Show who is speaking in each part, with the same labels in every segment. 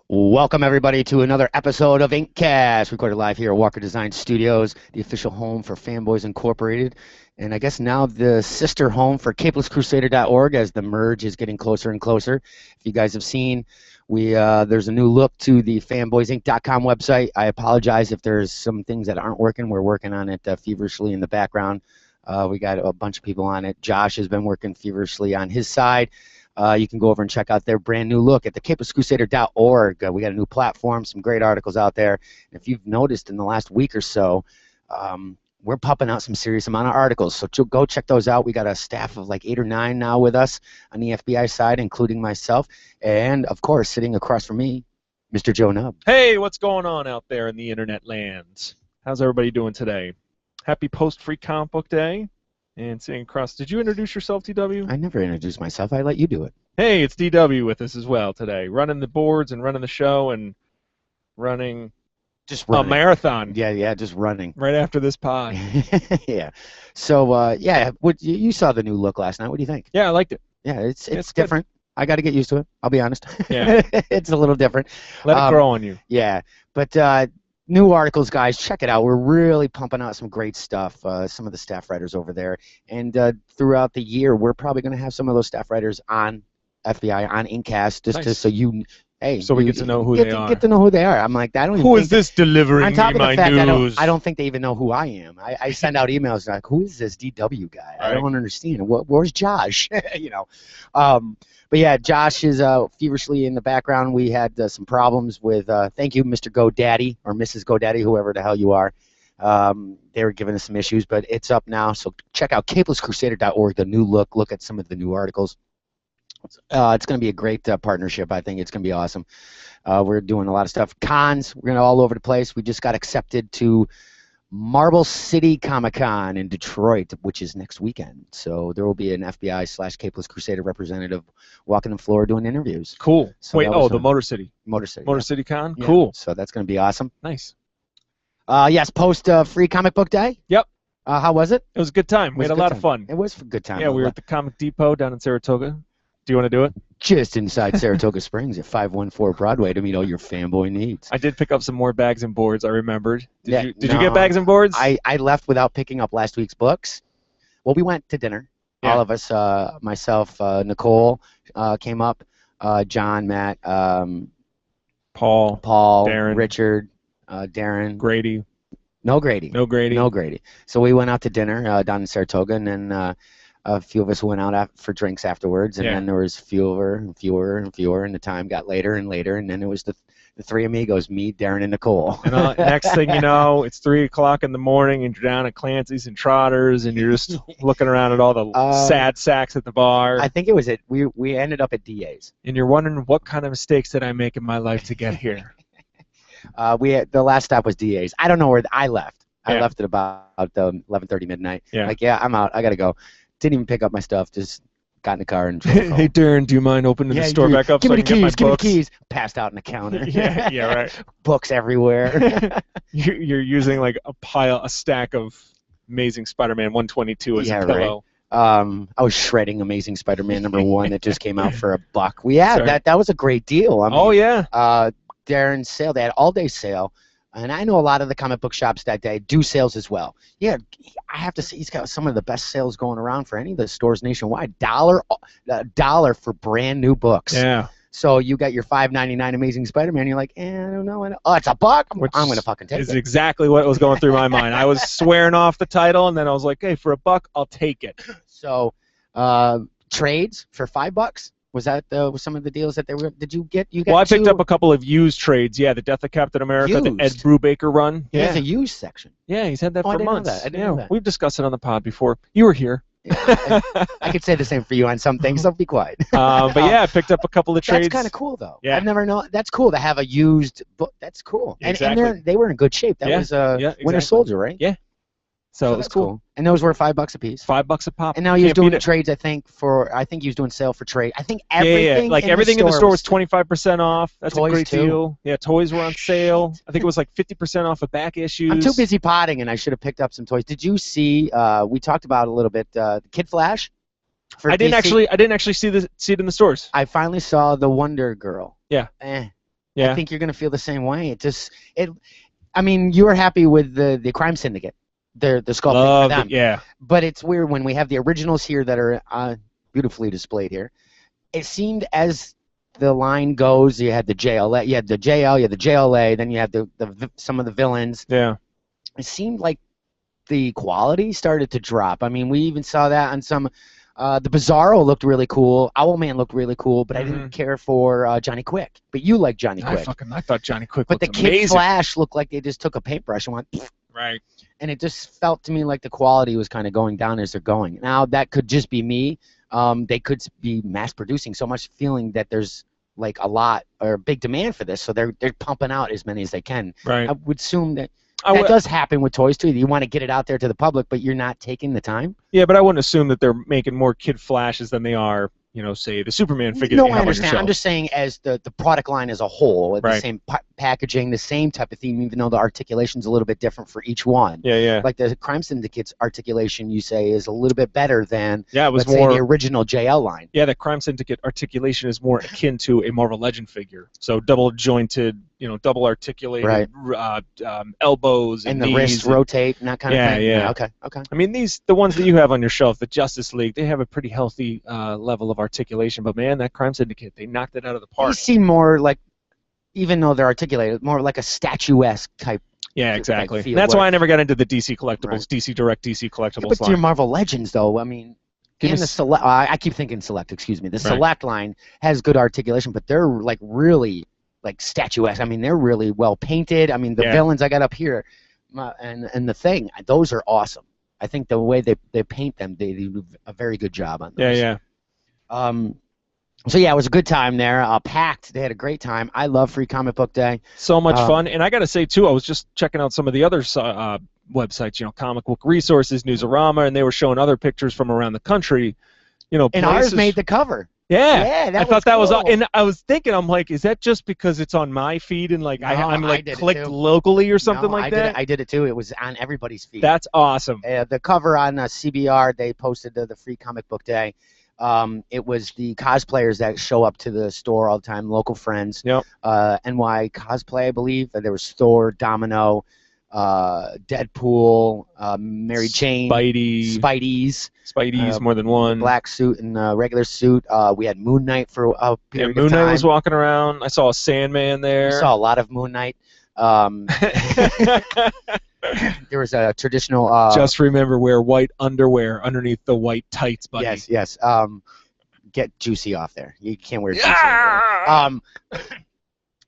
Speaker 1: Welcome, everybody, to another episode of IncCast, recorded live here at Walker Design Studios, the official home for Fanboys Incorporated, and I guess now the sister home for CapelessCrusader.org as the merge is getting closer and closer. If you guys have seen, there's a new look to the fanboysinc.com website. I apologize if there's some things that aren't working. We're working on it feverishly in the background. We got a bunch of people on it. Josh has been working feverishly on his side. You can go over and check out their brand new look at the CapelessCrusader.org. We got a new platform, some great articles out there. And if you've noticed in the last week or so, we're pumping out some serious amount of articles. So go check those out. We got a staff of like 8 or 9 now with us on the FBI side, including myself. And, of course, sitting across from me, Mr. Joe Nubb.
Speaker 2: Hey, what's going on out there in the internet lands? How's everybody doing today? Happy post-free comic book day. And sitting across, did you introduce yourself, DW?
Speaker 1: I never introduced myself. I let you do it.
Speaker 2: Hey, it's DW with us as well today, running the boards and running the show and running a marathon.
Speaker 1: Yeah, just running.
Speaker 2: Right after this pod.
Speaker 1: Yeah. So, you saw the new look last night. What do you think?
Speaker 2: Yeah, I liked it.
Speaker 1: Yeah, it's different. I got to get used to it. I'll be honest.
Speaker 2: Yeah.
Speaker 1: It's a little different.
Speaker 2: Let it grow on you.
Speaker 1: Yeah, but new articles, guys. Check it out. We're really pumping out some great stuff. Some of the staff writers over there, and throughout the year, we're probably going to have some of those staff writers on FBI, on IncCast, just so you. Hey,
Speaker 2: so we get to know who they are.
Speaker 1: Get to know who they are. I'm like, I don't.
Speaker 2: Who is this delivering me my news?
Speaker 1: I don't think they even know who I am. I send out emails like, who is this DW guy? I don't understand. Where's Josh? You know. But yeah, Josh is feverishly in the background. We had some problems with. Thank you, Mr. GoDaddy or Mrs. GoDaddy, whoever the hell you are. They were giving us some issues, but it's up now. So check out CapelessCrusader.org. The new look. Look at some of the new articles. It's going to be a great partnership. I think it's going to be awesome. We're doing a lot of stuff. Cons, we're going to all over the place. We just got accepted to Marble City Comic-Con in Detroit, which is next weekend. So there will be an FBI/Capeless Crusader representative walking the floor doing interviews.
Speaker 2: Cool.
Speaker 1: So
Speaker 2: wait, the Motor City.
Speaker 1: Motor City.
Speaker 2: Motor City Con?
Speaker 1: Yeah.
Speaker 2: Cool.
Speaker 1: So that's going to be awesome.
Speaker 2: Nice.
Speaker 1: Yes, post-free comic book day.
Speaker 2: Yep.
Speaker 1: How was it?
Speaker 2: It was a good time. We had a lot of fun.
Speaker 1: It was a good time.
Speaker 2: Yeah, we were at the Comic Depot down in Saratoga. Do you want to do it?
Speaker 1: Just inside Saratoga Springs at 514 Broadway to meet all your fanboy needs.
Speaker 2: I did pick up some more bags and boards, I remembered. Did you get bags and boards?
Speaker 1: I left without picking up last week's books. Well, we went to dinner. Yeah. All of us, myself, Nicole came up, John, Matt,
Speaker 2: Paul,
Speaker 1: Darren, Richard, Darren.
Speaker 2: Grady.
Speaker 1: No Grady.
Speaker 2: No Grady.
Speaker 1: No Grady. So we went out to dinner down in Saratoga, and then a few of us went out for drinks afterwards, and then there was fewer, and the time got later and later, and then it was the three amigos, me, Darren, and Nicole.
Speaker 2: And next thing you know, it's 3 o'clock in the morning, and you're down at Clancy's and Trotters, and you're just looking around at all the sad sacks at the bar.
Speaker 1: I think it was we ended up at DA's.
Speaker 2: And you're wondering, what kind of mistakes did I make in my life to get here?
Speaker 1: The last stop was DA's. I don't know where I left. I left at about 11:30 midnight.
Speaker 2: Yeah.
Speaker 1: Like, I'm out. I gotta go. Didn't even pick up my stuff. Just got in the car and drove home.
Speaker 2: Hey, Darren, do you mind opening the store back up so I can get my books?
Speaker 1: Give me the keys. Passed out on the counter.
Speaker 2: Yeah, right.
Speaker 1: Books everywhere.
Speaker 2: You're using like a stack of Amazing Spider-Man 122 as a pillow.
Speaker 1: Right. I was shredding Amazing Spider-Man #1 that just came out for $1. That was a great deal. I mean, Darren's sale. They had all-day sale. And I know a lot of the comic book shops that day do sales as well. Yeah, I have to say he's got some of the best sales going around for any of the stores nationwide. $1 for brand new books.
Speaker 2: Yeah.
Speaker 1: So you got your $5.99 Amazing Spider-Man. You're like, I don't know. Oh, it's $1. I'm gonna fucking take it.
Speaker 2: Is exactly what was going through my mind. I was swearing off the title, and then I was like, hey, for $1, I'll take it.
Speaker 1: So trades for $5. Was that some of the deals that they were? Did you get?
Speaker 2: Well, I picked up a couple of used trades. Yeah, the Death of Captain America, the Ed Brubaker run.
Speaker 1: He has a used section.
Speaker 2: Yeah, he's had that for months.
Speaker 1: I didn't know that.
Speaker 2: We've discussed it on the pod before. You were here.
Speaker 1: Yeah, I could say the same for you on some things. Don't be quiet.
Speaker 2: But yeah, I picked up a couple of trades.
Speaker 1: That's kind of cool, though.
Speaker 2: Yeah.
Speaker 1: I've never known. That's cool to have a used book. That's cool.
Speaker 2: Exactly.
Speaker 1: And they were in good shape. That was Winter Soldier, right?
Speaker 2: Yeah. So
Speaker 1: it was cool. And those were $5 a piece.
Speaker 2: $5 a pop.
Speaker 1: And now you're doing the trades. I think he was doing sale for trade. I think everything.
Speaker 2: Like everything in the store was 25% off. That's a great
Speaker 1: too.
Speaker 2: deal. Yeah, toys were on sale. I think it was like 50% off of back issues.
Speaker 1: I'm too busy potting, and I should have picked up some toys. Did you see? We talked about it a little bit. The Kid Flash.
Speaker 2: I didn't actually see it in the stores.
Speaker 1: I finally saw the Wonder Girl.
Speaker 2: Yeah. Yeah.
Speaker 1: I think you're going to feel the same way. I mean, you were happy with the Crime Syndicate, the sculpting
Speaker 2: Loved
Speaker 1: for them.
Speaker 2: it, yeah.
Speaker 1: But it's weird when we have the originals here that are beautifully displayed here. It seemed as the line goes, you had the JLA, you had the JL, you had the JLA, then you had some of the villains.
Speaker 2: Yeah.
Speaker 1: It seemed like the quality started to drop. I mean, we even saw that on some. The Bizarro looked really cool. Owlman looked really cool, but I didn't care for Johnny Quick. But you like Johnny Quick.
Speaker 2: I thought Johnny Quick
Speaker 1: but
Speaker 2: looked
Speaker 1: the Kid
Speaker 2: amazing.
Speaker 1: Flash looked like they just took a paintbrush and went.
Speaker 2: Right.
Speaker 1: And it just felt to me like the quality was kind of going down as they're going. Now that could just be me. They could be mass producing so much, feeling that there's like a lot or big demand for this, so they're pumping out as many as they can.
Speaker 2: Right.
Speaker 1: I would assume that. That does happen with toys too. You want to get it out there to the public, but you're not taking the time.
Speaker 2: Yeah, but I wouldn't assume that they're making more Kid Flashes than they are, say the Superman figure.
Speaker 1: No, I understand. I'm just saying, as the product line as a whole, the same packaging, the same type of theme, even though the articulation's a little bit different for each one.
Speaker 2: Yeah, yeah.
Speaker 1: Like the Crime Syndicate's articulation, you say, is a little bit better than
Speaker 2: it was
Speaker 1: let's say the original JL line.
Speaker 2: Yeah, the Crime Syndicate articulation is more akin to a Marvel Legend figure. So double jointed, double articulated elbows and
Speaker 1: the
Speaker 2: knees
Speaker 1: wrists rotate and that kind of thing.
Speaker 2: Yeah.
Speaker 1: Okay.
Speaker 2: I mean, the ones that you have on your shelf, the Justice League, they have a pretty healthy level of articulation. But man, that Crime Syndicate, they knocked it out of the park.
Speaker 1: They seem more like, even though they're articulated, more like a statuesque type.
Speaker 2: Yeah, exactly. That's why I never got into the DC collectibles, DC Direct, DC collectibles
Speaker 1: but your Marvel Legends, though, I mean, and the Select, I keep thinking Select, excuse me. The Select line has good articulation, but they're like really like statuesque. I mean, they're really well painted. I mean, the villains I got up here, and the Thing, those are awesome. I think the way they paint them, they do a very good job on those.
Speaker 2: Yeah.
Speaker 1: So yeah, it was a good time there. Packed. They had a great time. I love Free Comic Book Day.
Speaker 2: So much fun. And I got to say too, I was just checking out some of the other websites, Comic Book Resources, Newsarama, and they were showing other pictures from around the country.
Speaker 1: And ours made the cover.
Speaker 2: Yeah,
Speaker 1: I
Speaker 2: thought that was,
Speaker 1: cool.
Speaker 2: and I was thinking, I'm like, is that just because it's on my feed and like I'm like clicked locally or something like that?
Speaker 1: I did it too. It was on everybody's feed.
Speaker 2: That's awesome.
Speaker 1: The cover on CBR, they posted the Free Comic Book Day. It was the cosplayers that show up to the store all the time, local friends.
Speaker 2: Yep.
Speaker 1: NY Cosplay, I believe. There was Thor, Domino, Deadpool, Mary Jane, Spidey's
Speaker 2: more than one.
Speaker 1: Black suit and regular suit. We had Moon Knight for a period of time.
Speaker 2: Moon Knight was walking around. I saw a Sandman there.
Speaker 1: We saw a lot of Moon Knight. There was a traditional.
Speaker 2: Just remember, wear white underwear underneath the white tights, buddy.
Speaker 1: Yes. Get Juicy off there. You can't wear Juicy.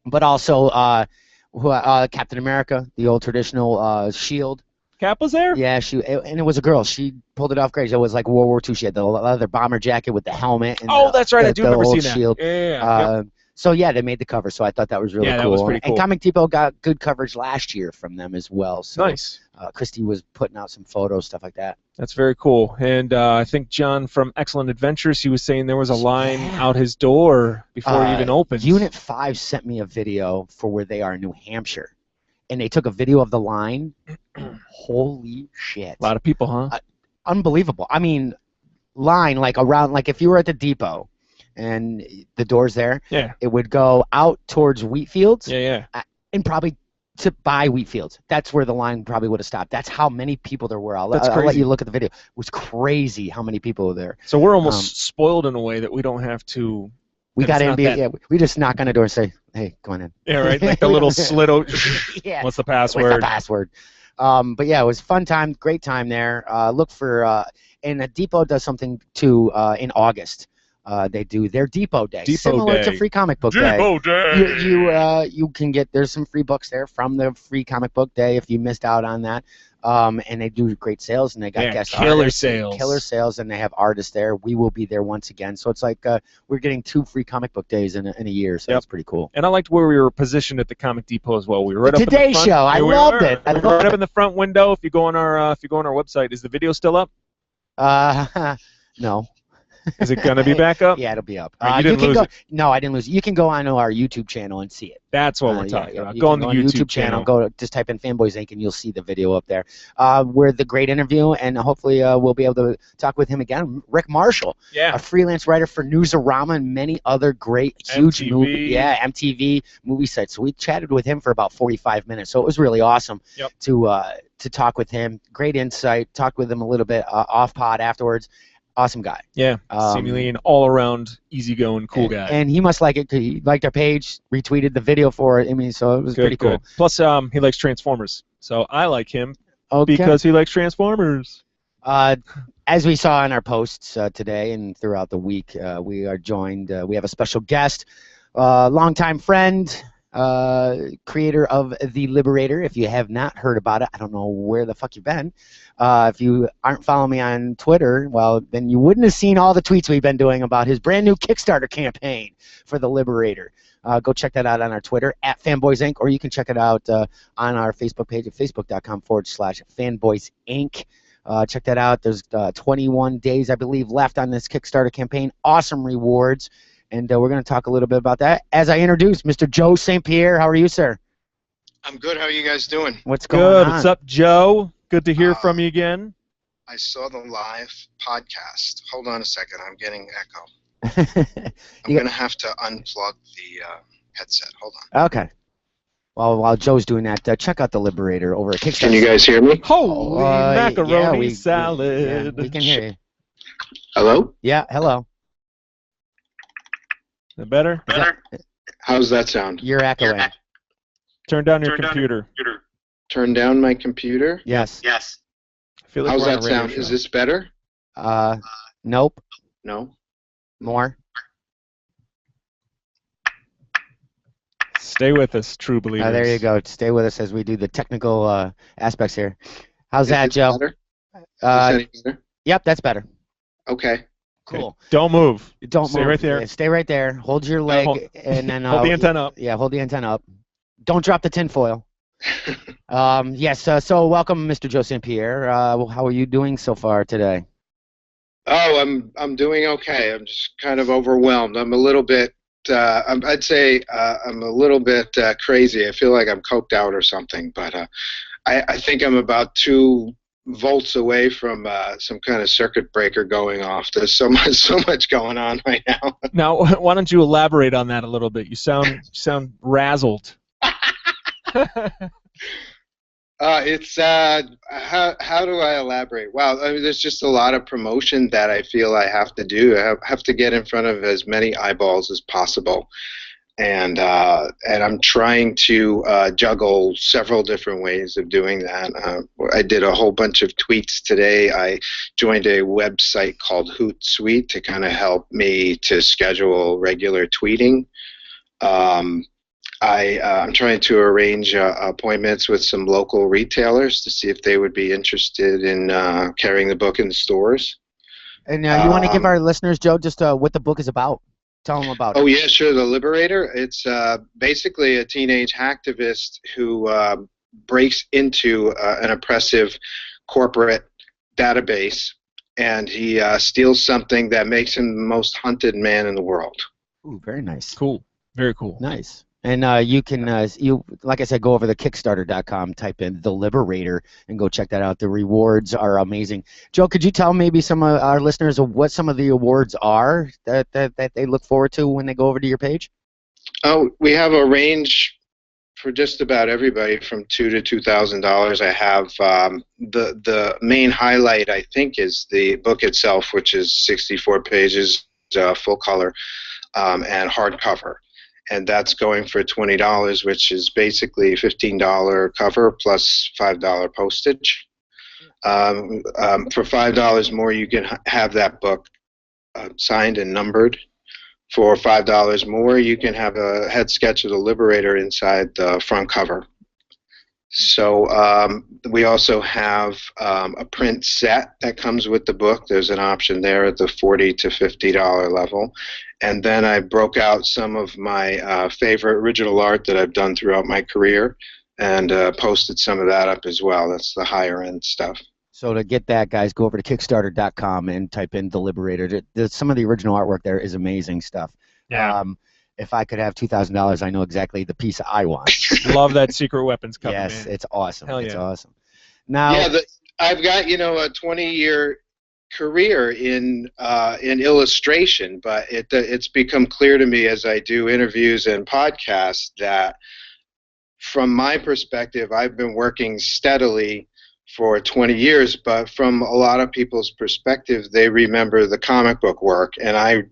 Speaker 1: But also, Captain America, the old traditional shield.
Speaker 2: Cap was there?
Speaker 1: Yeah, and it was a girl. She pulled it off great. It was like World War II. She had the leather bomber jacket with the helmet. And
Speaker 2: that's right. I do remember seeing that.
Speaker 1: Shield.
Speaker 2: Yeah.
Speaker 1: So yeah, they made the cover. So I thought that was really cool.
Speaker 2: That was pretty cool.
Speaker 1: And Comic Depot got good coverage last year from them as well. So,
Speaker 2: nice.
Speaker 1: Christy was putting out some photos, stuff like that.
Speaker 2: That's very cool. And I think John from Excellent Adventures, he was saying there was a line out his door before it even opened.
Speaker 1: Unit 5 sent me a video for where they are in New Hampshire. And they took a video of the line. Holy shit.
Speaker 2: A lot of people, huh?
Speaker 1: Unbelievable. I mean, line like around, like if you were at the depot and the door's there, it would go out towards Wheatfields. And probably to buy Wheatfields. That's where the line probably would have stopped. That's how many people there were. I'll let you look at the video. It was crazy how many people were there.
Speaker 2: So we're almost spoiled in a way that we don't have to.
Speaker 1: We got in. We just knock on the door and say, "Hey, come on in."
Speaker 2: Yeah, right. Like the little slit. What's the password?
Speaker 1: What's the password? But yeah, it was a fun time, great time there. Look for and the Depot does something too in August. They do their Depot Day, similar to Free Comic Book Day.
Speaker 2: Depot Day.
Speaker 1: You can get, there's some free books there from the Free Comic Book Day if you missed out on that. And they do great sales, and they got guest
Speaker 2: killer
Speaker 1: sales, and they have artists there. We will be there once again, so it's like we're getting 2 Free Comic Book Days in a year, so that's pretty cool.
Speaker 2: And I liked where we were positioned at the Comic Depot as well. We were right
Speaker 1: up
Speaker 2: Today
Speaker 1: in the front. Show, I loved it. I loved
Speaker 2: right up in the front window. If you go on our website, is the video still up?
Speaker 1: No.
Speaker 2: Is it gonna be back up?
Speaker 1: Yeah, it'll be up.
Speaker 2: You didn't lose it.
Speaker 1: No, I didn't lose it. You can go on our YouTube channel and see it.
Speaker 2: That's what we're talking
Speaker 1: yeah.
Speaker 2: about.
Speaker 1: You
Speaker 2: Go
Speaker 1: can
Speaker 2: on the YouTube channel.
Speaker 1: Just type in Fanboys Inc. and you'll see the video up there. We're the great interview, and hopefully we'll be able to talk with him again. Rick Marshall,
Speaker 2: Yeah.
Speaker 1: a freelance writer for Newsarama and many other great, huge MTV movie sites. So we chatted with him for about 45 minutes. So it was really awesome to talk with him. Great insight. Talked with him a little bit off pod afterwards. Awesome guy.
Speaker 2: Yeah, seemingly an all-around, easy-going, cool guy.
Speaker 1: And he must like it because he liked our page, retweeted the video for it. I mean, so it was pretty cool.
Speaker 2: Plus, he likes Transformers, so I like him
Speaker 1: because
Speaker 2: he likes Transformers.
Speaker 1: As we saw in our posts today and throughout the week, we are joined. We have a special guest, longtime friend, creator of The Liberator. If you have not heard about it, I don't know where the fuck you've been. If you aren't following me on Twitter, well, then you wouldn't have seen all the tweets we've been doing about his brand new Kickstarter campaign for The Liberator. Go check that out on our Twitter, @Fanboys Inc., or you can check it out on our Facebook page at facebook.com/Fanboys Inc. Check that out. There's 21 days, I believe, left on this Kickstarter campaign. Awesome rewards. And we're going to talk a little bit about that. As I introduce Mr. Joe St. Pierre, how are you, sir?
Speaker 3: I'm good. How are you guys doing?
Speaker 1: What's going on?
Speaker 2: Good. What's up, Joe? Good to hear from you again.
Speaker 3: I saw the live podcast. Hold on a second. I'm getting echo. I'm going to have to unplug the headset. Hold on.
Speaker 1: Okay. Well, while Joe's doing that, check out The Liberator over at Kickstarter.
Speaker 3: Can you guys hear me?
Speaker 2: Holy macaroni salad.
Speaker 1: Yeah, we can hear you.
Speaker 3: Hello?
Speaker 1: Yeah, hello.
Speaker 2: Is it better?
Speaker 3: How's that sound?
Speaker 1: You're echoing.
Speaker 2: Turn down your computer.
Speaker 3: Turn down my computer?
Speaker 1: Yes.
Speaker 2: I feel like
Speaker 3: How's
Speaker 2: we're on
Speaker 3: that
Speaker 2: a radio
Speaker 3: sound?
Speaker 2: show.
Speaker 3: Is this better?
Speaker 1: Nope.
Speaker 3: No?
Speaker 1: More.
Speaker 2: Stay with us, true believers.
Speaker 1: There you go. Stay with us as we do the technical aspects here. How's
Speaker 3: Is
Speaker 1: that,
Speaker 3: this
Speaker 1: Joe?
Speaker 3: better? Is this any better?
Speaker 1: Yep, that's better.
Speaker 3: Okay.
Speaker 1: Cool.
Speaker 2: Don't move.
Speaker 1: Don't
Speaker 2: Stay
Speaker 1: move.
Speaker 2: right there.
Speaker 1: Stay right there. Hold your leg and then
Speaker 2: hold the antenna up.
Speaker 1: Yeah, hold the antenna up. Don't drop the tinfoil. Yes. So welcome, Mr. Joe St. Pierre. How are you doing so far today?
Speaker 3: Oh, I'm doing okay. I'm just kind of overwhelmed. I'm a little bit. I'd say I'm a little bit crazy. I feel like I'm coked out or something. But I think I'm about 2 volts away from some kind of circuit breaker going off. There's so much going on right now.
Speaker 2: Now, why don't you elaborate on that a little bit? You sound razzled.
Speaker 3: It's how do I elaborate? Wow, I mean, there's just a lot of promotion that I feel I have to do. I have to get in front of as many eyeballs as possible, and I'm trying to juggle several different ways of doing that. I did a whole bunch of tweets today. I joined a website called Hootsuite to kind of help me to schedule regular tweeting. I'm trying to arrange appointments with some local retailers to see if they would be interested in carrying the book in the stores.
Speaker 1: And you want to give our listeners, Joe, just what the book is about? Tell them about it.
Speaker 3: Oh, yeah, sure. The Liberator. It's basically a teenage hacktivist who breaks into an oppressive corporate database, and he steals something that makes him the most hunted man in the world.
Speaker 1: Ooh, very nice.
Speaker 2: Cool. Very cool.
Speaker 1: Nice. And you can, like I said, go over to Kickstarter.com, type in The Liberator, and go check that out. The rewards are amazing. Joe, could you tell maybe some of our listeners what some of the awards are that they look forward to when they go over to your page?
Speaker 3: Oh, we have a range for just about everybody from $2,000 to $2,000. I have the main highlight, I think, is the book itself, which is 64 pages, full color, and hardcover. And that's going for $20, which is basically $15 cover plus $5 postage. For $5 more, you can have that book signed and numbered. For $5 more, you can have a head sketch of the Liberator inside the front cover. So we also have a print set that comes with the book. There's an option there at the $40 to $50 level. And then I broke out some of my favorite original art that I've done throughout my career and posted some of that up as well. That's the higher end stuff.
Speaker 1: So to get that, guys, go over to Kickstarter.com and type in The Liberator. Some of the original artwork there is amazing stuff.
Speaker 2: Yeah.
Speaker 1: If I could have $2,000, I know exactly the piece I want.
Speaker 2: Love that Secret Weapons cover,
Speaker 1: Yes,
Speaker 2: man.
Speaker 1: it's awesome.
Speaker 2: Hell
Speaker 1: It's
Speaker 2: yeah.
Speaker 1: awesome. Now,
Speaker 3: Yeah, I've got a 20-year career in illustration, but it's become clear to me as I do interviews and podcasts that, from my perspective, I've been working steadily for 20 years, but from a lot of people's perspective, they remember the comic book work, and I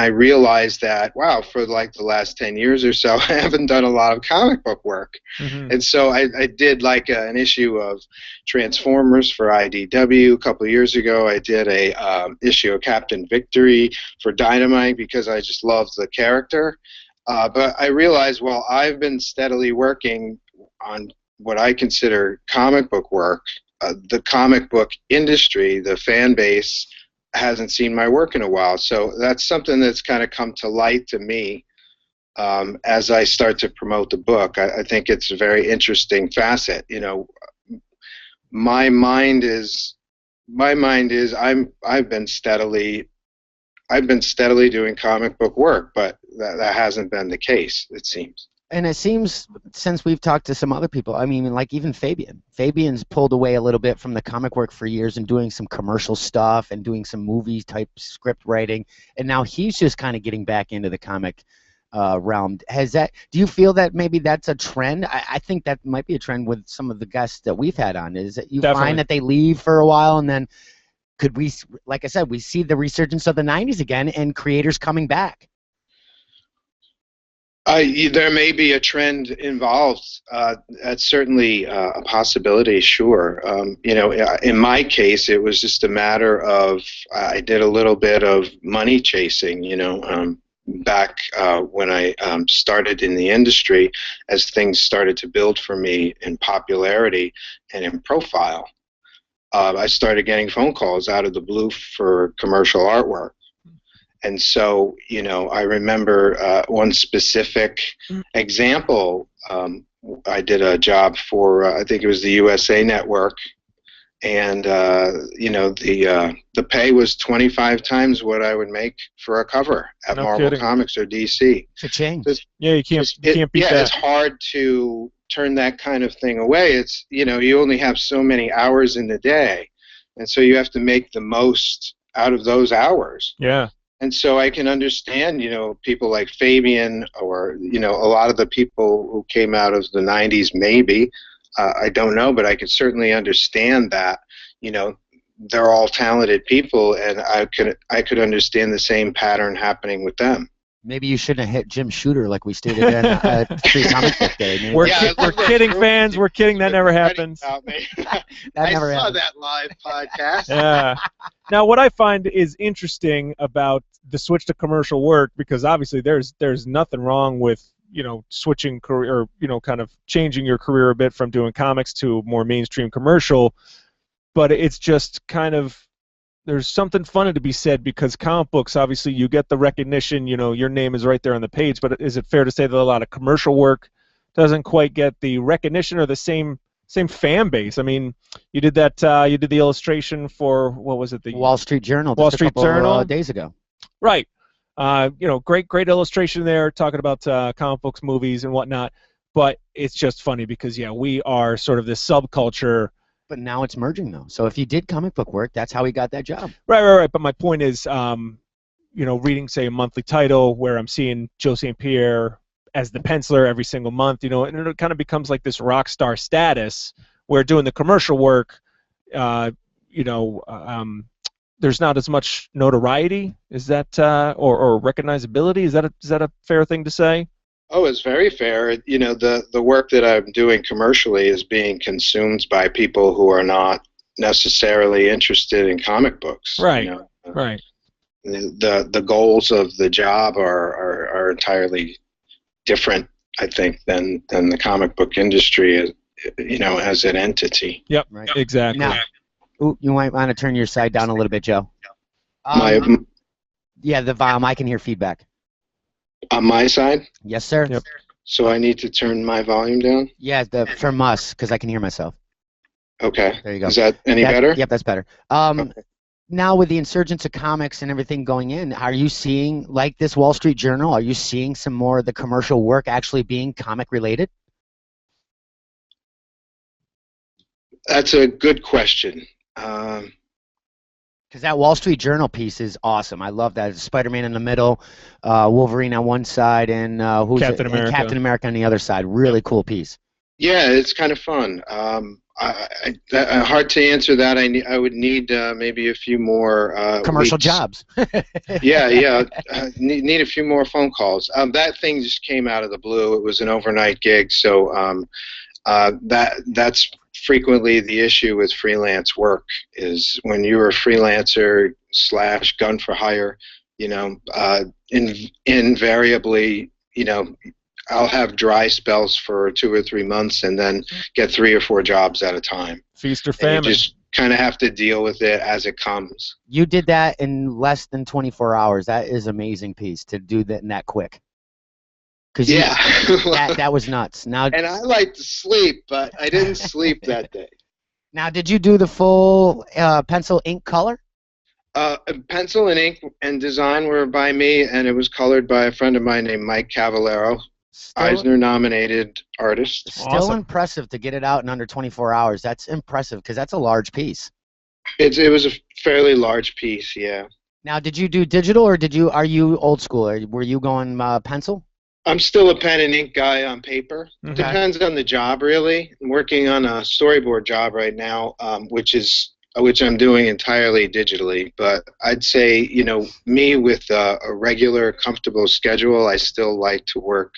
Speaker 3: realized that, wow, for like the last 10 years or so, I haven't done a lot of comic book work.
Speaker 2: Mm-hmm.
Speaker 3: And so I did like an issue of Transformers for IDW a couple of years ago. I did a issue of Captain Victory for Dynamite because I just loved the character. But I realized, well, I've been steadily working on what I consider comic book work. The comic book industry, the fan base, hasn't seen my work in a while. So that's something that's kind of come to light to me as I start to promote the book. I think it's a very interesting facet. My mind is I've been steadily doing comic book work, but that hasn't been the case, it seems.
Speaker 1: and it seems, since we've talked to some other people, I mean, like even Fabian's pulled away a little bit from the comic work for years and doing some commercial stuff and doing some movie type script writing, and now he's just kind of getting back into the comic realm. Do you feel that maybe that's a trend? I think that might be a trend with some of the guests that we've had on, is that you
Speaker 2: Definitely.
Speaker 1: find that they leave for a while, and then could we, like I said, we see the resurgence of the 90s again and creators coming back.
Speaker 3: There may be a trend involved. That's certainly a possibility, sure. In my case, it was just a matter of I did a little bit of money chasing, back when I started in the industry, as things started to build for me in popularity and in profile. I started getting phone calls out of the blue for commercial artwork. And so, I remember one specific example. I did a job for, I think it was the USA Network, and the pay was 25 times what I would make for a cover at
Speaker 2: No
Speaker 3: Marvel
Speaker 2: kidding.
Speaker 3: Comics or DC.
Speaker 1: Cha-ching.
Speaker 2: Yeah, you can't beat that.
Speaker 3: It's hard to turn that kind of thing away. It's you only have so many hours in the day, and so you have to make the most out of those hours.
Speaker 2: Yeah.
Speaker 3: And so I can understand, people like Fabian, or, a lot of the people who came out of the 90s, maybe. I don't know, but I can certainly understand that, they're all talented people, and I could understand the same pattern happening with them.
Speaker 1: Maybe you shouldn't have hit Jim Shooter like we stated in Free Comic Book Day. Maybe.
Speaker 2: We're
Speaker 3: Yeah,
Speaker 2: kidding, fans. We're kidding. That never happens.
Speaker 1: That
Speaker 3: I
Speaker 1: never
Speaker 3: saw
Speaker 1: happened.
Speaker 3: that live podcast.
Speaker 2: Yeah. Now, what I find is interesting about the switch to commercial work, because obviously there's nothing wrong with switching career, or kind of changing your career a bit from doing comics to more mainstream commercial, but it's just kind of, there's something funny to be said, because comic books, obviously you get the recognition, your name is right there on the page, but is it fair to say that a lot of commercial work doesn't quite get the recognition or the same fan base? I mean, you did that, you did the illustration for, what was it? The
Speaker 1: Wall Street Journal.
Speaker 2: Wall
Speaker 1: just
Speaker 2: Street
Speaker 1: a couple,
Speaker 2: Journal.
Speaker 1: Days ago.
Speaker 2: Right. Great illustration there, talking about comic books, movies, and whatnot. But it's just funny because, we are sort of this subculture.
Speaker 1: But now it's merging, though. So if you did comic book work, that's how he got that job.
Speaker 2: Right. But my point is, reading, say, a monthly title where I'm seeing Joe St. Pierre as the penciler every single month, and it kind of becomes like this rock star status, where doing the commercial work, there's not as much notoriety. Is that or recognizability? Is that a fair thing to say?
Speaker 3: Oh, it's very fair. The work that I'm doing commercially is being consumed by people who are not necessarily interested in comic books.
Speaker 2: Right. Right.
Speaker 3: The goals of the job are entirely different, I think, than the comic book industry, as an entity.
Speaker 2: Yep.
Speaker 1: Right.
Speaker 2: Exactly.
Speaker 1: Now, you might want to turn your side down a little bit, Joe. Yeah, the volume. I can hear feedback.
Speaker 3: On my side?
Speaker 1: Yes, sir.
Speaker 2: Yep.
Speaker 3: So I need to turn my volume down?
Speaker 1: Yeah, from us, because I can hear myself.
Speaker 3: Okay.
Speaker 1: There you go.
Speaker 3: Is that any better?
Speaker 1: Yep, that's better.
Speaker 3: Okay.
Speaker 1: Now with the insurgence of comics and everything going in, are you seeing, like this Wall Street Journal, are you seeing some more of the commercial work actually being comic related?
Speaker 3: That's a good question.
Speaker 1: Because that Wall Street Journal piece is awesome. I love that. It's Spider-Man in the middle, Wolverine on one side, and
Speaker 2: Captain
Speaker 1: and
Speaker 2: America.
Speaker 1: Captain America on the other side. Really cool piece.
Speaker 3: Yeah, it's kind of fun. Hard to answer that. I would need maybe a few more
Speaker 1: Commercial
Speaker 3: weeks.
Speaker 1: jobs.
Speaker 3: Yeah. Need a few more phone calls. That thing just came out of the blue. It was an overnight gig, so that's frequently the issue with freelance work is when you're a freelancer / gun for hire, invariably, I'll have dry spells for 2 or 3 months and then get 3 or 4 jobs at a time.
Speaker 2: Feast or famine.
Speaker 3: And you just kind of have to deal with it as it comes.
Speaker 1: You did that in less than 24 hours. That is an amazing piece to do that in that quick.
Speaker 3: Yeah.
Speaker 1: that was nuts. Now,
Speaker 3: and I like to sleep, but I didn't sleep that day.
Speaker 1: Now, did you do the full pencil ink color?
Speaker 3: Pencil and ink and design were by me, and it was colored by a friend of mine named Mike Cavallero, Eisner-nominated artist.
Speaker 1: Still
Speaker 2: Awesome.
Speaker 1: impressive to get it out in under 24 hours. That's impressive because that's a large piece.
Speaker 3: It was a fairly large piece, yeah.
Speaker 1: Now, did you do digital or are you old school? Were you going pencil?
Speaker 3: I'm still a pen and ink guy on paper.
Speaker 2: Okay.
Speaker 3: Depends on the job, really. I'm working on a storyboard job right now, which I'm doing entirely digitally. But I'd say, me with a regular, comfortable schedule, I still like to work,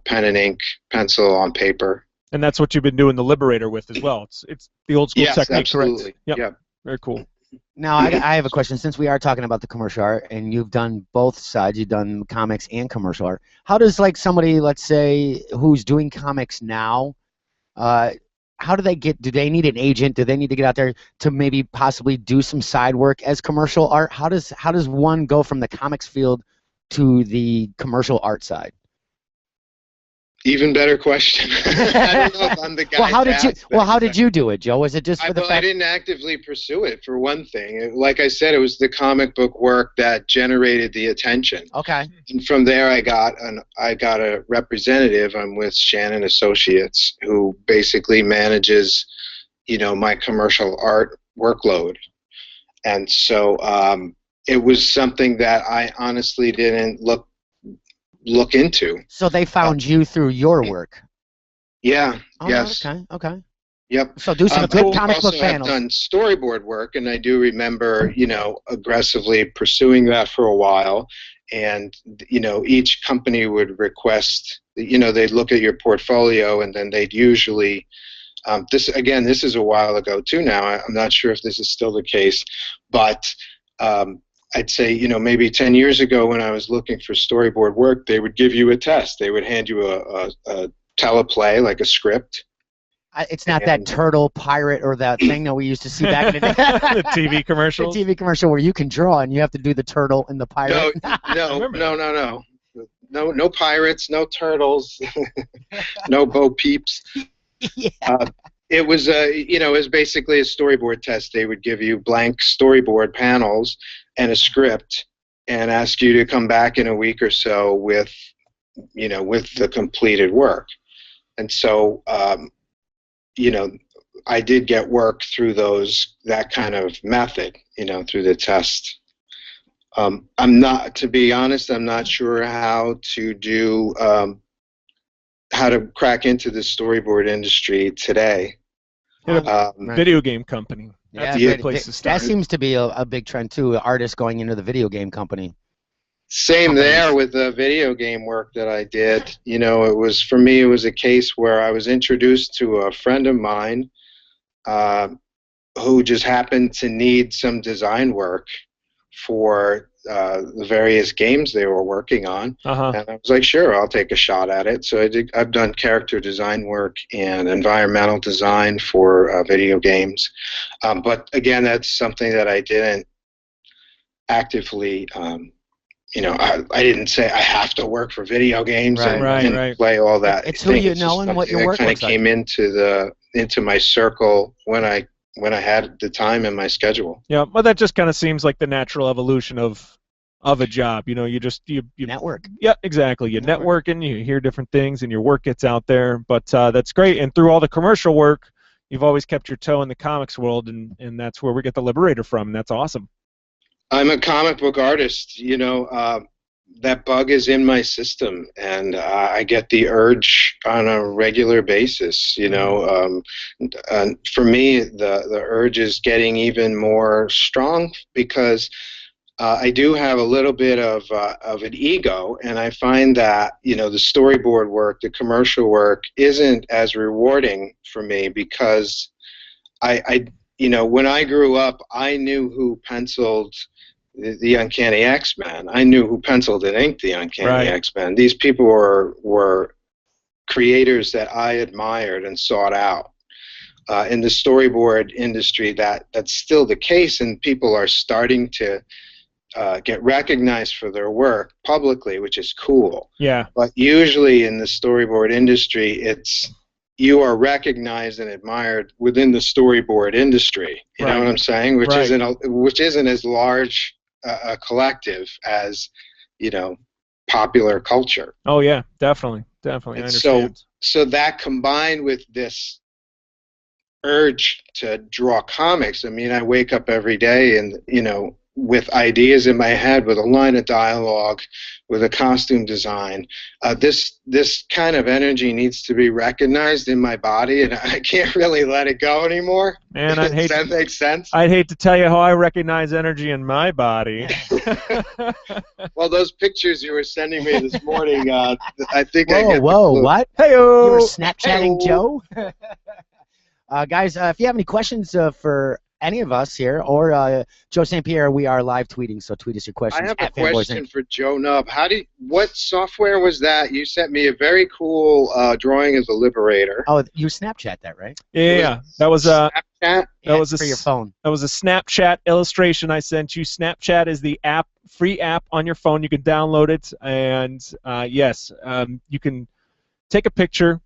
Speaker 3: pen and ink, pencil on paper.
Speaker 2: And that's what you've been doing the Liberator with as well. It's the old school
Speaker 3: Yes,
Speaker 2: technique,
Speaker 3: absolutely.
Speaker 2: correct? Yep.
Speaker 3: Yep.
Speaker 2: Very cool.
Speaker 1: Now, I have a question. Since we are talking about the commercial art, and you've done both sides, you've done comics and commercial art, how does, like, somebody, let's say, who's doing comics now, how do they need an agent? Do they need to get out there to maybe possibly do some side work as commercial art? How does one go from the comics field to the commercial art side?
Speaker 3: Even better question. I don't know if I'm the guy.
Speaker 1: How did you do it, Joe? Was it just for the fact?
Speaker 3: I didn't actively pursue it, for one thing. Like I said, it was the comic book work that generated the attention.
Speaker 1: Okay.
Speaker 3: And from there, I got a representative. I'm with Shannon Associates, who basically manages, my commercial art workload. And so it was something that I honestly didn't look into.
Speaker 1: So they found you through your work.
Speaker 3: Yeah.
Speaker 1: Oh,
Speaker 3: yes.
Speaker 1: Okay.
Speaker 3: Yep.
Speaker 1: So do some good comic book
Speaker 3: I've
Speaker 1: panels.
Speaker 3: done storyboard work, and I do remember, aggressively pursuing that for a while. And each company would request, they'd look at your portfolio, and then they'd usually. This is a while ago too. Now I'm not sure if this is still the case, but. I'd say, maybe 10 years ago when I was looking for storyboard work, they would give you a test. They would hand you a teleplay, like a script.
Speaker 1: It's not that turtle pirate or that thing that we used to see back in the day.
Speaker 2: The TV commercial.
Speaker 1: The TV commercial where you can draw and you have to do the turtle and the pirate.
Speaker 3: No. No pirates, no turtles, no Bo Peeps.
Speaker 1: Yeah.
Speaker 3: It was it was basically a storyboard test. They would give you blank storyboard panels and a script and ask you to come back in a week or so with the completed work. And so I did get work through that kind of method, through the test. To be honest, I'm not sure how to crack into the storyboard industry today.
Speaker 2: Video game company. That's a good place to start.
Speaker 1: That seems to be a big trend too. Artists going into the video game company.
Speaker 3: Same there with the video game work that I did. It was a case where I was introduced to a friend of mine who just happened to need some design work for the various games they were working on.
Speaker 2: Uh-huh.
Speaker 3: And I was like, sure, I'll take a shot at it. So I've done character design work and environmental design for video games. But again, that's something that I didn't actively, I didn't say I have to work for video games and
Speaker 2: right.
Speaker 3: play all that.
Speaker 1: It's who you know and what your work
Speaker 3: kind of
Speaker 1: looks like.
Speaker 3: came into into my circle when I had the time in my schedule.
Speaker 2: Yeah, well, that just kind of seems like the natural evolution of a job. You know, you
Speaker 1: Network.
Speaker 2: Yeah, exactly. You networking, you hear different things, and your work gets out there. But that's great. And through all the commercial work, you've always kept your toe in the comics world, and that's where we get the Liberator from. And that's awesome.
Speaker 3: I'm a comic book artist. You know, that bug is in my system, and I get the urge on a regular basis. You know, for me, the urge is getting even more strong because I do have a little bit of an ego, and I find that, you know, the storyboard work, the commercial work, isn't as rewarding for me because you know, when I grew up, I knew who penciled the Uncanny X-Men. I knew who penciled and inked the Uncanny X-Men. These people were creators that I admired and sought out. In the storyboard industry, that's still the case, and people are starting to get recognized for their work publicly, which is cool.
Speaker 2: Yeah.
Speaker 3: But usually in the storyboard industry, it's you are recognized and admired within the storyboard industry. You know what I'm saying? Which isn't as large a collective as, you know, popular culture.
Speaker 2: Oh yeah, definitely. I understand.
Speaker 3: So that combined with this urge to draw comics. I mean, I wake up every day and, you know, with ideas in my head, with a line of dialogue, with a costume design. This kind of energy needs to be recognized in my body, and I can't really let it go anymore.
Speaker 2: Man,
Speaker 3: Does that make sense?
Speaker 2: I'd hate to tell you how I recognize energy in my body.
Speaker 3: Well, those pictures you were sending me this morning, I think
Speaker 1: what?
Speaker 2: Hey-o!
Speaker 1: You were Snapchatting Joe? Guys, if you have any questions for any of us here or Joe St. Pierre, we are live tweeting, so tweet us your questions.
Speaker 3: I have a question for Joe Nubb. What software was that? You sent me a very cool drawing of the Liberator.
Speaker 1: Oh, you Snapchat that, right?
Speaker 2: Yeah. That was
Speaker 3: Snapchat?
Speaker 1: That was for your phone.
Speaker 2: That was a Snapchat illustration I sent you. Snapchat is the app, free app on your phone. You can download it, and yes, you can take a picture.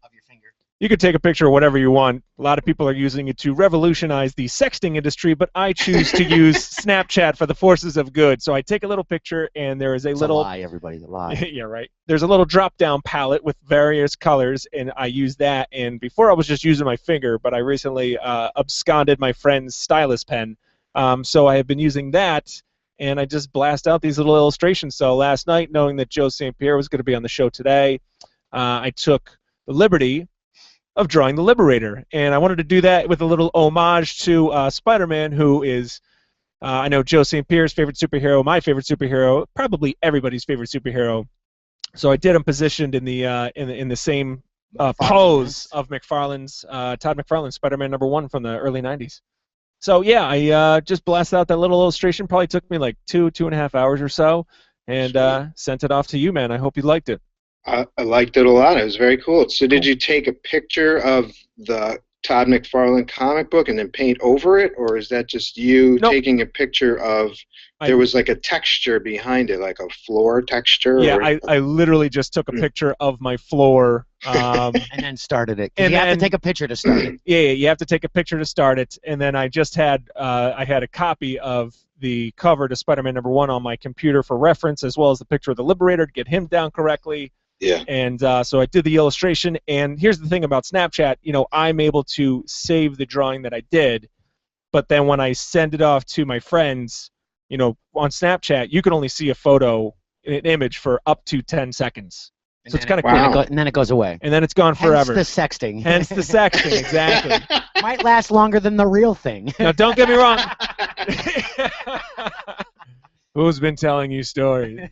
Speaker 2: You could take a picture of whatever you want. A lot of people are using it to revolutionize the sexting industry, but I choose to use Snapchat for the forces of good. So I take a little picture, and there is a little...
Speaker 1: a lie, everybody, a lie.
Speaker 2: Yeah, right. There's a little drop-down palette with various colors, and I use that. And before I was just using my finger, but I recently absconded my friend's stylus pen. So I have been using that, and I just blast out these little illustrations. So last night, knowing that Joe St. Pierre was going to be on the show today, I took the liberty of drawing the Liberator, and I wanted to do that with a little homage to Spider-Man, who is, I know Joe St. Pierre's favorite superhero, my favorite superhero, probably everybody's favorite superhero. So I did him positioned in the same pose of McFarlane's Todd McFarlane's Spider-Man #1 from the early '90s. So yeah, I just blasted out that little illustration. Probably took me like 2.5 hours or so, and sent it off to you, man. I hope you liked it.
Speaker 3: I liked it a lot. It was very cool. So did you take a picture of the Todd McFarlane comic book and then paint over it, or is that just you taking a picture of, there was like a texture behind it, like a floor texture?
Speaker 2: Yeah, I literally just took a picture of my floor.
Speaker 1: And then started it. And you have to take a picture to start it.
Speaker 2: Yeah, you have to take a picture to start it. And then I just had, I had a copy of the cover to Spider-Man #1 on my computer for reference, as well as the picture of the Liberator to get him down correctly.
Speaker 3: Yeah.
Speaker 2: And so I did the illustration, and here's the thing about Snapchat, you know, I'm able to save the drawing that I did, but then when I send it off to my friends, you know, on Snapchat, you can only see a photo, an image for up to 10 seconds.
Speaker 1: And
Speaker 2: so it's kind of cool.
Speaker 1: And then it goes away.
Speaker 2: And then it's gone forever.
Speaker 1: Hence the sexting.
Speaker 2: Hence the sexting, exactly.
Speaker 1: Might last longer than the real thing.
Speaker 2: Now, don't get me wrong. Who's been telling you stories?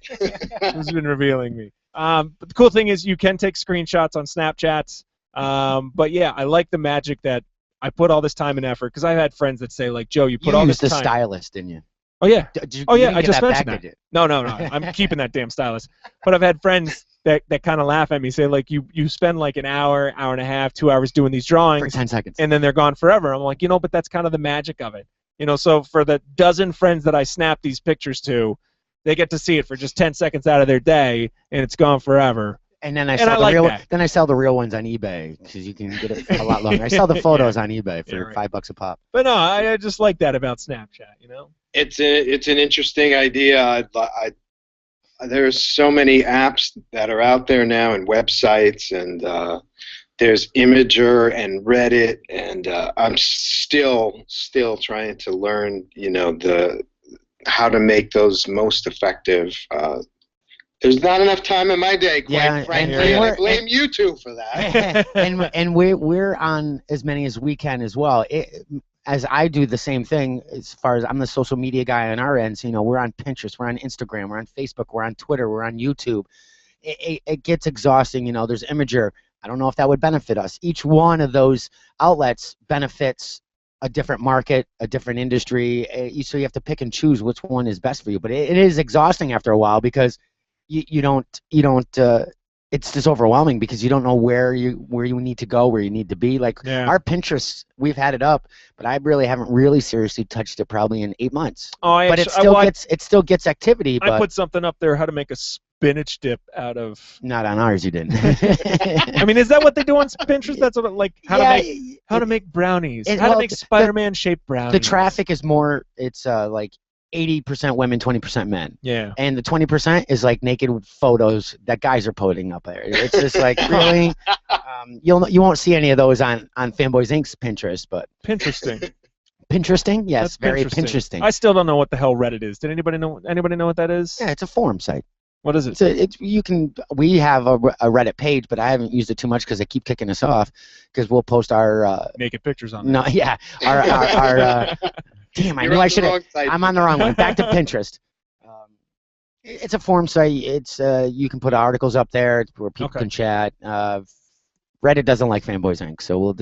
Speaker 2: Who's been revealing me? But the cool thing is you can take screenshots on Snapchats. But yeah, I like the magic that I put all this time and effort, because I've had friends that say, like, Joe, you put all this time.
Speaker 1: You used the stylist, didn't you?
Speaker 2: Oh yeah. I just mentioned
Speaker 1: back,
Speaker 2: that. No. I'm keeping that damn stylist. But I've had friends that kind of laugh at me, say, like, you spend like an hour, hour and a half, 2 hours doing these drawings.
Speaker 1: For 10 seconds.
Speaker 2: And then they're gone forever. I'm like, you know, but that's kind of the magic of it. You know, so for the dozen friends that I snap these pictures to, they get to see it for just 10 seconds out of their day, and it's gone forever.
Speaker 1: And then I
Speaker 2: And
Speaker 1: sell
Speaker 2: I
Speaker 1: the
Speaker 2: like
Speaker 1: real.
Speaker 2: that.
Speaker 1: Then I sell the real ones on eBay because you can get it a lot longer. I sell the photos on eBay for
Speaker 2: right.
Speaker 1: $5 a pop.
Speaker 2: But no, I just like that about Snapchat. You know.
Speaker 3: It's an interesting idea. There's so many apps that are out there now and websites, and there's Imager and Reddit, and I'm still trying to learn, how to make those most effective. There's not enough time in my day, quite frankly, and I blame you two for that.
Speaker 1: and we're on as many as we can as well. As I do the same thing, as far as I'm the social media guy on our ends, we're on Pinterest, we're on Instagram, we're on Facebook, we're on Twitter, we're on YouTube. It gets exhausting. There's Imager. I don't know if that would benefit us. Each one of those outlets benefits a different market, a different industry. So you have to pick and choose which one is best for you. But it is exhausting after a while because you don't. It's just overwhelming because you don't know where you need to go, where you need to be. Like our Pinterest, we've had it up, but I really haven't really seriously touched it probably in 8 months. But it still gets activity.
Speaker 2: I put something up there, how to make a spinach dip out of.
Speaker 1: Not on ours, you didn't.
Speaker 2: I mean, is that what they do on Pinterest? That's what how to make brownies, how to make Spider-Man shaped brownies.
Speaker 1: The traffic is more. It's like 80% women, 20% men.
Speaker 2: Yeah.
Speaker 1: And the 20% is like naked photos that guys are putting up there. It's just like really, you won't see any of those on Fanboys Inc.'s Pinterest, but
Speaker 2: Pinteresting.
Speaker 1: Pinteresting, yes,
Speaker 2: That's
Speaker 1: very
Speaker 2: Pinteresting.
Speaker 1: Pinteresting.
Speaker 2: I still don't know what the hell Reddit is. Did anybody know what that is?
Speaker 1: Yeah, it's a forum site.
Speaker 2: What is it?
Speaker 1: We have a Reddit page, but I haven't used it too much because they keep kicking us off because we'll post our
Speaker 2: naked pictures on there.
Speaker 1: No, yeah, our damn, I knew I should have. I'm on the wrong one. Back to Pinterest. It's a forum site. It's you can put articles up there where people can chat. Reddit doesn't like Fanboys Inc., so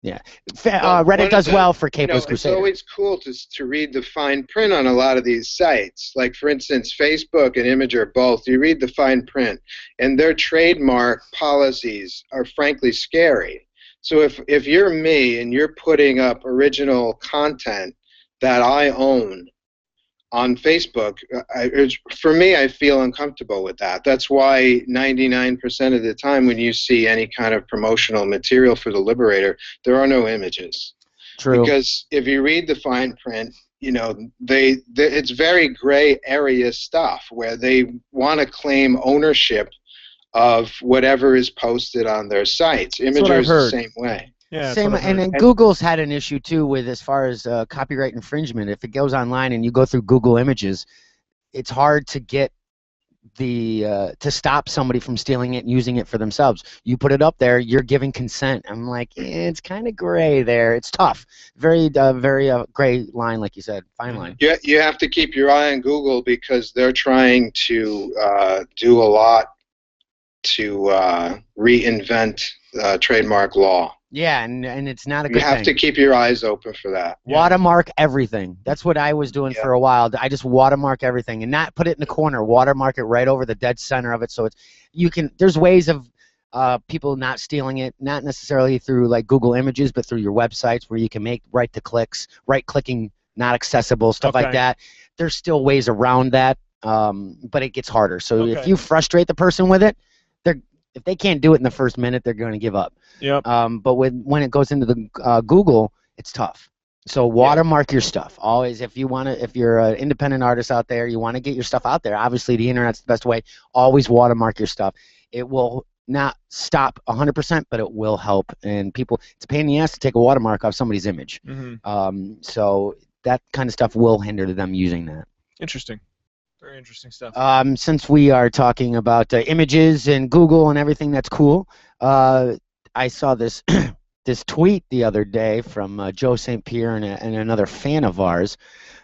Speaker 1: Reddit does well for Capeless Crusader.
Speaker 3: It's always cool to read the fine print on a lot of these sites. Like, for instance, Facebook and Imager both. You read the fine print, and their trademark policies are frankly scary. So if you're me and you're putting up original content that I own on Facebook, for me, I feel uncomfortable with that. That's why 99% of the time when you see any kind of promotional material for the Liberator, there are no images.
Speaker 1: True.
Speaker 3: Because if you read the fine print, it's very gray area stuff where they want to claim ownership of whatever is posted on their sites. Imager is the same way.
Speaker 2: Yeah,
Speaker 1: same, and then Google's had an issue too with as far as copyright infringement. If it goes online and you go through Google Images, it's hard to get to stop somebody from stealing it and using it for themselves. You put it up there, you're giving consent. I'm like, it's kind of gray there. It's tough. Very gray line, like you said, fine line.
Speaker 3: You have to keep your eye on Google because they're trying to do a lot to reinvent trademark law.
Speaker 1: Yeah, and it's not a good thing.
Speaker 3: You have to keep your eyes open for that.
Speaker 1: Watermark everything. That's what I was doing for a while. I just watermark everything and not put it in the corner. Watermark it right over the dead center of it, so there's ways of people not stealing it, not necessarily through like Google Images, but through your websites where you can make right-clicking not accessible, stuff like that. There's still ways around that, but it gets harder. So if you frustrate the person with it, if they can't do it in the first minute, they're going to give up.
Speaker 2: Yep.
Speaker 1: But when it goes into the Google, it's tough. So watermark your stuff. Always, if you're an independent artist out there, you want to get your stuff out there. Obviously, the internet's the best way. Always watermark your stuff. It will not stop 100%, but it will help. And it's a pain in the ass to take a watermark off somebody's image.
Speaker 2: Mm-hmm.
Speaker 1: So that kind of stuff will hinder them using that.
Speaker 2: Interesting. Very interesting stuff.
Speaker 1: Since we are talking about images and Google and everything that's cool, I saw this this tweet the other day from Joe St. Pierre and another fan of ours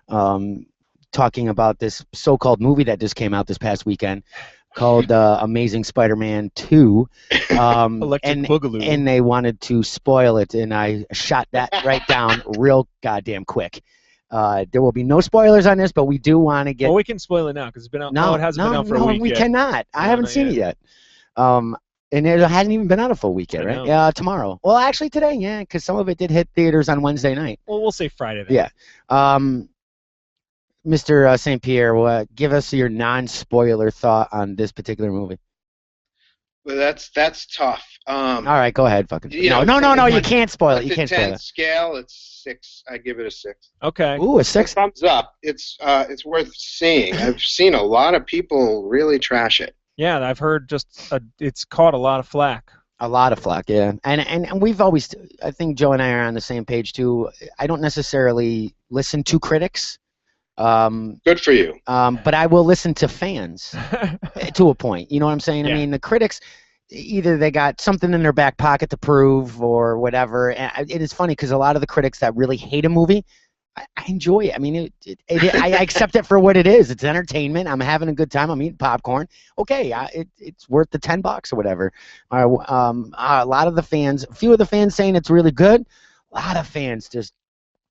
Speaker 1: talking about this so-called movie that just came out this past weekend called Amazing Spider-Man 2.
Speaker 2: Electric Boogaloo.
Speaker 1: And they wanted to spoil it, and I shot that right down real goddamn quick. There will be no spoilers on this, but we do want to get.
Speaker 2: Well, we can spoil it now because it's been out. No, it hasn't been out for a week
Speaker 1: yet. We cannot. I haven't seen it yet. And it hasn't even been out a full week yet, right? Yeah, tomorrow. Well, actually today, yeah, because some of it did hit theaters on Wednesday night.
Speaker 2: Well, we'll say Friday then.
Speaker 1: Yeah. Mr. St. Pierre, give us your non-spoiler thought on this particular movie.
Speaker 3: Well, that's tough.
Speaker 1: All right, go ahead. Fucking.
Speaker 3: You
Speaker 1: No,
Speaker 3: know,
Speaker 1: no, no,
Speaker 3: from
Speaker 1: no.
Speaker 3: a
Speaker 1: You
Speaker 3: one
Speaker 1: can't spoil it. You
Speaker 3: to
Speaker 1: can't spoil
Speaker 3: 10
Speaker 1: it.
Speaker 3: scale, it's 6. I give it a 6.
Speaker 2: Okay.
Speaker 1: Ooh, a 6.
Speaker 3: Thumbs up. It's worth seeing. I've seen a lot of people really trash it.
Speaker 2: Yeah, I've heard it's caught a lot of flack.
Speaker 1: A lot of flack, yeah. And we've always, I think Joe and I are on the same page too. I don't necessarily listen to critics.
Speaker 3: Good for you.
Speaker 1: But I will listen to fans to a point. You know what I'm saying?
Speaker 2: Yeah.
Speaker 1: I mean, the critics, either they got something in their back pocket to prove or whatever. And it is funny because a lot of the critics that really hate a movie, I enjoy it. I mean, I accept it for what it is. It's entertainment. I'm having a good time. I'm eating popcorn. Okay, it's worth the $10 or whatever. A lot of the fans, a few of the fans saying it's really good. A lot of fans just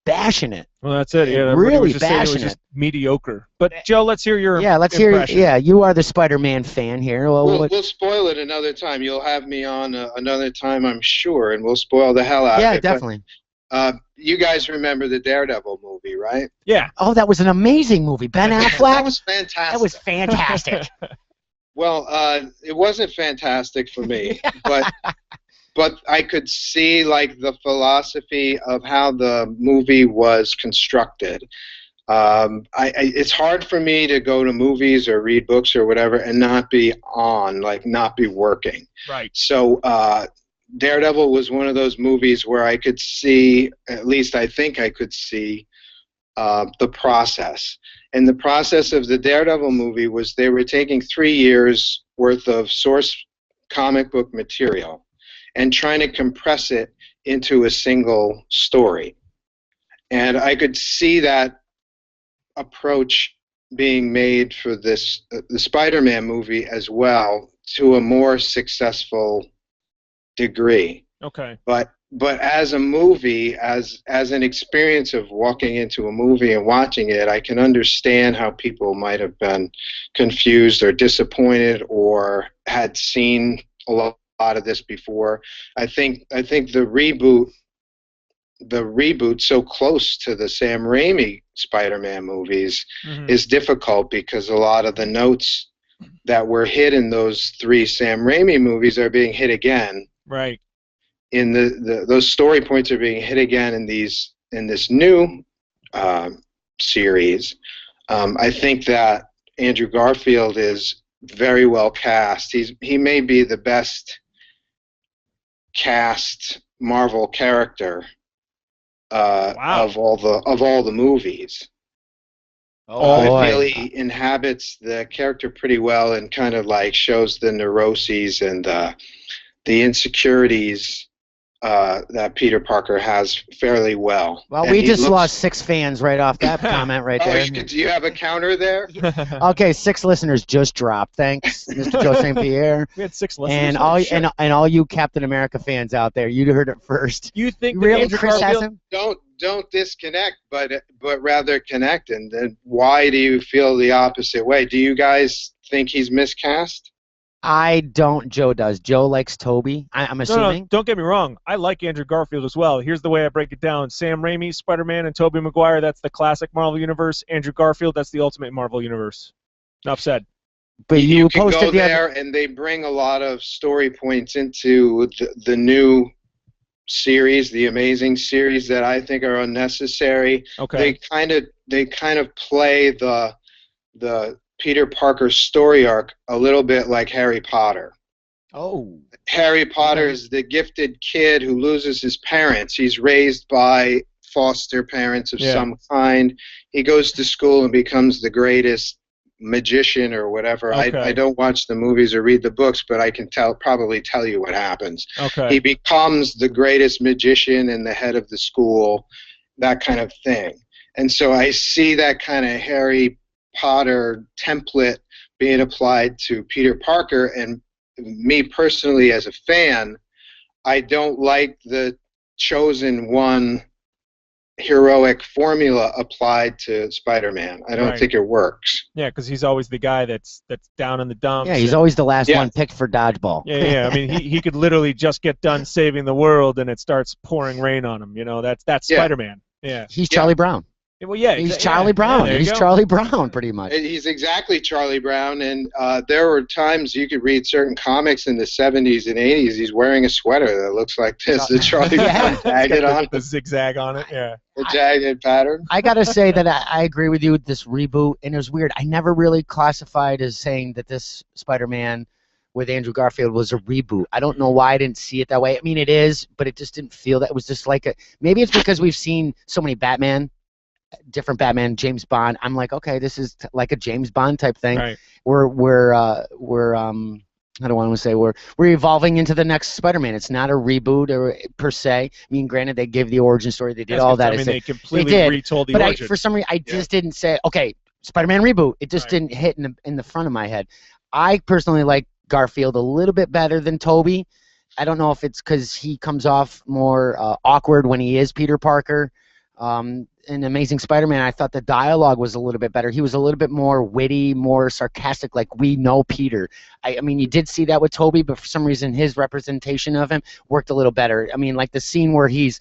Speaker 1: bashing it.
Speaker 2: Well, that's it. Yeah,
Speaker 1: Really
Speaker 2: was just saying it was
Speaker 1: bashing
Speaker 2: just mediocre. But Joe, let's hear your
Speaker 1: let's
Speaker 2: impression.
Speaker 1: hear. Yeah, you are the Spider-Man fan here. Well,
Speaker 3: We'll spoil it another time. You'll have me on another time, I'm sure, and we'll spoil the hell out of it.
Speaker 1: Yeah, definitely.
Speaker 3: But, you guys remember the Daredevil movie, right?
Speaker 2: Yeah.
Speaker 1: Oh, that was an amazing movie. Ben Affleck.
Speaker 3: That was fantastic.
Speaker 1: That was fantastic.
Speaker 3: Well, it wasn't fantastic for me, but I could see like the philosophy of how the movie was constructed. It's hard for me to go to movies or read books or whatever and not be working.
Speaker 2: Right.
Speaker 3: So Daredevil was one of those movies where I could see, at least I think I could see, the process. And the process of the Daredevil movie was they were taking 3 years worth of source comic book material and trying to compress it into a single story. And I could see that approach being made for the Spider-Man movie as well, to a more successful degree.
Speaker 2: Okay.
Speaker 3: But as a movie, as an experience of walking into a movie and watching it, I can understand how people might have been confused or disappointed or had seen a lot of this before. I think the reboot so close to the Sam Raimi Spider-Man movies is difficult because a lot of the notes that were hit in those 3 Sam Raimi movies are being hit again.
Speaker 2: Right.
Speaker 3: In those story points are being hit again in this new series. I think that Andrew Garfield is very well cast. He may be the best cast Marvel character of all the movies. I feel he inhabits the character pretty well and kind of like shows the neuroses and the insecurities that Peter Parker has fairly well.
Speaker 1: Well, we just lost 6 fans right off that comment right there.
Speaker 3: Do you have a counter there?
Speaker 1: Okay, 6 listeners just dropped. Thanks, Mr. Joe St. Pierre.
Speaker 2: We had 6 listeners.
Speaker 1: And all you Captain America fans out there, you heard it first.
Speaker 2: You think
Speaker 1: really
Speaker 2: Andrew
Speaker 1: Chris has
Speaker 2: Garfield?
Speaker 1: him?
Speaker 3: Don't disconnect, but rather connect. And then why do you feel the opposite way? Do you guys think he's miscast?
Speaker 1: I don't. Joe does. Joe likes Toby. I'm assuming.
Speaker 2: No, don't get me wrong. I like Andrew Garfield as well. Here's the way I break it down. Sam Raimi, Spider-Man, and Tobey Maguire, that's the classic Marvel Universe. Andrew Garfield, that's the ultimate Marvel Universe. Enough said.
Speaker 1: But you
Speaker 3: can
Speaker 1: posted
Speaker 3: go there, and they bring a lot of story points into the new series, the Amazing series, that I think are unnecessary.
Speaker 2: Okay.
Speaker 3: They kind of play the Peter Parker story arc a little bit like Harry Potter.
Speaker 1: Oh.
Speaker 3: Harry Potter is the gifted kid who loses his parents. He's raised by foster parents of some kind. He goes to school and becomes the greatest magician or whatever.
Speaker 2: Okay.
Speaker 3: I don't watch the movies or read the books, but I can probably tell you what happens.
Speaker 2: Okay.
Speaker 3: He becomes the greatest magician and the head of the school, that kind of thing. And so I see that kind of Harry Potter template being applied to Peter Parker, and me personally as a fan, I don't like the chosen one heroic formula applied to Spider-Man. I don't think it works.
Speaker 2: Yeah, because he's always the guy that's down in the dumps.
Speaker 1: Yeah, he's always the last one picked for dodgeball.
Speaker 2: Yeah. I mean, he could literally just get done saving the world, and it starts pouring rain on him. You know, that's Spider-Man. Yeah.
Speaker 1: He's Charlie Brown.
Speaker 2: Well, yeah,
Speaker 1: He's Charlie Brown.
Speaker 2: Yeah,
Speaker 1: He's Charlie Brown, pretty much.
Speaker 3: He's exactly Charlie Brown, and there were times you could read certain comics in the 70s and 80s. He's wearing a sweater that looks like this, the Charlie Brown jagged on
Speaker 2: the zigzag on it, yeah.
Speaker 3: The jagged pattern.
Speaker 1: I got to say that I agree with you with this reboot, and it was weird. I never really classified as saying that this Spider-Man with Andrew Garfield was a reboot. I don't know why I didn't see it that way. I mean, it is, but it just didn't feel that. It was just like a, maybe it's because we've seen so many different Batman, James Bond. I'm like, okay, this is like a James Bond type thing.
Speaker 2: Right.
Speaker 1: We're I don't want to say we're evolving into the next Spider-Man. It's not a reboot or per se. I mean, granted, they gave the origin story, they did all that.
Speaker 2: I mean, they completely retold the origin.
Speaker 1: But for some reason, I just didn't say, okay, Spider-Man reboot. It just didn't hit in the front of my head. I personally like Garfield a little bit better than Tobey. I don't know if it's because he comes off more awkward when he is Peter Parker. In Amazing Spider-Man, I thought the dialogue was a little bit better. He was a little bit more witty, more sarcastic, like we know Peter. I mean, you did see that with Tobey, but for some reason his representation of him worked a little better. I mean, like the scene where he's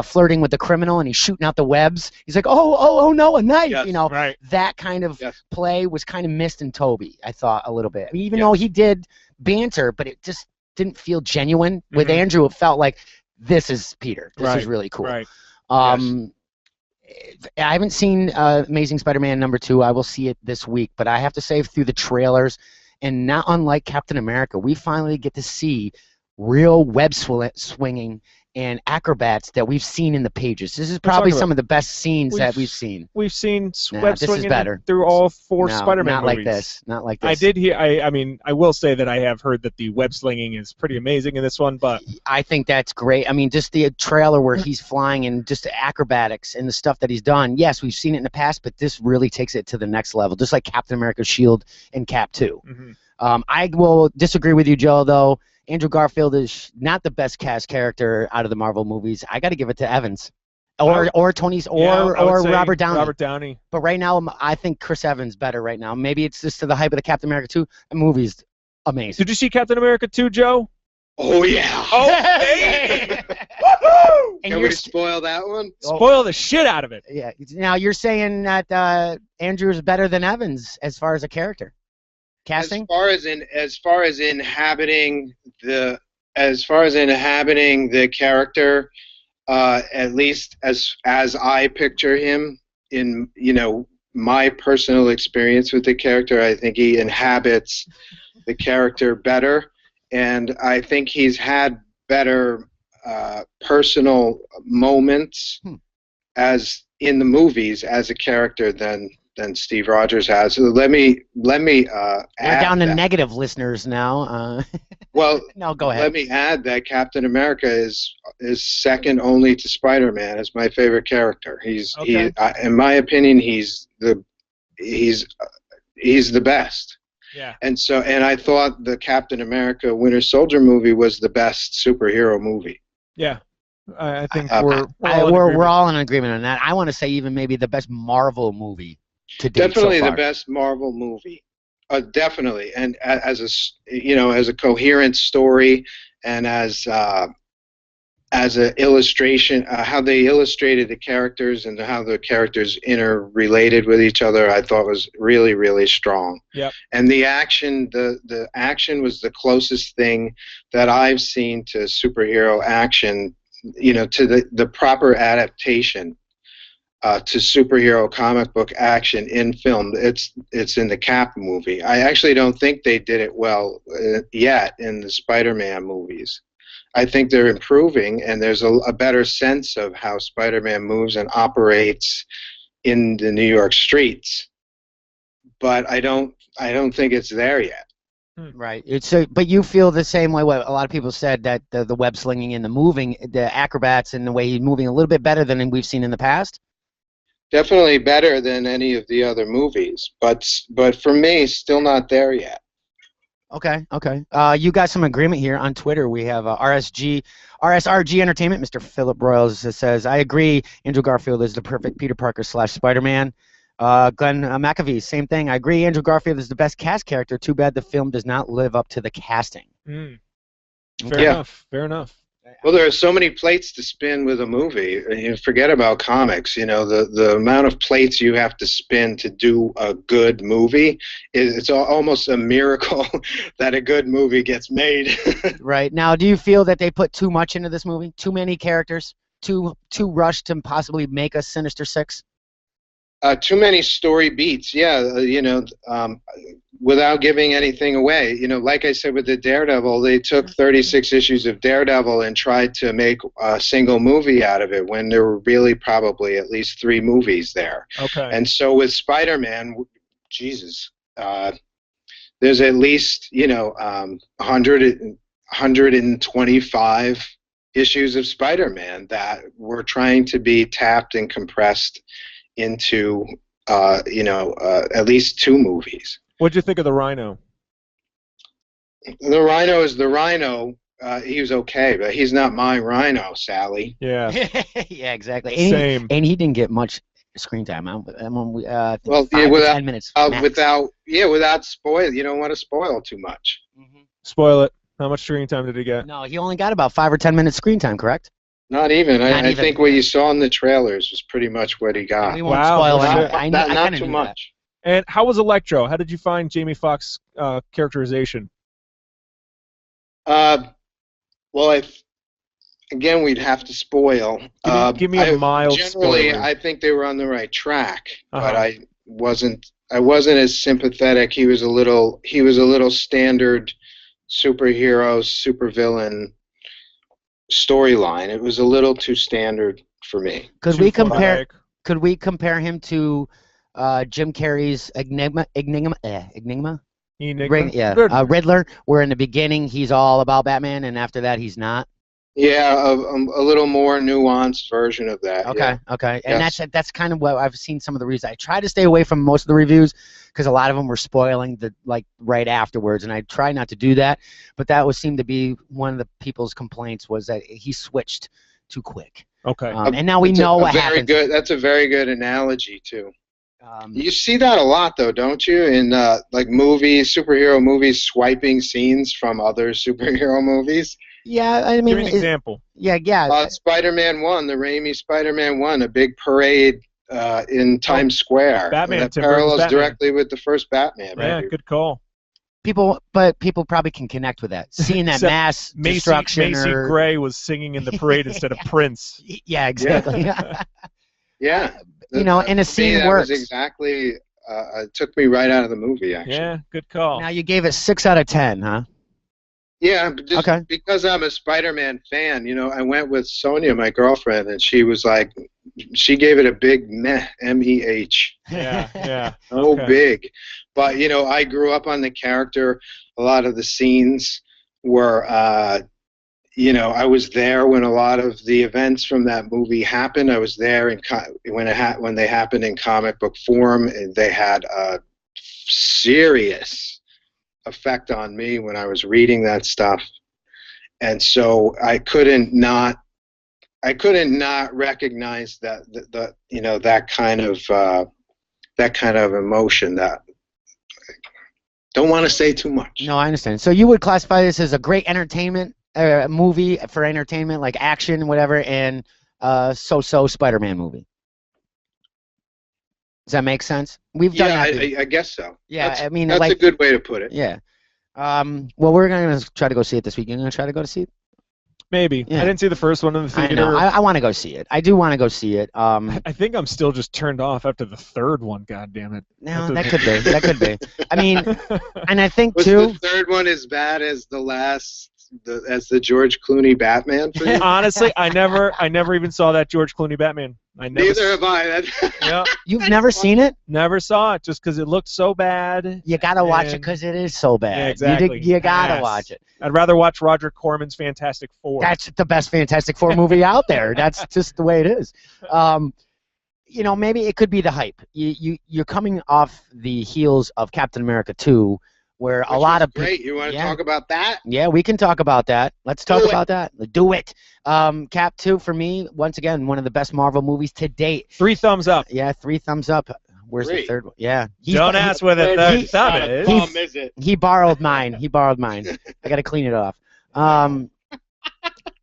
Speaker 1: flirting with the criminal and he's shooting out the webs. He's like, oh no, a knife.
Speaker 3: Yes,
Speaker 1: you know, that kind of play was kind of missed in Tobey, I thought, a little bit. I mean, even though he did banter, but it just didn't feel genuine. With Andrew, it felt like this is Peter. This is really cool.
Speaker 2: Right.
Speaker 1: I haven't seen Amazing Spider-Man #2. I will see it this week, but I have to say through the trailers, and not unlike Captain America, we finally get to see real web swinging and acrobats that we've seen in the pages. This is probably some of the best scenes that we've seen.
Speaker 2: We've seen web swinging through all 4
Speaker 1: No,
Speaker 2: Spider-Man
Speaker 1: not
Speaker 2: movies.
Speaker 1: like this. Not like this.
Speaker 2: I did hear. I mean, I will say that I have heard that the web slinging is pretty amazing in this one, but
Speaker 1: I think that's great. I mean, just the trailer where he's flying and just the acrobatics and the stuff that he's done. Yes, we've seen it in the past, but this really takes it to the next level, just like Captain America's shield and Cap 2. I will disagree with you, Joe, though. Andrew Garfield is not the best cast character out of the Marvel movies. I got to give it to Evans, or Tony's, or Robert Downey.
Speaker 2: Robert Downey.
Speaker 1: But right now, I think Chris Evans better right now. Maybe it's just to the hype of the Captain America 2. The movie's amazing.
Speaker 2: Did you see Captain America 2, Joe?
Speaker 3: Oh yeah.
Speaker 2: Oh baby. Woohoo!
Speaker 3: Can we spoil that one?
Speaker 2: Spoil the shit out of it.
Speaker 1: Yeah. Now you're saying that Andrew is better than Evans as far as a character. Casting?
Speaker 3: As far as inhabiting the character, at least as I picture him in my personal experience with the character, I think he inhabits the character better, and I think he's had better personal moments as in the movies as a character than Steve Rogers has. So let me
Speaker 1: We're
Speaker 3: add
Speaker 1: down to
Speaker 3: that.
Speaker 1: negative listeners now.
Speaker 3: Well,
Speaker 1: no, go ahead.
Speaker 3: Let me add that Captain America is second only to Spider-Man as my favorite character. In my opinion, he's the best.
Speaker 2: Yeah.
Speaker 3: And I thought the Captain America Winter Soldier movie was the best superhero movie.
Speaker 2: Yeah. I think
Speaker 1: we're all in agreement on that. I want to say even maybe the best Marvel movie to date.
Speaker 3: Definitely
Speaker 1: so far.
Speaker 3: the best Marvel movie. Definitely, and as a coherent story, and as an illustration, how they illustrated the characters and how the characters interrelated with each other, I thought was really, really strong.
Speaker 2: Yep.
Speaker 3: And the action was the closest thing that I've seen to superhero action, to the proper adaptation to superhero comic book action in film. It's in the Cap movie. I actually don't think they did it well yet in the Spider-Man movies. I think they're improving, and there's a better sense of how Spider-Man moves and operates in the New York streets. But I don't think it's there yet.
Speaker 1: Right. But you feel the same way. What a lot of people said, that the web slinging and the moving, the acrobats and the way he's moving a little bit better than we've seen in the past.
Speaker 3: Definitely better than any of the other movies, but for me, still not there yet.
Speaker 1: Okay. You got some agreement here on Twitter. We have RSRG Entertainment. Mr. Philip Broyles says, I agree. Andrew Garfield is the perfect Peter Parker / Spider-Man. Glenn McAvee, same thing. I agree. Andrew Garfield is the best cast character. Too bad the film does not live up to the casting.
Speaker 2: Fair enough.
Speaker 3: Well, there are so many plates to spin with a movie. You forget about comics. The amount of plates you have to spin to do a good movie it's almost a miracle that a good movie gets made.
Speaker 1: Right. Now, do you feel that they put too much into this movie? Too many characters? Too rushed to possibly make a Sinister Six?
Speaker 3: Too many story beats, yeah. Without giving anything away. Like I said with the Daredevil, they took 36 issues of Daredevil and tried to make a single movie out of it when there were really probably at least 3 movies there.
Speaker 2: Okay.
Speaker 3: And so with Spider-Man, Jesus, there's at least 125 issues of Spider-Man that were trying to be tapped and compressed into at least 2 movies.
Speaker 2: What'd you think of the Rhino?
Speaker 3: The Rhino is the Rhino. He was okay, but he's not my Rhino, Sally.
Speaker 2: Yeah.
Speaker 1: Yeah, exactly.
Speaker 2: Same.
Speaker 1: And he didn't get much screen time. I think
Speaker 3: Well,
Speaker 1: 5 to 10 minutes. max.
Speaker 3: without spoil. You don't want to spoil too much.
Speaker 1: Mhm.
Speaker 2: Spoil it. How much screen time did he get?
Speaker 1: No, he only got about 5 or 10 minutes screen time, correct?
Speaker 3: Not even.
Speaker 1: Not
Speaker 3: I
Speaker 1: even.
Speaker 3: think what you saw in the trailers was pretty much what he got.
Speaker 1: We won't
Speaker 2: Wow,
Speaker 1: spoil
Speaker 2: that's
Speaker 1: it.
Speaker 2: it.
Speaker 1: I
Speaker 3: Not
Speaker 1: kinda
Speaker 3: too
Speaker 1: knew
Speaker 3: much.
Speaker 2: And how was Electro? How did you find Jamie Foxx's characterization?
Speaker 3: Well, again, we'd have to spoil.
Speaker 2: Give me a mild
Speaker 3: Generally,
Speaker 2: spoiler.
Speaker 3: I think they were on the right track, but
Speaker 2: Uh-huh.
Speaker 3: I wasn't as sympathetic. He was a little standard superhero, supervillain storyline. It was a little too standard for me.
Speaker 1: Could
Speaker 2: Too
Speaker 1: we compare?
Speaker 2: formulaic.
Speaker 1: Could we compare him to Jim Carrey's Enigma?
Speaker 2: Enigma?
Speaker 1: Yeah,
Speaker 2: Good.
Speaker 1: Riddler. Where in the beginning he's all about Batman, and after that he's not.
Speaker 3: Yeah, a little more nuanced version of that.
Speaker 1: Okay,
Speaker 3: Yeah.
Speaker 1: okay, and
Speaker 3: Yes.
Speaker 1: that's kind of what I've seen some of the reviews. I try to stay away from most of the reviews because a lot of them were spoiling the right afterwards, and I try not to do that. But that seemed to be one of the people's complaints was that he switched too quick.
Speaker 2: Okay.
Speaker 1: And now we know what happens.
Speaker 3: That's a very good analogy too.
Speaker 1: Um,
Speaker 3: You see that a lot, though, don't you? In superhero movies, swiping scenes from other superhero movies.
Speaker 1: yeah, I mean,
Speaker 2: Give me an example.
Speaker 1: yeah.
Speaker 3: Spider-Man 1, the Raimi Spider-Man 1, a big parade in Times Square.
Speaker 2: Batman,
Speaker 3: that
Speaker 2: Tim Burton's
Speaker 3: parallels
Speaker 2: Batman.
Speaker 3: directly with the first Batman.
Speaker 2: Yeah,
Speaker 3: Right?
Speaker 2: good call.
Speaker 1: People probably can connect with that. Seeing that
Speaker 2: Except
Speaker 1: mass
Speaker 2: Macy
Speaker 1: destruction.
Speaker 2: Gray was singing in the parade instead of Prince.
Speaker 1: Yeah, exactly.
Speaker 3: Yeah.
Speaker 1: You know, and a scene
Speaker 3: that
Speaker 1: works.
Speaker 3: was exactly. It took me right out of the movie, actually.
Speaker 2: Yeah, good call.
Speaker 1: Now you gave it 6 out of 10, huh?
Speaker 3: Yeah, but just
Speaker 1: Okay.
Speaker 3: because I'm a Spider-Man fan, I went with Sonia, my girlfriend, and she was like, she gave it a big meh, M-E-H.
Speaker 2: Yeah.
Speaker 3: So
Speaker 2: Okay.
Speaker 3: big. But, I grew up on the character. A lot of the scenes were, I was there when a lot of the events from that movie happened. I was there when they happened in comic book form. And they had a serious effect on me when I was reading that stuff. And so I couldn't not recognize that kind of emotion. That don't want to say too much.
Speaker 1: No, I understand. So you would classify this as a great entertainment movie for entertainment, like action, whatever, and so-so Spider-Man movie. Does that make sense? We've done
Speaker 3: Yeah,
Speaker 1: that.
Speaker 3: I guess so.
Speaker 1: Yeah, I mean,
Speaker 3: that's
Speaker 1: like
Speaker 3: a good way to put it.
Speaker 1: yeah. Well, we're gonna try to go see it this week. You're gonna try to go to see it?
Speaker 2: Maybe.
Speaker 1: Yeah.
Speaker 2: I didn't see the first one in the
Speaker 1: I
Speaker 2: theater.
Speaker 1: know. I want to go see it. I do want to go see it.
Speaker 2: I think I'm still just turned off after the third one. God damn it.
Speaker 1: No, that could be. That could be. I mean, and I think
Speaker 3: Was
Speaker 1: too.
Speaker 3: the third one as bad as the George Clooney Batman for you?
Speaker 2: Honestly, I never even saw that George Clooney Batman.
Speaker 3: Neither have I.
Speaker 2: Yeah,
Speaker 1: You've never seen it?
Speaker 2: never saw it just because it looked so bad.
Speaker 1: You gotta watch it
Speaker 2: And-
Speaker 1: because it is so bad.
Speaker 2: Yeah, exactly.
Speaker 1: You gotta
Speaker 2: Yes.
Speaker 1: watch it.
Speaker 2: I'd rather watch Roger Corman's Fantastic Four.
Speaker 1: That's the best Fantastic Four movie out there. That's just the way it is. Maybe it could be the hype. You're coming off the heels of Captain America 2, where a lot of people.
Speaker 3: Great. You want to
Speaker 1: Yeah.
Speaker 3: talk about that?
Speaker 1: Yeah, we can talk about that. Let's talk
Speaker 3: Do it.
Speaker 1: about that. Do it. Cap 2 for me, once again, one of the best Marvel movies to date.
Speaker 2: 3 thumbs up.
Speaker 1: Yeah, 3 thumbs up. Where's the
Speaker 3: Great.
Speaker 1: third one? Yeah.
Speaker 2: Don't ask where the third thumb is.
Speaker 3: Is it?
Speaker 1: He borrowed mine. I got to clean it off.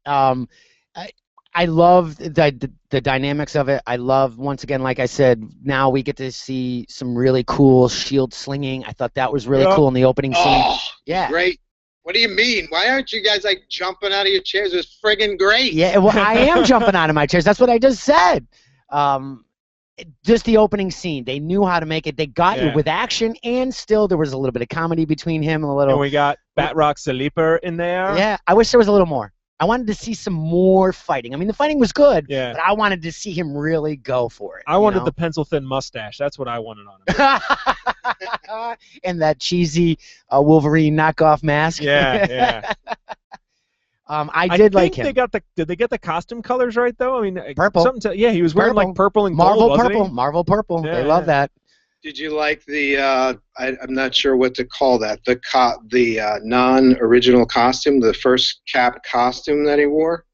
Speaker 1: Um, I, I love the dynamics of it. I love, once again, like I said, now we get to see some really cool shield slinging. I thought that was really
Speaker 2: Yeah.
Speaker 1: cool in the opening scene.
Speaker 3: Oh,
Speaker 1: Yeah.
Speaker 3: great. What do you mean? Why aren't you guys like jumping out of your chairs? It was friggin' great.
Speaker 1: Yeah, well, I am jumping out of my chairs. That's what I just said. Just the opening scene. They knew how to make it. They got you
Speaker 2: Yeah.
Speaker 1: with action, and still there was a little bit of comedy between him, a little.
Speaker 2: And we got Batroc Sleeper in there.
Speaker 1: Yeah, I wish there was a little more. I wanted to see some more fighting. I mean, the fighting was good,
Speaker 2: Yeah.
Speaker 1: but I wanted to see him really go for it.
Speaker 2: I wanted the pencil-thin mustache. That's what I wanted on him.
Speaker 1: And that cheesy Wolverine knockoff mask.
Speaker 2: Yeah, yeah.
Speaker 1: I did like him.
Speaker 2: Did they get the costume colors right though? I mean,
Speaker 1: Purple.
Speaker 2: Yeah, he was wearing like purple and
Speaker 1: Marvel
Speaker 2: gold, wasn't
Speaker 1: purple.
Speaker 2: he?
Speaker 1: Marvel purple.
Speaker 2: Yeah,
Speaker 1: They love that.
Speaker 3: Did you like the? I'm not sure what to call that. The non-original costume, the first Cap costume that he wore.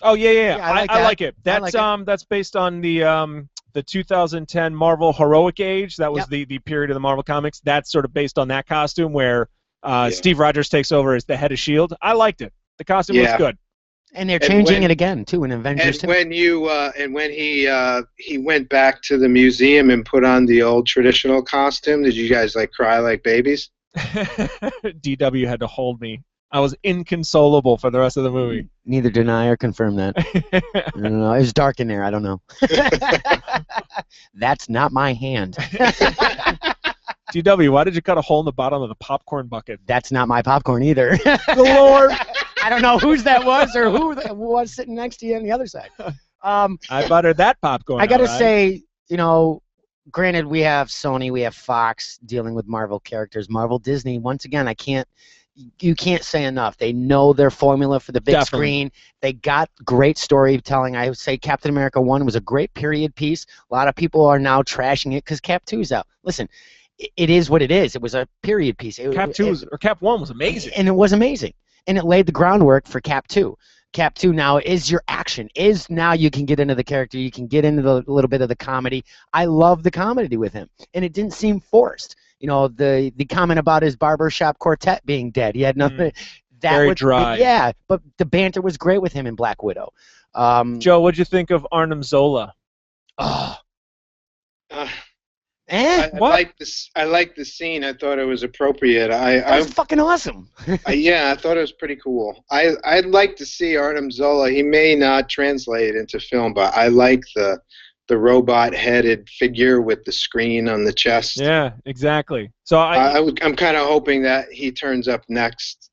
Speaker 2: Oh yeah.
Speaker 1: Yeah,
Speaker 2: I like it.
Speaker 1: I
Speaker 2: That's
Speaker 1: like it.
Speaker 2: that's based on the 2010 Marvel Heroic Age. That was
Speaker 1: Yep.
Speaker 2: the period of the Marvel comics. That's sort of based on that costume where
Speaker 3: Yeah.
Speaker 2: Steve Rogers takes over as the head of S.H.I.E.L.D. I liked it. The costume looks good.
Speaker 1: And they're
Speaker 3: And
Speaker 1: changing
Speaker 3: when-
Speaker 1: it again too in Avengers
Speaker 3: And
Speaker 1: too.
Speaker 3: when he went back to the museum and put on the old traditional costume, did you guys like cry like babies?
Speaker 2: DW had to hold me. I was inconsolable for the rest of the movie.
Speaker 1: Neither deny or confirm that. I don't know. It was dark in there. I don't know. That's not my hand.
Speaker 2: DW, why did you cut a hole in the bottom of the popcorn bucket?
Speaker 1: That's not my popcorn either.
Speaker 2: Good Lord.
Speaker 1: I don't know whose that was or who was sitting next to you on the other side.
Speaker 2: I buttered that popcorn.
Speaker 1: I got to
Speaker 2: all right.
Speaker 1: say, granted, we have Sony, we have Fox dealing with Marvel characters. Marvel, Disney, once again, you can't say enough. They know their formula for the big
Speaker 2: Definitely.
Speaker 1: screen. They got great storytelling. I would say Captain America 1 was a great period piece. A lot of people are now trashing it because Cap 2 is out. Listen, it is what it is. It was a period piece.
Speaker 2: Cap 1 was amazing.
Speaker 1: And it was amazing. And it laid the groundwork for Cap 2. Cap 2 now is your action. Now you can get into the character. You can get into the little bit of the comedy. I love the comedy with him. And it didn't seem forced. The comment about his barbershop quartet being dead. He had nothing.
Speaker 2: Very dry.
Speaker 1: Yeah, but the banter was great with him in Black Widow.
Speaker 2: Joe, what'd you think of Arnim Zola?
Speaker 1: Oh.
Speaker 3: I
Speaker 2: What?
Speaker 3: liked the scene. I thought it was appropriate.
Speaker 1: That was fucking awesome.
Speaker 3: I thought it was pretty cool. I'd like to see Arnim Zola. He may not translate into film, but I like the robot-headed figure with the screen on the chest.
Speaker 2: Yeah, exactly. So
Speaker 3: I'm kind of hoping that he turns up next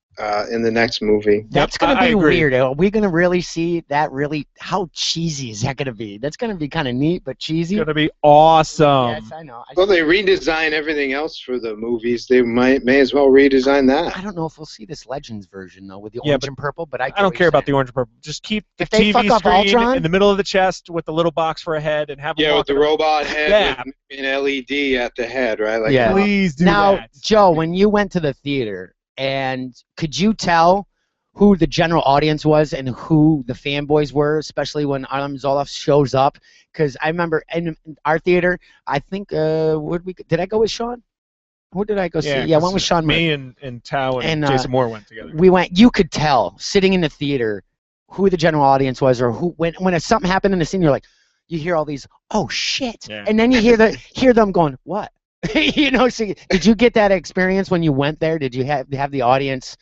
Speaker 3: in the next movie.
Speaker 1: That's going to
Speaker 2: I
Speaker 1: be
Speaker 2: agree.
Speaker 1: weird. Are we going to really see that? How cheesy is that going to be? That's going to be kind of neat, but cheesy.
Speaker 2: it's gonna be awesome.
Speaker 1: Yes, I know.
Speaker 3: Well, they redesign everything else for the movies. They may as well redesign that.
Speaker 1: I don't know if we'll see this Legends version though with the
Speaker 2: Yeah,
Speaker 1: orange
Speaker 2: but
Speaker 1: and purple, but I
Speaker 2: don't care about the orange and purple. Just keep the
Speaker 1: If they fuck
Speaker 2: TV
Speaker 1: up
Speaker 2: screen
Speaker 1: Ultron?
Speaker 2: in the middle of the chest with the little box for a head and have them
Speaker 3: Yeah, with
Speaker 2: walking
Speaker 3: the robot head
Speaker 2: Yeah.
Speaker 3: with an LED at the head, right? Like
Speaker 1: Yeah.
Speaker 2: Please do
Speaker 1: Now,
Speaker 2: that.
Speaker 1: Joe, when you went to the theater, and could you tell who the general audience was and who the fanboys were, especially when Arnim Zola shows up? Because I remember in our theater, I think, did I go with Sean? Who did I go see? Yeah, I went with Sean.
Speaker 2: Me and Tao and Jason Moore went together.
Speaker 1: We went. You could tell sitting in the theater who the general audience was, or who when something happened in the scene, you're like, you hear all these, oh shit,
Speaker 2: Yeah.
Speaker 1: and then you hear them going, what? So did you get that experience when you went there? Did you have the audience?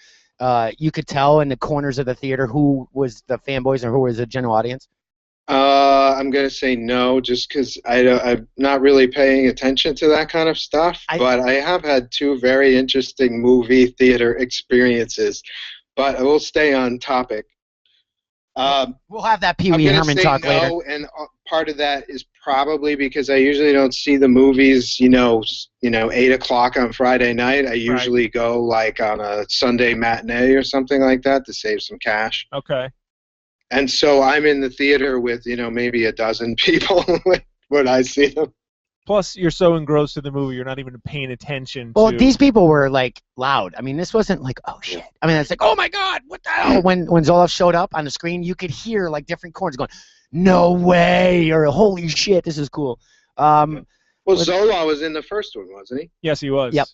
Speaker 1: You could tell in the corners of the theater who was the fanboys and who was the general audience.
Speaker 3: I'm gonna say no, just because I'm not really paying attention to that kind of stuff. But I have had two very interesting movie theater experiences. But I will stay on topic.
Speaker 1: We'll have that Pee
Speaker 3: I'm
Speaker 1: Wee
Speaker 3: gonna
Speaker 1: Herman
Speaker 3: say
Speaker 1: talk
Speaker 3: no,
Speaker 1: later.
Speaker 3: and part of that is probably because I usually don't see the movies, 8 o'clock on Friday night. I usually go like on a Sunday matinee or something like that to save some cash.
Speaker 2: Okay.
Speaker 3: And so I'm in the theater with, maybe a dozen people when I see them.
Speaker 2: Plus, you're so engrossed in the movie, you're not even paying attention
Speaker 1: Well,
Speaker 2: to...
Speaker 1: these people were like loud. I mean, this wasn't like, oh shit. I mean, it's like, oh my god, what the hell? When Zoloff showed up on the screen, you could hear like different chords going, no way, or holy shit, this is cool.
Speaker 3: Well, Zola was in the first one, wasn't he?
Speaker 2: Yes, he was.
Speaker 1: Yep.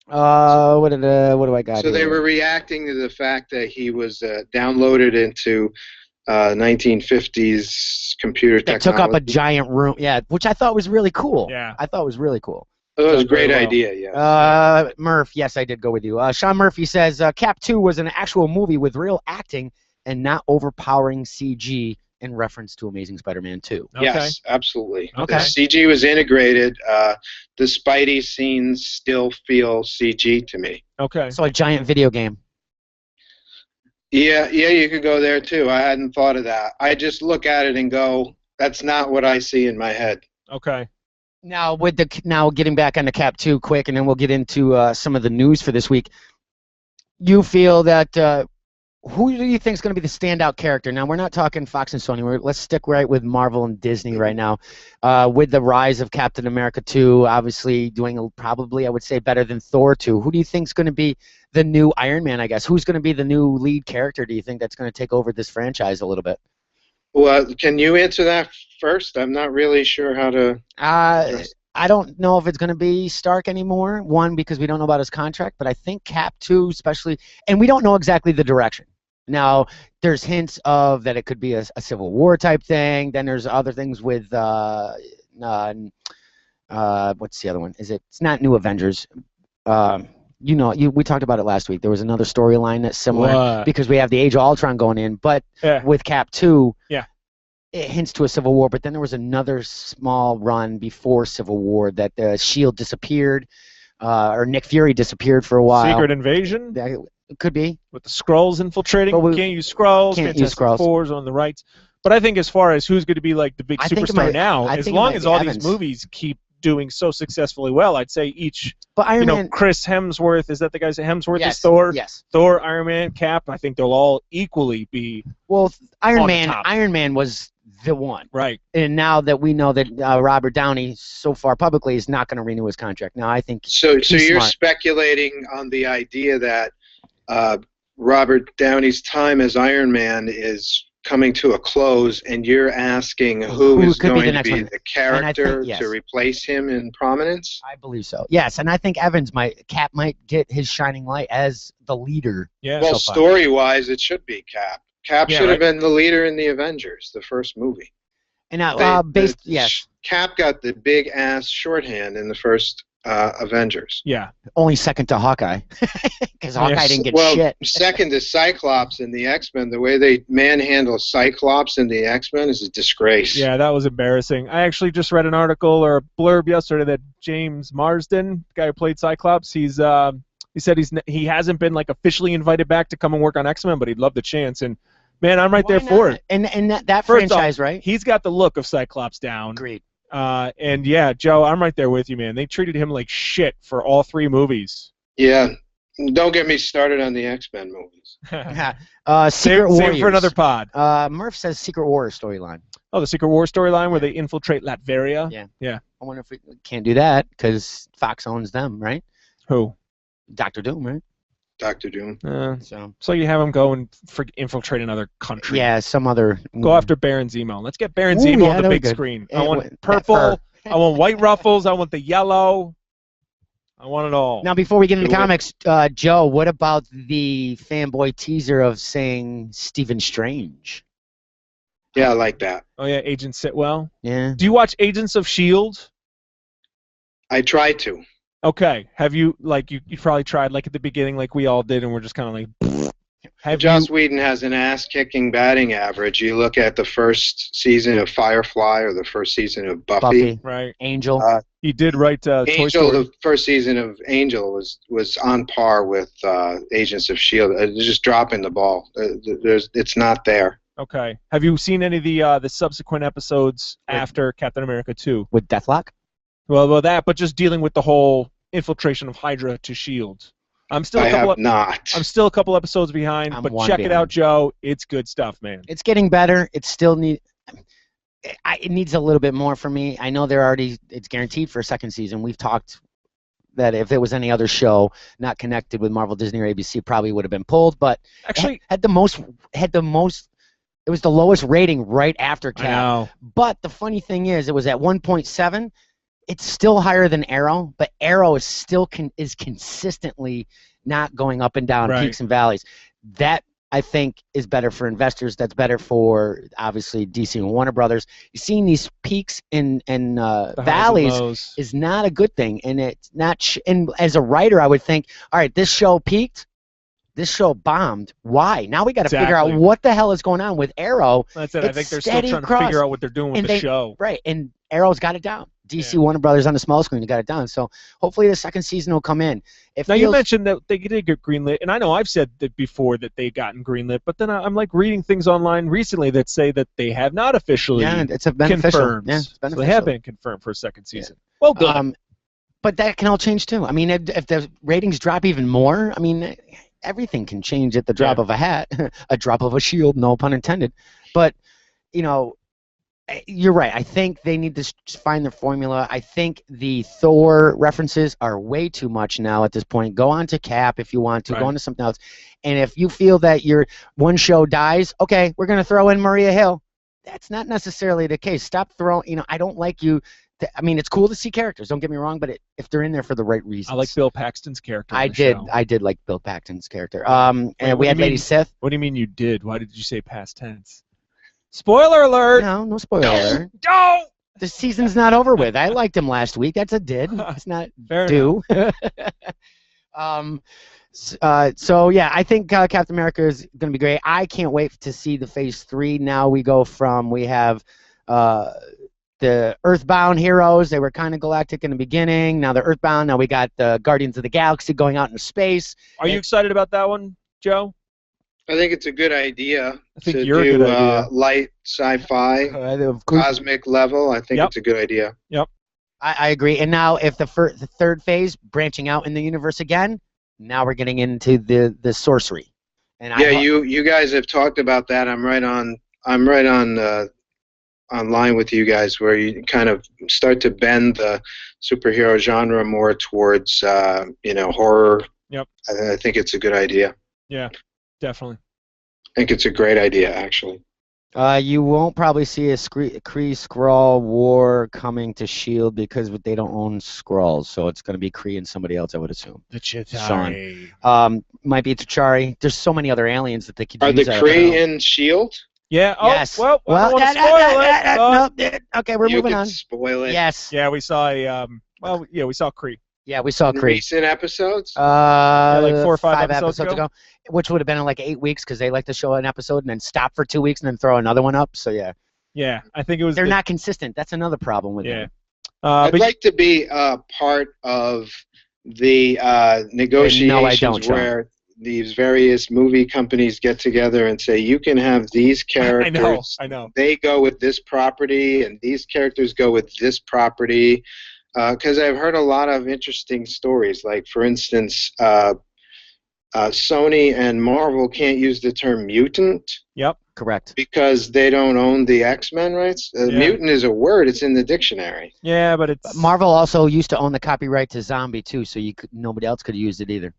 Speaker 1: What do I got
Speaker 3: So
Speaker 1: here?
Speaker 3: they were reacting to the fact that he was downloaded into 1950s computer
Speaker 1: That took up a
Speaker 3: technology.
Speaker 1: giant room, yeah, which I thought was really cool.
Speaker 2: Yeah.
Speaker 1: I thought it was really cool.
Speaker 3: It was a
Speaker 2: Done very
Speaker 3: great
Speaker 2: well.
Speaker 3: idea, yes.
Speaker 1: Murph, yes, I did go with you. Sean Murphy says Cap 2 was an actual movie with real acting and not overpowering CG in reference to Amazing Spider-Man 2.
Speaker 2: Okay.
Speaker 3: Yes, absolutely.
Speaker 1: Okay.
Speaker 3: The CG was integrated. The Spidey scenes still feel CG to me.
Speaker 2: Okay.
Speaker 1: So a giant video game.
Speaker 3: Yeah, you could go there too. I hadn't thought of that. I just look at it and go, that's not what I see in my head.
Speaker 2: Okay.
Speaker 1: Now getting back on the Cap 2 quick, and then we'll get into some of the news for this week. You feel that who do you think is going to be the standout character? Now, we're not talking Fox and Sony. Let's stick right with Marvel and Disney right now. With the rise of Captain America 2, obviously doing probably, I would say, better than Thor 2. Who do you think is going to be the new Iron Man, I guess? Who's going to be the new lead character, do you think, that's going to take over this franchise a little bit?
Speaker 3: Well, can you answer that first? I'm not really sure how to...
Speaker 1: I don't know if it's going to be Stark anymore. One, because we don't know about his contract, but I think Cap 2 especially, and we don't know exactly the direction. Now, there's hints of that it could be a Civil War type thing. Then there's other things with what's the other one? It's not New Avengers. We talked about it last week. There was another storyline that's similar because we have the Age of Ultron going in, but with Cap 2, it hints to a Civil War. But then there was another small run before Civil War that the Shield disappeared, or Nick Fury disappeared for a while.
Speaker 2: Secret Invasion?
Speaker 1: It could be.
Speaker 2: With the Skrulls infiltrating.
Speaker 1: But we
Speaker 2: can't use Skrulls.
Speaker 1: Can't use Skrulls.
Speaker 2: Fours on the rights. But I think as far as who's going to be like the big superstar now, as long as all these movies keep doing so successfully well, I'd say each.
Speaker 1: But Iron Man,
Speaker 2: Chris Hemsworth, is that the guy's Hemsworth
Speaker 1: yes,
Speaker 2: is Thor?
Speaker 1: Yes.
Speaker 2: Thor, Iron Man, Cap. I think they'll all equally be.
Speaker 1: Well, Iron Man was the one.
Speaker 2: Right.
Speaker 1: And now that we know that Robert Downey, so far publicly, is not going to renew his contract. Now I think.
Speaker 3: So you're
Speaker 1: smart.
Speaker 3: speculating on the idea that Robert Downey's time as Iron Man is coming to a close, and you're asking who is going to be the character to replace him in prominence?
Speaker 1: I believe so. Yes, and I think Cap might get his shining light as the leader.
Speaker 2: Yeah.
Speaker 3: Well, story-wise, it should be Cap. Cap should have been the leader in the Avengers, the first movie.
Speaker 1: And now,
Speaker 3: Cap got the big ass shorthand in the first Avengers.
Speaker 2: Yeah.
Speaker 1: Only second to Hawkeye, because Hawkeye didn't get shit.
Speaker 3: Second to Cyclops in the X-Men. The way they manhandle Cyclops in the X-Men is a disgrace.
Speaker 2: Yeah, that was embarrassing. I actually just read an article or a blurb yesterday that James Marsden, the guy who played Cyclops, he said he hasn't been like officially invited back to come and work on X-Men, but he'd love the chance. And man, I'm right there for it.
Speaker 1: And that franchise, right?
Speaker 2: He's got the look of Cyclops down.
Speaker 1: Agreed.
Speaker 2: And yeah, Joe, I'm right there with you, man. They treated him like shit for all 3 movies.
Speaker 3: Yeah. Don't get me started on the X-Men movies.
Speaker 1: Secret Warriors.
Speaker 2: Save for another pod.
Speaker 1: Murph says Secret War storyline.
Speaker 2: Oh, the Secret War storyline where they infiltrate Latveria?
Speaker 1: Yeah. I wonder if we can't do that because Fox owns them, right?
Speaker 2: Who?
Speaker 1: Dr. Doom, right?
Speaker 3: Dr. Doom.
Speaker 2: So you have him go and infiltrate another country.
Speaker 1: Yeah, some other.
Speaker 2: Go after Baron Zemo. Let's get Baron Zemo on the big screen. I want purple. I want white ruffles. I want the yellow. I want it all.
Speaker 1: Now, before we get into comics, Joe, what about the fanboy teaser of saying Stephen Strange?
Speaker 3: Yeah, I like that.
Speaker 2: Oh, yeah, Agent Sitwell?
Speaker 1: Yeah.
Speaker 2: Do you watch Agents of S.H.I.E.L.D.?
Speaker 3: I try to.
Speaker 2: Okay. Have you, you probably tried, at the beginning, like we all did, and we're just kind of like,
Speaker 3: Joss Whedon has an ass-kicking batting average. You look at the first season of Firefly or the first season of Buffy.
Speaker 2: Right.
Speaker 1: Angel.
Speaker 2: He did write Toy Story.
Speaker 3: The first season of Angel was on par with Agents of S.H.I.E.L.D. It's just dropping the ball. It's not there.
Speaker 2: Okay. Have you seen any of the subsequent episodes after Captain America 2?
Speaker 1: With Deathlock?
Speaker 2: Well, that, but just dealing with the whole infiltration of Hydra to S.H.I.E.L.D. I'm still a couple episodes behind, but check it out, Joe. It's good stuff, man.
Speaker 1: It's getting better. It still it needs a little bit more for me. I know it's guaranteed for a second season. We've talked that if it was any other show not connected with Marvel, Disney, or ABC, probably would have been pulled. But
Speaker 2: actually,
Speaker 1: had the most. It was the lowest rating right after Cap.
Speaker 2: I know.
Speaker 1: But the funny thing is, it was at 1.7. it's still higher than Arrow, but Arrow is still is consistently not going up and down,
Speaker 2: Right.
Speaker 1: peaks and valleys. That I think is better for investors. That's better for obviously DC and Warner Brothers. Seeing these peaks and
Speaker 2: The highs and
Speaker 1: valleys
Speaker 2: lows.
Speaker 1: is not a good thing, and it's not. And as a writer, I would think, all right, this show peaked. This show bombed. Why? Now we got to figure out
Speaker 2: Exactly.
Speaker 1: what the hell is going on with Arrow.
Speaker 2: That's it. I
Speaker 1: It's
Speaker 2: think they're still
Speaker 1: steady
Speaker 2: trying to
Speaker 1: cross.
Speaker 2: figure out what they're doing with
Speaker 1: And
Speaker 2: the
Speaker 1: they-
Speaker 2: show.
Speaker 1: Right, and Arrow's got it down. DC
Speaker 2: Yeah.
Speaker 1: Warner Brothers on the small screen, they got it down. So hopefully the second season will come in.
Speaker 2: Now you mentioned that they did get greenlit, and I know I've said that before that they gotten greenlit, but then I'm like reading things online recently that say that they have not officially
Speaker 1: yeah, it's a beneficial.
Speaker 2: confirmed.
Speaker 1: Yeah, it's
Speaker 2: So
Speaker 1: beneficial.
Speaker 2: they have been confirmed for a second season. Well, good.
Speaker 1: But that can all change too. I mean, if the ratings drop even more, I mean, everything can change at the drop of a hat, a drop of a shield, no pun intended. But you know, you're right. I think they need to find their formula. I think the Thor references are way too much now at this point. Go on to Cap if you want to.
Speaker 2: Right.
Speaker 1: Go on to something else. And if you feel that your one show dies, okay, we're going to throw in Maria Hill. That's not necessarily the case. Stop throwing, I don't like you. I mean, it's cool to see characters. Don't get me wrong, but if they're in there for the right reasons.
Speaker 2: I like Bill Paxton's character.
Speaker 1: I
Speaker 2: in the
Speaker 1: did.
Speaker 2: show.
Speaker 1: I did like Bill Paxton's character.
Speaker 2: Wait,
Speaker 1: And
Speaker 2: what
Speaker 1: we
Speaker 2: do
Speaker 1: had
Speaker 2: you
Speaker 1: Lady
Speaker 2: mean?
Speaker 1: Sith.
Speaker 2: What do you mean you did? Why did you say past tense? Spoiler alert!
Speaker 1: No spoiler alert.
Speaker 2: Don't!
Speaker 1: The season's not over with. I liked him last week. That's a did. It's not
Speaker 2: Fair
Speaker 1: do. So yeah, I think Captain America is going to be great. I can't wait to see the Phase 3. Now we have the Earthbound heroes. They were kind of galactic in the beginning. Now they're Earthbound. Now we got the Guardians of the Galaxy going out into space.
Speaker 2: Are you excited about that one, Joe?
Speaker 3: I think it's a good idea
Speaker 2: I think
Speaker 3: to
Speaker 2: you're a
Speaker 3: do
Speaker 2: good idea.
Speaker 3: light sci-fi,
Speaker 1: Of course,
Speaker 3: cosmic level. I think
Speaker 2: Yep.
Speaker 3: it's a good idea.
Speaker 1: I agree. And now if the third phase, branching out in the universe again, now we're getting into the sorcery. And
Speaker 3: Yeah, you guys have talked about that. I'm right on line with you guys, where you kind of start to bend the superhero genre more towards horror.
Speaker 2: Yep.
Speaker 3: I think it's a good idea.
Speaker 2: Yeah, definitely.
Speaker 3: I think it's a great idea, actually.
Speaker 1: You won't probably see a Kree-Skrull war coming to S.H.I.E.L.D. because they don't own Skrulls, so it's going to be Kree and somebody else, I would assume.
Speaker 2: The Chitauri.
Speaker 1: Might be T'Chari. There's so many other aliens that they could
Speaker 3: Are
Speaker 1: use.
Speaker 3: the
Speaker 1: I don't
Speaker 3: Kree
Speaker 1: know.
Speaker 3: in S.H.I.E.L.D.?
Speaker 2: Yeah. Oh,
Speaker 1: Yes.
Speaker 2: well, I don't want to spoil it.
Speaker 1: Nope. Okay, we're
Speaker 3: You
Speaker 1: moving
Speaker 3: could
Speaker 1: on.
Speaker 3: spoil it.
Speaker 1: Yes.
Speaker 2: Yeah, we saw we saw Kree.
Speaker 1: Yeah, we saw
Speaker 3: In
Speaker 1: Kree.
Speaker 3: recent episodes?
Speaker 2: like 4 or 5 episodes ago?
Speaker 1: Which would have been in like 8 weeks because they like to show an episode and then stop for 2 weeks and then throw another one up. So yeah,
Speaker 2: Yeah, I think it was.
Speaker 1: they're not consistent. That's another problem with
Speaker 2: Yeah.
Speaker 1: them.
Speaker 3: I'd
Speaker 2: But
Speaker 3: like to be part of the negotiations
Speaker 1: John.
Speaker 3: where these various movie companies get together and say, you can have these characters.
Speaker 2: I know.
Speaker 3: They go with this property, and these characters go with this property. Because I've heard a lot of interesting stories. Like, for instance, Sony and Marvel can't use the term mutant
Speaker 2: Yep.
Speaker 1: Correct.
Speaker 3: because they don't own the X-Men rights.
Speaker 2: Yeah.
Speaker 3: Mutant is a word. It's in the dictionary.
Speaker 2: Yeah, but it's
Speaker 1: Marvel also used to own the copyright to Zombie too, so nobody else could use it either.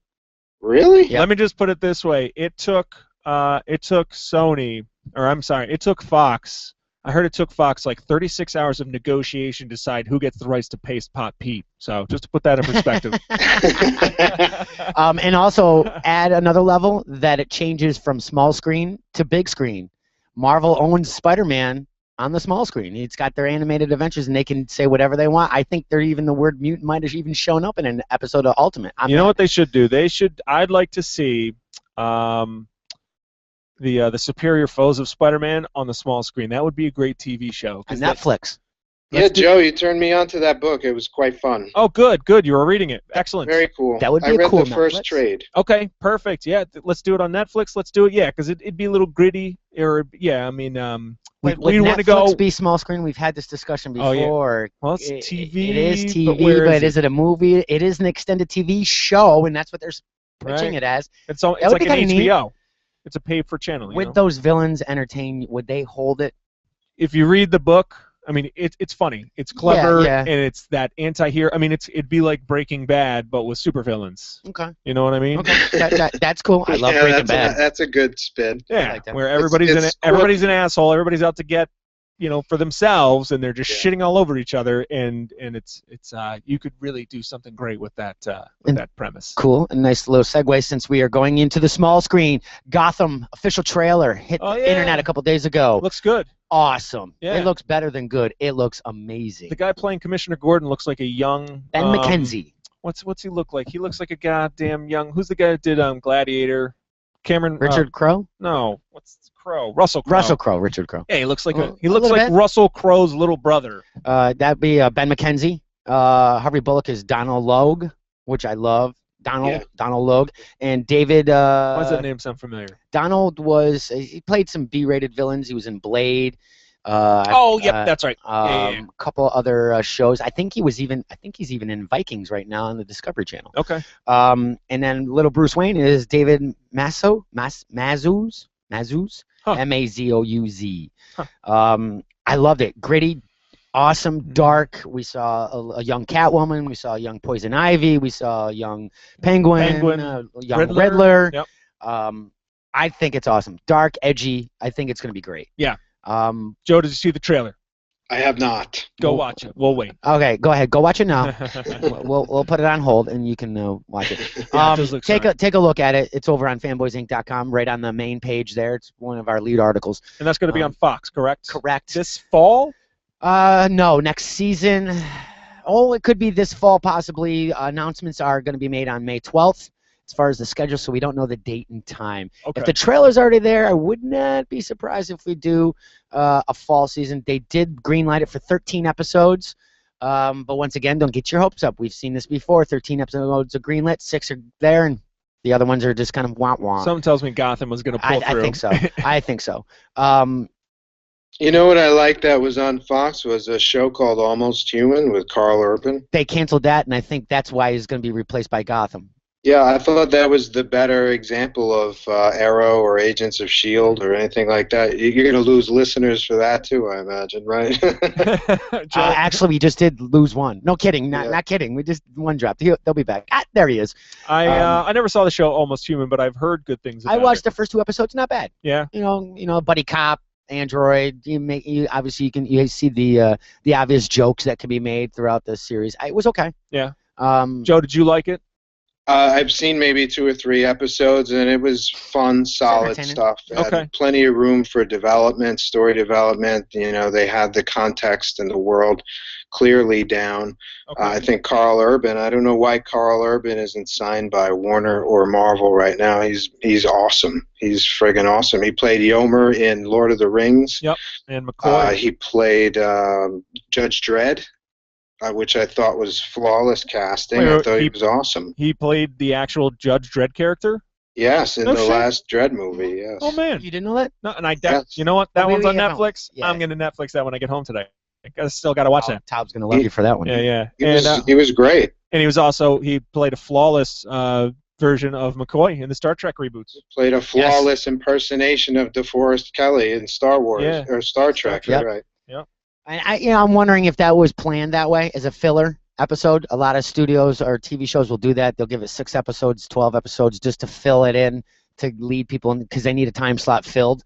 Speaker 3: Really?
Speaker 1: Yeah.
Speaker 2: Let me just put it this way: it took Sony, or I'm sorry, it took Fox. I heard it took Fox like 36 hours of negotiation to decide who gets the rights to Paste Pot Pete. So just to put that in perspective.
Speaker 1: And also add another level that it changes from small screen to big screen. Marvel owns Spider-Man on the small screen. It's got their animated adventures, and they can say whatever they want. I think the word mutant might have even shown up in an episode of Ultimate.
Speaker 2: You know what they should do? I'd like to see the Superior Foes of Spider-Man on the small screen. That would be a great TV show.
Speaker 1: On Netflix.
Speaker 3: Yeah, Joe, you turned me on to that book. It was quite fun.
Speaker 2: Oh, good. You were reading it. Excellent.
Speaker 3: Very cool.
Speaker 1: That would be
Speaker 3: I
Speaker 1: a
Speaker 3: read
Speaker 1: cool
Speaker 3: the first
Speaker 1: Netflix.
Speaker 3: trade.
Speaker 2: Okay, perfect. Yeah, let's do it on Netflix. Let's do it. Yeah, because it'd be a little gritty. Or yeah, I mean,
Speaker 1: Would
Speaker 2: we want to
Speaker 1: Netflix
Speaker 2: go.
Speaker 1: be small screen? We've had this discussion
Speaker 2: Oh,
Speaker 1: before.
Speaker 2: yeah. Well, it's TV.
Speaker 1: It is TV,
Speaker 2: but where
Speaker 1: but is it a movie? It is an extended TV show, and that's what they're pitching
Speaker 2: Right.
Speaker 1: it as.
Speaker 2: It's
Speaker 1: would
Speaker 2: like
Speaker 1: be
Speaker 2: an
Speaker 1: kinda neat.
Speaker 2: HBO. It's a paid-for channel. you
Speaker 1: Would
Speaker 2: know?
Speaker 1: those villains entertain? Would they hold it?
Speaker 2: If you read the book, I mean, it's funny. It's clever,
Speaker 1: Yeah.
Speaker 2: and it's that anti-hero. I mean, it'd be like Breaking Bad, but with supervillains.
Speaker 1: Okay.
Speaker 2: You know what I mean?
Speaker 1: Okay. That's cool. I love
Speaker 3: Yeah,
Speaker 1: Breaking
Speaker 3: that's
Speaker 1: Bad.
Speaker 3: that's a good spin.
Speaker 2: Yeah,
Speaker 1: like that.
Speaker 2: where everybody's
Speaker 3: It's
Speaker 2: an asshole, everybody's out to get for themselves, and they're just
Speaker 3: Yeah.
Speaker 2: shitting all over each other, and it's you could really do something great with that premise.
Speaker 1: Cool. A nice little segue since we are going into the small screen. Gotham official trailer hit
Speaker 2: Oh,
Speaker 1: the
Speaker 2: yeah.
Speaker 1: internet a couple days ago.
Speaker 2: Looks good.
Speaker 1: Awesome.
Speaker 2: Yeah.
Speaker 1: It looks better than good. It looks amazing.
Speaker 2: The guy playing Commissioner Gordon looks like a young
Speaker 1: Ben McKenzie.
Speaker 2: What's he look like? He looks like a goddamn young. Who's the guy that did Gladiator? Cameron.
Speaker 1: Richard Crowe?
Speaker 2: No. What's Crowe? Russell Crowe.
Speaker 1: Russell Crowe. Richard Crowe.
Speaker 2: Yeah, he looks like
Speaker 1: A
Speaker 2: he looks
Speaker 1: little
Speaker 2: like
Speaker 1: bit.
Speaker 2: Russell Crowe's little brother.
Speaker 1: That'd be Ben McKenzie. Harvey Bullock is Donald Logue, which I love. Donald Logue. And David.
Speaker 2: Why does that name sound familiar?
Speaker 1: Donald he played some B-rated villains. He was in Blade.
Speaker 2: That's right.
Speaker 1: A couple other shows. I think he's even in Vikings right now on the Discovery Channel.
Speaker 2: Okay.
Speaker 1: And then little Bruce Wayne is David Mazouz,
Speaker 2: Huh.
Speaker 1: M-A-Z-O-U-Z.
Speaker 2: Huh.
Speaker 1: I loved it. Gritty, awesome, dark. We saw a young Catwoman. We saw a young Poison Ivy. We saw a young Penguin. Young Riddler.
Speaker 2: Yep.
Speaker 1: I think it's awesome. Dark, edgy. I think it's going to be great.
Speaker 2: Yeah. Joe, did you see the trailer?
Speaker 3: I have not.
Speaker 2: Go watch it. We'll wait.
Speaker 1: Okay, go ahead. Go watch it now. we'll put it on hold, and you can watch it.
Speaker 2: Yeah, it does look
Speaker 1: take a look at it. It's over on fanboysinc.com, right on the main page there. It's one of our lead articles.
Speaker 2: And that's going to be on Fox, correct?
Speaker 1: Correct.
Speaker 2: This fall?
Speaker 1: No, next season. Oh, it could be this fall, possibly. Announcements are going to be made on May 12th. As far as the schedule, so we don't know the date and time.
Speaker 2: Okay.
Speaker 1: If the trailer's already there, I would not be surprised if we do a fall season. They did greenlight it for 13 episodes, but once again, don't get your hopes up. We've seen this before. 13 episodes are greenlit, 6 are there, and the other ones are just kind of wah-wah.
Speaker 2: Something tells me Gotham was going to pull through.
Speaker 1: I think so. I think so.
Speaker 3: You know what I liked that was on Fox was a show called Almost Human with Carl Urban.
Speaker 1: They canceled that, and I think that's why he's going to be replaced by Gotham.
Speaker 3: Yeah, I thought that was the better example of Arrow or Agents of S.H.I.E.L.D. or anything like that. You're going to lose listeners for that too, I imagine, right?
Speaker 1: Actually, we just did lose one. No kidding, not kidding. We just one dropped. They'll be back. There he is.
Speaker 2: I never saw the show Almost Human, but I've heard good things about it.
Speaker 1: I watched the first 2 episodes. Not bad.
Speaker 2: Yeah.
Speaker 1: You know, buddy cop, android. Obviously you see the obvious jokes that can be made throughout the series. It was okay.
Speaker 2: Yeah. Joe, did you like it?
Speaker 3: I've seen maybe 2 or 3 episodes, and it was fun, solid stuff. It had plenty of room for development, story development. You know, they had the context and the world clearly down.
Speaker 2: Okay.
Speaker 3: I think Carl Urban, I don't know why Carl Urban isn't signed by Warner or Marvel right now. He's awesome. He's friggin' awesome. He played Yomer in Lord of the Rings.
Speaker 2: Yep, and McCoy.
Speaker 3: He played Judge Dredd. Which I thought was flawless casting. I thought he was awesome.
Speaker 2: He played the actual Judge Dredd character?
Speaker 3: Yes, in the last Dredd movie, yes.
Speaker 2: Oh, man.
Speaker 1: You didn't know that?
Speaker 2: No, and you know what? That one's on Netflix.
Speaker 1: Yeah.
Speaker 2: I'm going to Netflix that when I get home today. I still got to watch that.
Speaker 1: Tom's going to love you for that one.
Speaker 2: Yeah.
Speaker 3: He was great.
Speaker 2: And he played a flawless version of McCoy in the Star Trek reboots.
Speaker 3: He played a flawless impersonation of DeForest Kelley in Star Wars, or Star Trek, right?
Speaker 2: Yep.
Speaker 1: And I'm wondering if that was planned that way as a filler episode. A lot of studios or TV shows will do that. They'll give it 6 episodes, 12 episodes just to fill it in, to lead people in because they need a time slot filled.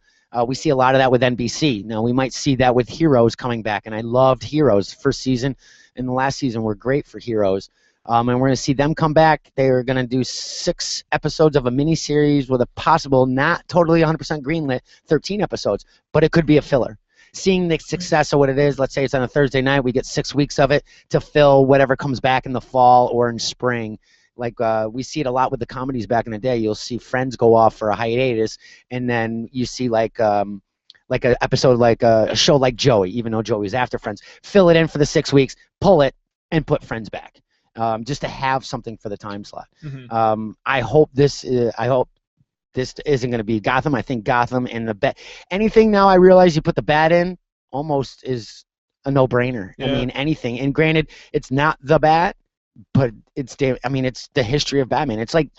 Speaker 1: We see a lot of that with NBC. Now, we might see that with Heroes coming back, and I loved Heroes. First season and the last season were great for Heroes. And we're going to see them come back. They're going to do 6 episodes of a miniseries with a possible, not totally 100% greenlit, 13 episodes, but it could be a filler. Seeing the success of what it is, let's say it's on a Thursday night, we get 6 weeks of it to fill whatever comes back in the fall or in spring. Like we see it a lot with the comedies back in the day. You'll see Friends go off for a hiatus, and then you see like an episode like a show like Joey, even though Joey was after Friends, fill it in for the 6 weeks, pull it, and put Friends back, just to have something for the time slot.
Speaker 2: Mm-hmm.
Speaker 1: I hope this isn't going to be Gotham. I think Gotham and the Bat. Anything now I realize you put the Bat in almost is a no-brainer.
Speaker 2: Yeah.
Speaker 1: I mean, anything. And granted, it's not the Bat, but it's the history of Batman. It's like,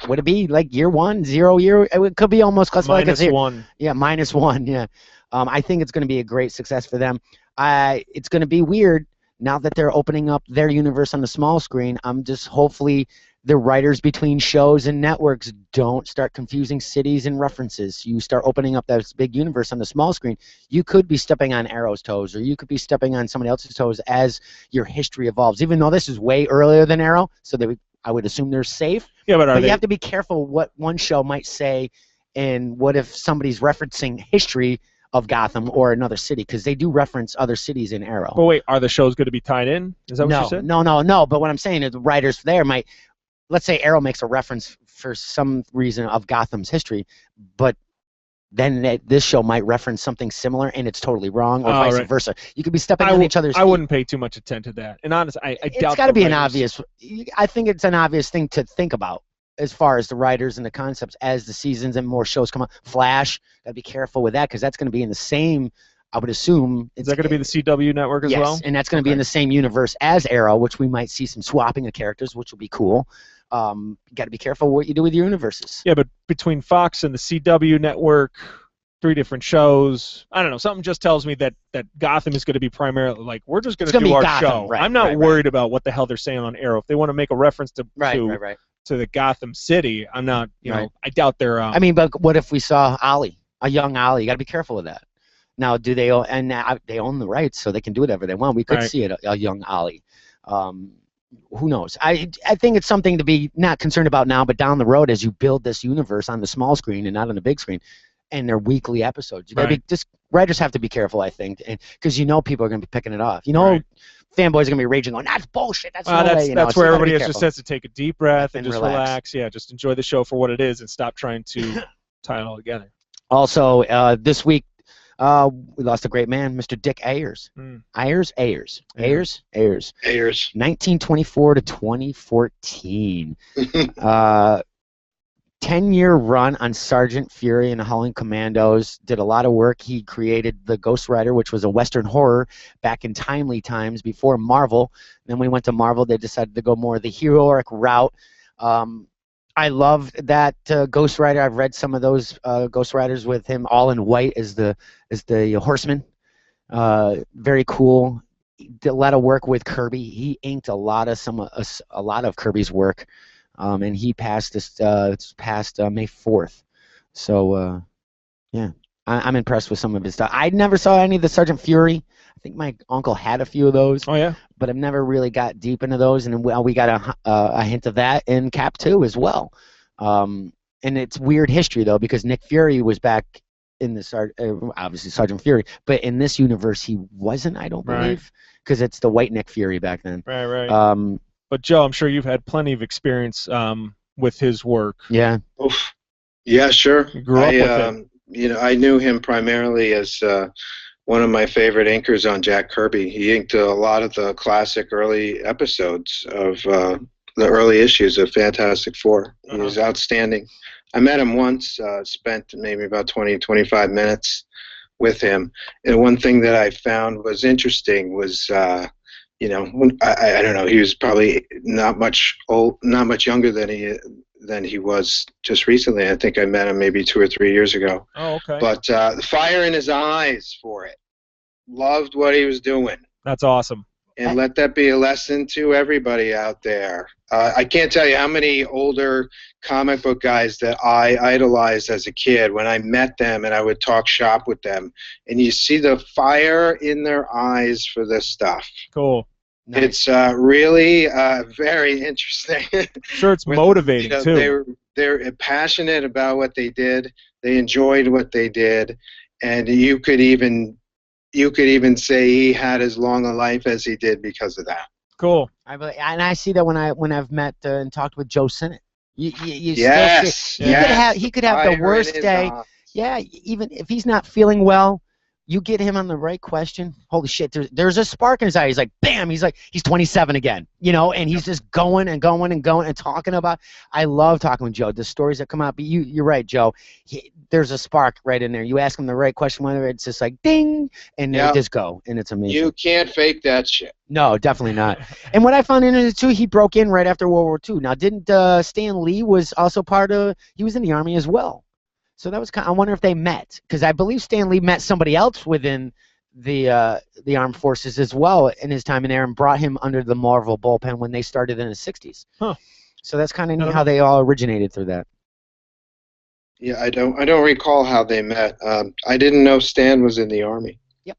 Speaker 1: would it be like year 1, 0 year? It could be almost classified like
Speaker 2: -1.
Speaker 1: Yeah, -1. Yeah. I think it's going to be a great success for them. It's going to be weird now that they're opening up their universe on the small screen. I'm just hopefully the writers between shows and networks don't start confusing cities and references. You start opening up that big universe on the small screen. You could be stepping on Arrow's toes, or you could be stepping on somebody else's toes as your history evolves. Even though this is way earlier than Arrow, so I would assume they're safe.
Speaker 2: Yeah, but
Speaker 1: you have to be careful what one show might say, and what if somebody's referencing history of Gotham or another city, because they do reference other cities in Arrow.
Speaker 2: But wait, are the shows going to be tied in? Is that what you said?
Speaker 1: No. But what I'm saying is the writers there might, let's say Arrow makes a reference for some reason of Gotham's history, but then this show might reference something similar and it's totally wrong, or vice versa. You could be stepping on each other's feet.
Speaker 2: I wouldn't pay too much attention to that. And honestly, I doubt
Speaker 1: it's got to be an obvious. I think it's an obvious thing to think about as far as the writers and the concepts as the seasons and more shows come out. Flash, got to be careful with that, because that's going to be in the same, I would assume.
Speaker 2: Is that going to be the CW network as well?
Speaker 1: Yes, and that's going to be in the same universe as Arrow, which we might see some swapping of characters, which will be cool. You got to be careful what you do with your universes.
Speaker 2: Yeah, but between Fox and the CW network, 3 different shows, I don't know, something just tells me that Gotham is going to be primarily, like, we're just going to do our
Speaker 1: Gotham,
Speaker 2: show.
Speaker 1: right,
Speaker 2: I'm not worried about what the hell they're saying on Arrow. If they want to make a reference to the Gotham City, I'm not, I doubt they're...
Speaker 1: I mean, but what if we saw Ollie, a young Ollie? You got to be careful with that. Now, do they own, and they own the rights, so they can do whatever they want. We could see it, a young Ollie. Who knows? I think it's something to be not concerned about now, but down the road as you build this universe on the small screen and not on the big screen, and their weekly episodes. You gotta be, just writers have to be careful, I think, and because people are going to be picking it off. Fanboys are going to be raging, going, "That's bullshit. That's no way."
Speaker 2: That's where everybody just has to take a deep breath and just relax. Yeah, just enjoy the show for what it is and stop trying to tie it all together.
Speaker 1: Also, this week, we lost a great man, Mr. Dick Ayers. Ayers. 1924 to 2014. 10-year run on Sergeant Fury and the Howling Commandos. Did a lot of work. He created the Ghost Rider, which was a Western horror back in timely times before Marvel. Then we went to Marvel. They decided to go more the heroic route. I loved that Ghost Rider. I've read some of those Ghost Riders with him all in white as the Horseman. Very cool. Did a lot of work with Kirby. He inked a lot of Kirby's work. And he passed this past May 4th. So, yeah, I'm impressed with some of his stuff. I never saw any of the Sergeant Fury. I think my uncle had a few of those.
Speaker 2: Oh, yeah?
Speaker 1: But I've never really got deep into those, and we got a hint of that in Cap 2 as well. And it's weird history, though, because Nick Fury was back in the obviously Sergeant Fury, but in this universe he wasn't, I don't believe, because it's the white Nick Fury back then.
Speaker 2: Right. But Joe, I'm sure you've had plenty of experience with his work.
Speaker 1: Yeah.
Speaker 3: Oof. Yeah, sure.
Speaker 2: You grew up with him.
Speaker 3: I knew him primarily as one of my favorite inkers on Jack Kirby. He inked a lot of the classic early episodes of the early issues of Fantastic Four. He was outstanding. I met him once, spent maybe about 20, 25 minutes with him. And one thing that I found was interesting was I don't know. He was probably not much younger than he was just recently. I think I met him maybe 2 or 3 years ago.
Speaker 2: Oh, okay.
Speaker 3: But the fire in his eyes for it. Loved what he was doing.
Speaker 2: That's awesome.
Speaker 3: And let that be a lesson to everybody out there. I can't tell you how many older comic book guys that I idolized as a kid when I met them and I would talk shop with them. And you see the fire in their eyes for this stuff.
Speaker 2: Cool.
Speaker 3: Nice. It's really very interesting.
Speaker 2: Sure, it's motivating too.
Speaker 3: They're passionate about what they did. They enjoyed what they did, and you could even say he had as long a life as he did because of that.
Speaker 2: Cool.
Speaker 1: And I see that when I've met and talked with Joe Sinnott. You
Speaker 3: yes.
Speaker 1: Still see, he could have the worst day. Yeah, even if he's not feeling well. You get him on the right question, holy shit, there's a spark in his eye. He's like, bam, he's 27 again, and he's just going and going and going and talking about. I love talking with Joe, the stories that come out, but you're right, Joe. There's a spark right in there. You ask him the right question, whether it's just like ding, and they just go, and it's amazing.
Speaker 3: You can't fake that shit.
Speaker 1: No, definitely not. And what I found in it, too, he broke in right after World War II. Now, didn't Stan Lee was also he was in the Army as well. So that was I wonder if they met, because I believe Stan Lee met somebody else within the armed forces as well in his time in there and brought him under the Marvel bullpen when they started in the 60s.
Speaker 2: Huh.
Speaker 1: So that's kind of
Speaker 2: I
Speaker 1: neat
Speaker 2: don't
Speaker 1: how
Speaker 2: know.
Speaker 1: they all originated through that.
Speaker 3: Yeah, I don't recall how they met. I didn't know Stan was in the Army.
Speaker 1: Yep.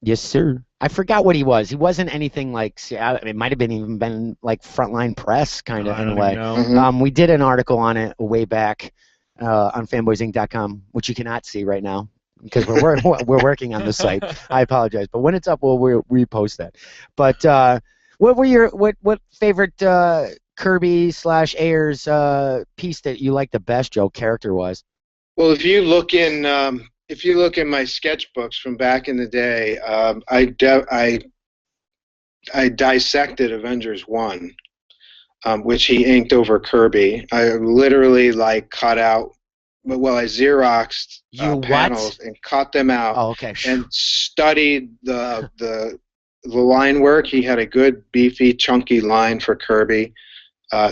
Speaker 1: Yes, sir. I forgot what he was. He wasn't anything like. It might have been like frontline press kind
Speaker 2: No,
Speaker 1: of
Speaker 2: I
Speaker 1: in a
Speaker 2: don't even
Speaker 1: way.
Speaker 2: know.
Speaker 3: Mm-hmm.
Speaker 1: We did an article on it way back on fanboysinc.com, which you cannot see right now because we're working on the site. I apologize, but when it's up, we'll repost that. But what were your what favorite Kirby / Ayers piece that you liked the best, Joe, character wise?
Speaker 3: Well, if you look in my sketchbooks from back in the day, I dissected Avengers 1, which he inked over Kirby. I literally like cut out, well, I Xeroxed
Speaker 1: You what?
Speaker 3: panels and cut them out
Speaker 1: Oh, okay.
Speaker 3: and studied the line work. He had a good, beefy, chunky line for Kirby,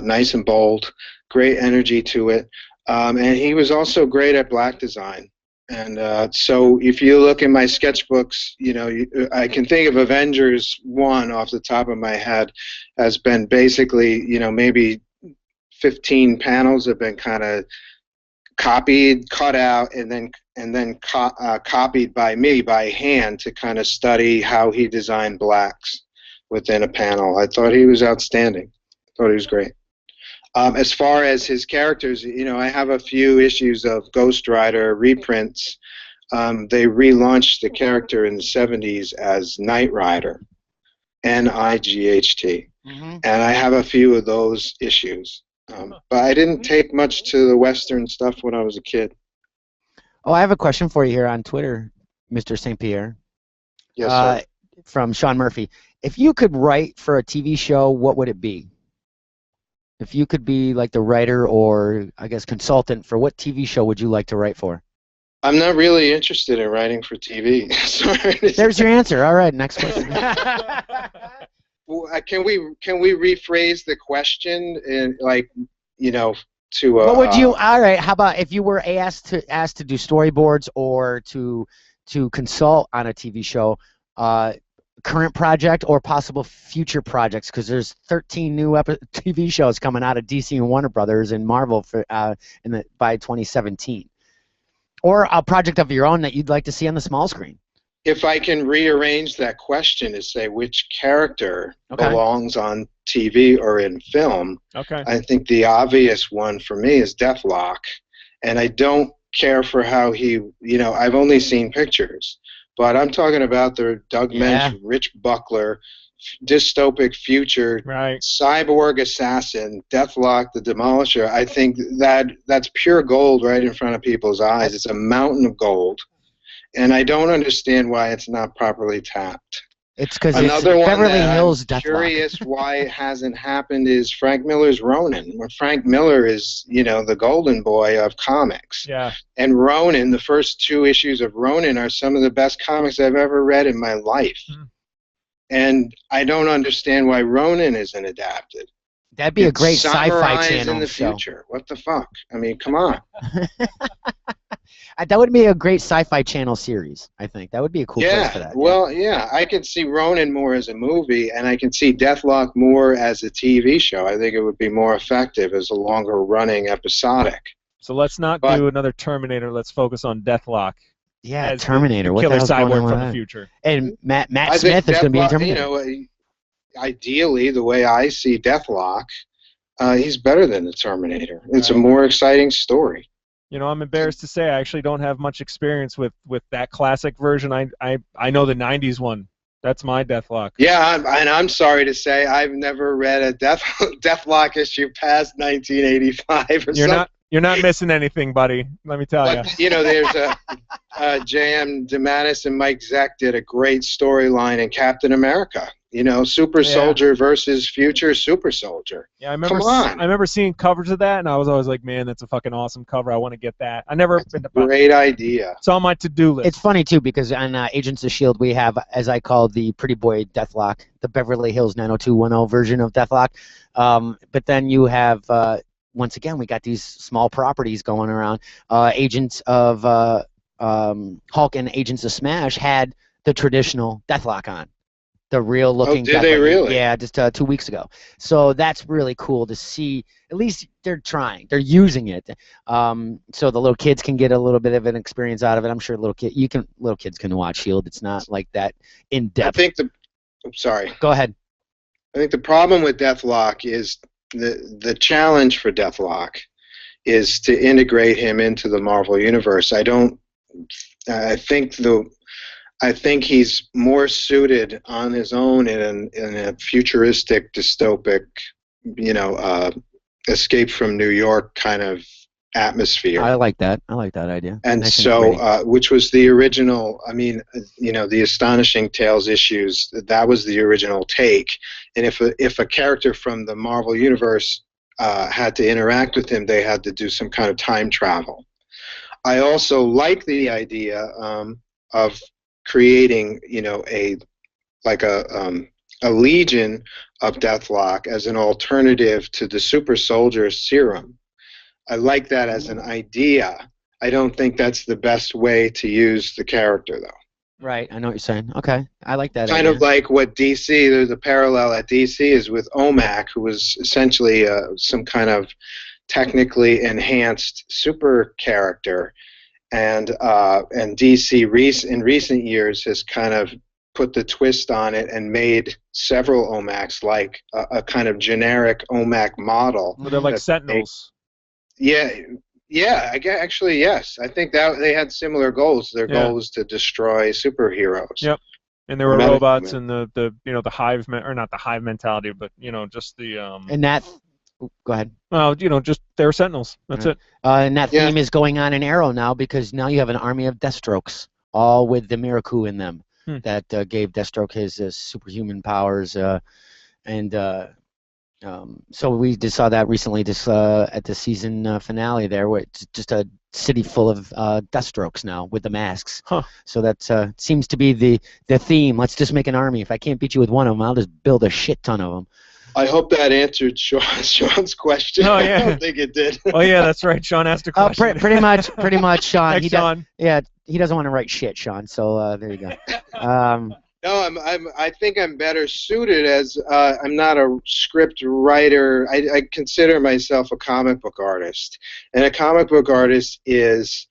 Speaker 3: nice and bold, great energy to it. And he was also great at black design. And so if you look in my sketchbooks, I can think of Avengers 1 off the top of my head as been basically, maybe 15 panels have been kind of copied, cut out, and then copied by me by hand to kind of study how he designed blacks within a panel. I thought he was outstanding. I thought he was great. As far as his characters, I have a few issues of Ghost Rider reprints. They relaunched the character in the 70s as Knight Rider, Night,
Speaker 1: Mm-hmm.
Speaker 3: and I have a few of those issues. But I didn't take much to the Western stuff when I was a kid.
Speaker 1: Oh, I have a question for you here on Twitter, Mr. St. Pierre.
Speaker 3: Yes, sir.
Speaker 1: From Sean Murphy. If you could write for a TV show, what would it be? If you could be like the writer or, I guess, consultant for what TV show would you like to write for?
Speaker 3: I'm not really interested in writing for TV. Sorry.
Speaker 1: There's your answer. All right, next question.
Speaker 3: Can we rephrase the question in to
Speaker 1: What would you? All right. How about if you were asked to do storyboards or to consult on a TV show, current project or possible future projects? Because there's 13 new TV shows coming out of DC and Warner Brothers and Marvel for by 2017, or a project of your own that you'd like to see on the small screen.
Speaker 3: If I can rearrange that question to say which character belongs on TV or in film, I think the obvious one for me is Deathlock. And I don't care for how he, I've only seen pictures, but I'm talking about the Doug Mensch, Rich Buckler, dystopic future, cyborg assassin, Deathlock the Demolisher. I think that's pure gold right in front of people's eyes. It's a mountain of gold. And I don't understand why it's not properly tapped.
Speaker 1: It's because it's Beverly Hills Deathlock.
Speaker 3: I'm curious why it hasn't happened is Frank Miller's Ronin, where Frank Miller is, the golden boy of comics.
Speaker 2: Yeah.
Speaker 3: And Ronin, the first 2 issues of Ronin are some of the best comics I've ever read in my life. And I don't understand why Ronin isn't adapted.
Speaker 1: That'd be a great sci-fi channel
Speaker 3: in the
Speaker 1: show.
Speaker 3: future. What the fuck? I mean, come on.
Speaker 1: That would be a great sci-fi channel series, I think. That would be a cool place for that.
Speaker 3: Well, I can see Ronin more as a movie, and I can see Deathlock more as a TV show. I think it would be more effective as a longer-running episodic.
Speaker 2: So let's not do another Terminator. Let's focus on Deathlock.
Speaker 1: Yeah, Terminator.
Speaker 2: What the hell's going on from the future?
Speaker 1: And Matt Smith is going to be in Terminator.
Speaker 3: Ideally, the way I see Deathlock, he's better than the Terminator. It's a more exciting story.
Speaker 2: I'm embarrassed to say I actually don't have much experience with that classic version. I know the 90s one. That's my Deathlock.
Speaker 3: Yeah, and I'm sorry to say I've never read a Deathlock issue past 1985 or something.
Speaker 2: You're not missing anything, buddy. Let me tell you.
Speaker 3: There's J.M. DeMatteis and Mike Zeck did a great storyline in Captain America. Super Soldier versus future Super Soldier.
Speaker 2: Yeah, I remember seeing covers of that, and I was always like, man, that's a fucking awesome cover. I want to get that. I never.
Speaker 3: Great idea.
Speaker 2: It's on my to-do list.
Speaker 1: It's funny too because on Agents of S.H.I.E.L.D. we have, as I call the pretty boy Deathlock, the Beverly Hills 90210 version of Deathlock. But then you have. Once again, we got these small properties going around. Agents of Hulk and Agents of Smash had the traditional Deathlock on. The real looking.
Speaker 3: did they really?
Speaker 1: Yeah, just 2 weeks ago. So that's really cool to see. At least they're trying. They're using it. So the little kids can get a little bit of an experience out of it. I'm sure little kids can watch Shield. It's not like that in depth.
Speaker 3: I'm sorry.
Speaker 1: Go ahead.
Speaker 3: I think the problem with Deathlock is the challenge for Deathlock is to integrate him into the Marvel universe. I think he's more suited on his own in a futuristic, dystopic, escape from New York kind of atmosphere.
Speaker 1: I like that. I like that idea.
Speaker 3: And
Speaker 1: nice
Speaker 3: so, which was the original, the Astonishing Tales issues, that was the original take. And if a character from the Marvel Universe had to interact with him, they had to do some kind of time travel. I also like the idea of creating, a legion of Deathlock as an alternative to the super soldier serum. I like that as an idea. I don't think that's the best way to use the character, though.
Speaker 1: Right, I know what you're saying. Okay, I like that.
Speaker 3: Kind of like what DC, there's a parallel at DC is with OMAC, who was essentially some kind of technically enhanced super character. And DC in recent years has kind of put the twist on it and made several OMACs like a kind of generic OMAC model.
Speaker 2: Well, they're like Sentinels.
Speaker 3: Actually, yes. I think that they had similar goals. Their goal was to destroy superheroes.
Speaker 2: Yep. And there were robots and the hive or not the hive mentality, but just the
Speaker 1: And that. Go ahead.
Speaker 2: Well, just they're Sentinels. That's it.
Speaker 1: And that theme is going on in Arrow now because now you have an army of Deathstrokes, all with the Miracle in them, that gave Deathstroke his superhuman powers. So we just saw that recently, just at the season finale there, where it's just a city full of Deathstrokes now with the masks.
Speaker 2: Huh.
Speaker 1: So that seems to be the theme. Let's just make an army. If I can't beat you with one of them, I'll just build a shit ton of them.
Speaker 3: I hope that answered Sean's question.
Speaker 2: Oh, yeah.
Speaker 3: I don't think it did.
Speaker 2: Oh yeah, that's right. Sean asked a question.
Speaker 1: Pretty much, Sean.
Speaker 2: Thanks, Sean.
Speaker 1: He doesn't want to write shit, Sean. So there you go.
Speaker 3: No, I think I'm better suited as I'm not a script writer. I consider myself a comic book artist, and a comic book artist is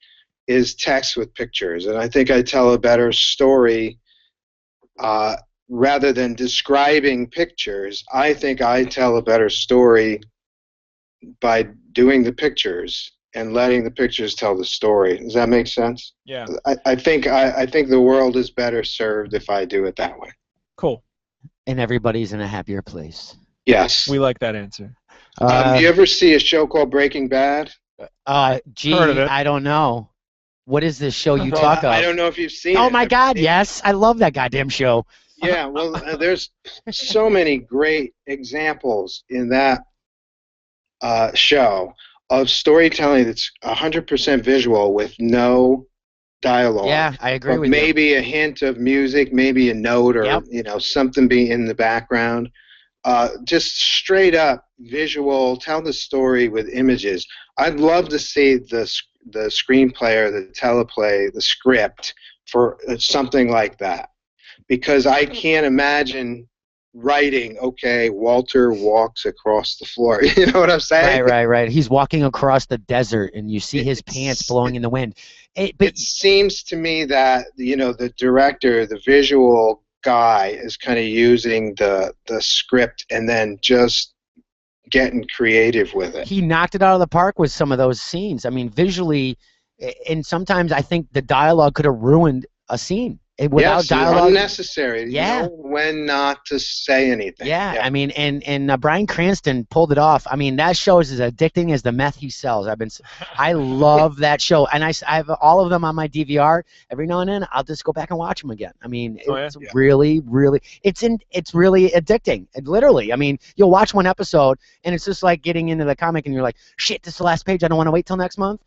Speaker 3: text with pictures, and I think I tell a better story. Rather than describing pictures, I think I tell a better story by doing the pictures and letting the pictures tell the story. Does that make sense?
Speaker 2: Yeah.
Speaker 3: I think the world is better served if I do it that way.
Speaker 2: Cool.
Speaker 1: And everybody's in a happier place.
Speaker 3: Yes.
Speaker 2: We like that answer.
Speaker 3: You ever see a show called Breaking Bad?
Speaker 1: Gee, I don't know. What is this show you talk of?
Speaker 3: I don't know if you've seen it.
Speaker 1: Oh, my God, yes. I love that goddamn show.
Speaker 3: Yeah, well, there's so many great examples in that show of storytelling that's 100% visual with no dialogue.
Speaker 1: Yeah, I agree with you.
Speaker 3: Maybe a hint of music, maybe a note, or something being in the background. Just straight up visual, tell the story with images. I'd love to see the screenplay or the teleplay, the script for something like that. Because I can't imagine writing, okay, Walter walks across the floor. You know what I'm saying?
Speaker 1: Right. He's walking across the desert, and you see his pants blowing in the wind.
Speaker 3: It seems to me that, the director, the visual guy, is kind of using the script and then just getting creative with it.
Speaker 1: He knocked it out of the park with some of those scenes. I mean, visually, and sometimes I think the dialogue could have ruined a scene. Without dialogue,
Speaker 3: unnecessary.
Speaker 1: Yeah,
Speaker 3: you know when not to say anything.
Speaker 1: Yeah. I mean, and Bryan Cranston pulled it off. I mean, that show is as addicting as the meth he sells. I love that show, and I have all of them on my DVR. Every now and then, I'll just go back and watch them again. I mean, it's really, it's really addicting. Literally, I mean, you'll watch one episode, and it's just like getting into the comic, and you're like, shit, this is the last page. I don't want to wait till next month.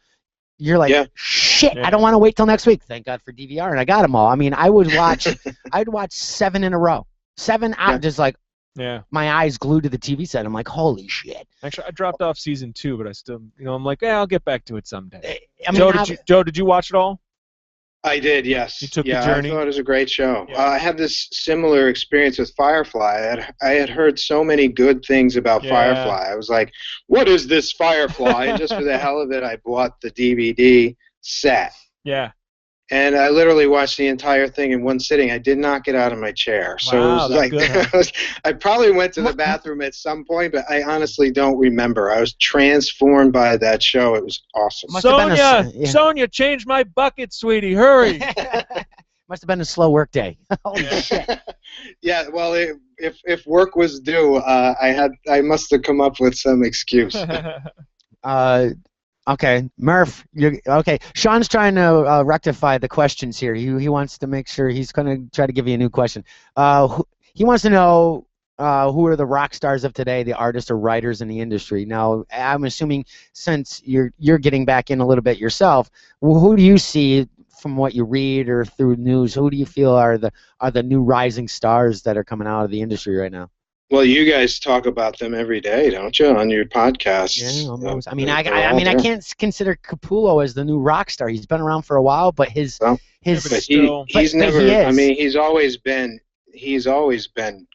Speaker 1: You're like, shit, I don't want to wait till next week. Thank God for DVR, and I got them all. I mean, I'd watch 7 in a row. 7 out, just like, my eyes glued to the TV set. I'm like, holy shit.
Speaker 2: Actually, I dropped off season 2, but I still, I'm like, I'll get back to it someday.
Speaker 1: I mean,
Speaker 2: Joe, did you watch it all?
Speaker 3: I did, yes.
Speaker 2: You took the
Speaker 3: Yeah,
Speaker 2: journey?
Speaker 3: I thought it was a great show.
Speaker 2: Yeah.
Speaker 3: I had this similar experience with Firefly. I had heard so many good things about
Speaker 2: Yeah.
Speaker 3: Firefly. I was like, what is this Firefly? And just for the hell of it, I bought the DVD set.
Speaker 2: Yeah.
Speaker 3: And I literally watched the entire thing in one sitting. I did not get out of my chair. So it
Speaker 2: Wow,
Speaker 3: was
Speaker 2: that's
Speaker 3: like,
Speaker 2: good, huh?
Speaker 3: I probably went to the bathroom at some point, but I honestly don't remember. I was transformed by that show. It was awesome.
Speaker 1: Must have been
Speaker 2: Sonia,
Speaker 1: yeah.
Speaker 2: Sonia, change my bucket, sweetie. Hurry.
Speaker 1: Must have been a slow work day. Holy shit.
Speaker 3: Yeah, well, if work was due, I must have come up with some excuse.
Speaker 1: Okay, Murph. Okay. Sean's trying to rectify the questions here. He wants to make sure he's going to try to give you a new question. He wants to know who are the rock stars of today, the artists or writers in the industry. Now, I'm assuming since you're getting back in a little bit yourself, who do you see from what you read or through news? Who do you feel are the new rising stars that are coming out of the industry right now?
Speaker 3: Well, you guys talk about them every day, don't you, on your podcast?
Speaker 1: Yeah, almost. I mean, I can't consider Capullo as the new rock star. He's been around for a while, but his
Speaker 3: he's never. I mean, he's always been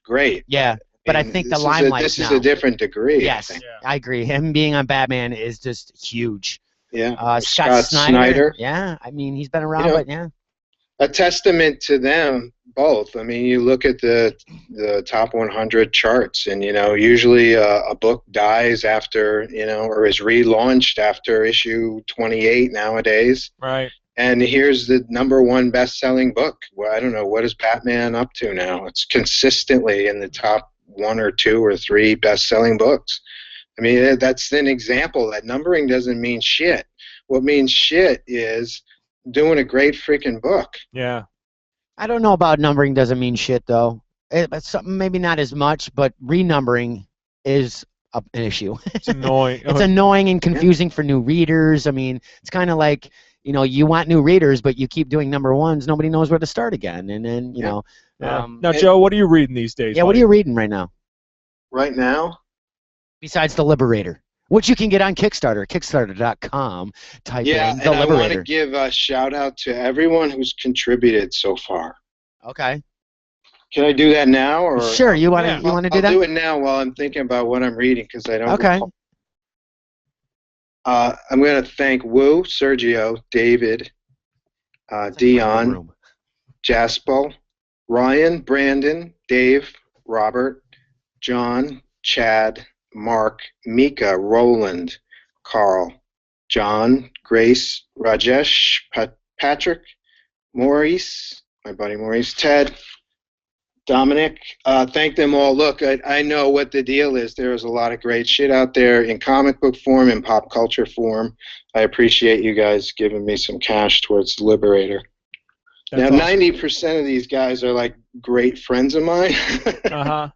Speaker 3: great.
Speaker 1: Yeah, but I think the limelight
Speaker 3: this is a different degree.
Speaker 1: Yes, I agree. Him being on Batman is just huge.
Speaker 3: Yeah,
Speaker 1: Scott Snyder. Yeah, I mean, he's been around, but yeah.
Speaker 3: A testament to them both. I mean, you look at the top 100 charts, and usually a book dies after or is relaunched after issue 28 nowadays.
Speaker 2: Right.
Speaker 3: And here's the #1 best-selling book. Well, I don't know, what is Batman up to now? It's consistently in the top 1 or 2 or 3 best-selling books. I mean, that's an example that numbering doesn't mean shit. What means shit is doing a great freaking book.
Speaker 2: Yeah.
Speaker 1: I don't know about numbering doesn't mean shit, though. It's something, maybe not as much, but renumbering is an issue.
Speaker 2: It's annoying.
Speaker 1: It's annoying and confusing for new readers. I mean, it's kind of like, you want new readers, but you keep doing #1s. Nobody knows where to start again. And then,
Speaker 2: Yeah. Now, Joe, what are you reading these days?
Speaker 1: Yeah, what are you reading right now?
Speaker 3: Right now?
Speaker 1: Besides The Liberator, which you can get on Kickstarter, kickstarter.com. Type in The Liberator.
Speaker 3: I want to give a shout-out to everyone who's contributed so far.
Speaker 1: Okay.
Speaker 3: Can I do that now? Or
Speaker 1: sure, you want to do that?
Speaker 3: I'll do it now while I'm thinking about what I'm reading, because I don't recall. I'm going to thank Wu, Sergio, David, Dion, Jaspel, Ryan, Brandon, Dave, Robert, John, Chad, Mark, Mika, Roland, Carl, John, Grace, Rajesh, Patrick, Maurice, my buddy Maurice, Ted, Dominic. Thank them all. Look, I know what the deal is. There's a lot of great shit out there in comic book form, in pop culture form. I appreciate you guys giving me some cash towards the Liberator. That's now, awesome. 90% of these guys are like great friends of mine.
Speaker 2: Uh-huh.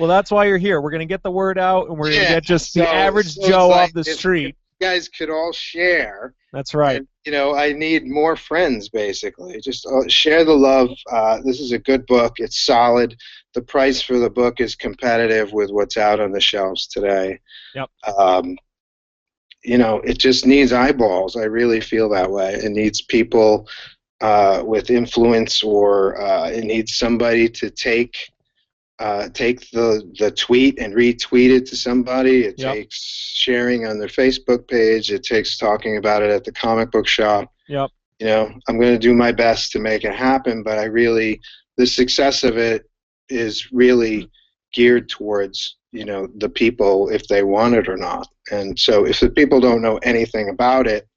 Speaker 2: Well, that's why you're here. We're going to get the word out, and we're going to get just the average Joe off the street.
Speaker 3: If you guys could all share.
Speaker 2: That's right.
Speaker 3: And, I need more friends, basically. Just share the love. This is a good book. It's solid. The price for the book is competitive with what's out on the shelves today.
Speaker 2: Yep.
Speaker 3: It just needs eyeballs. I really feel that way. It needs people with influence, or it needs somebody to take the tweet and retweet it to somebody. It takes sharing on their Facebook page. It takes talking about it at the comic book shop.
Speaker 2: Yep.
Speaker 3: I'm going to do my best to make it happen, but the success of it is really geared towards, the people, if they want it or not. And so if the people don't know anything about it,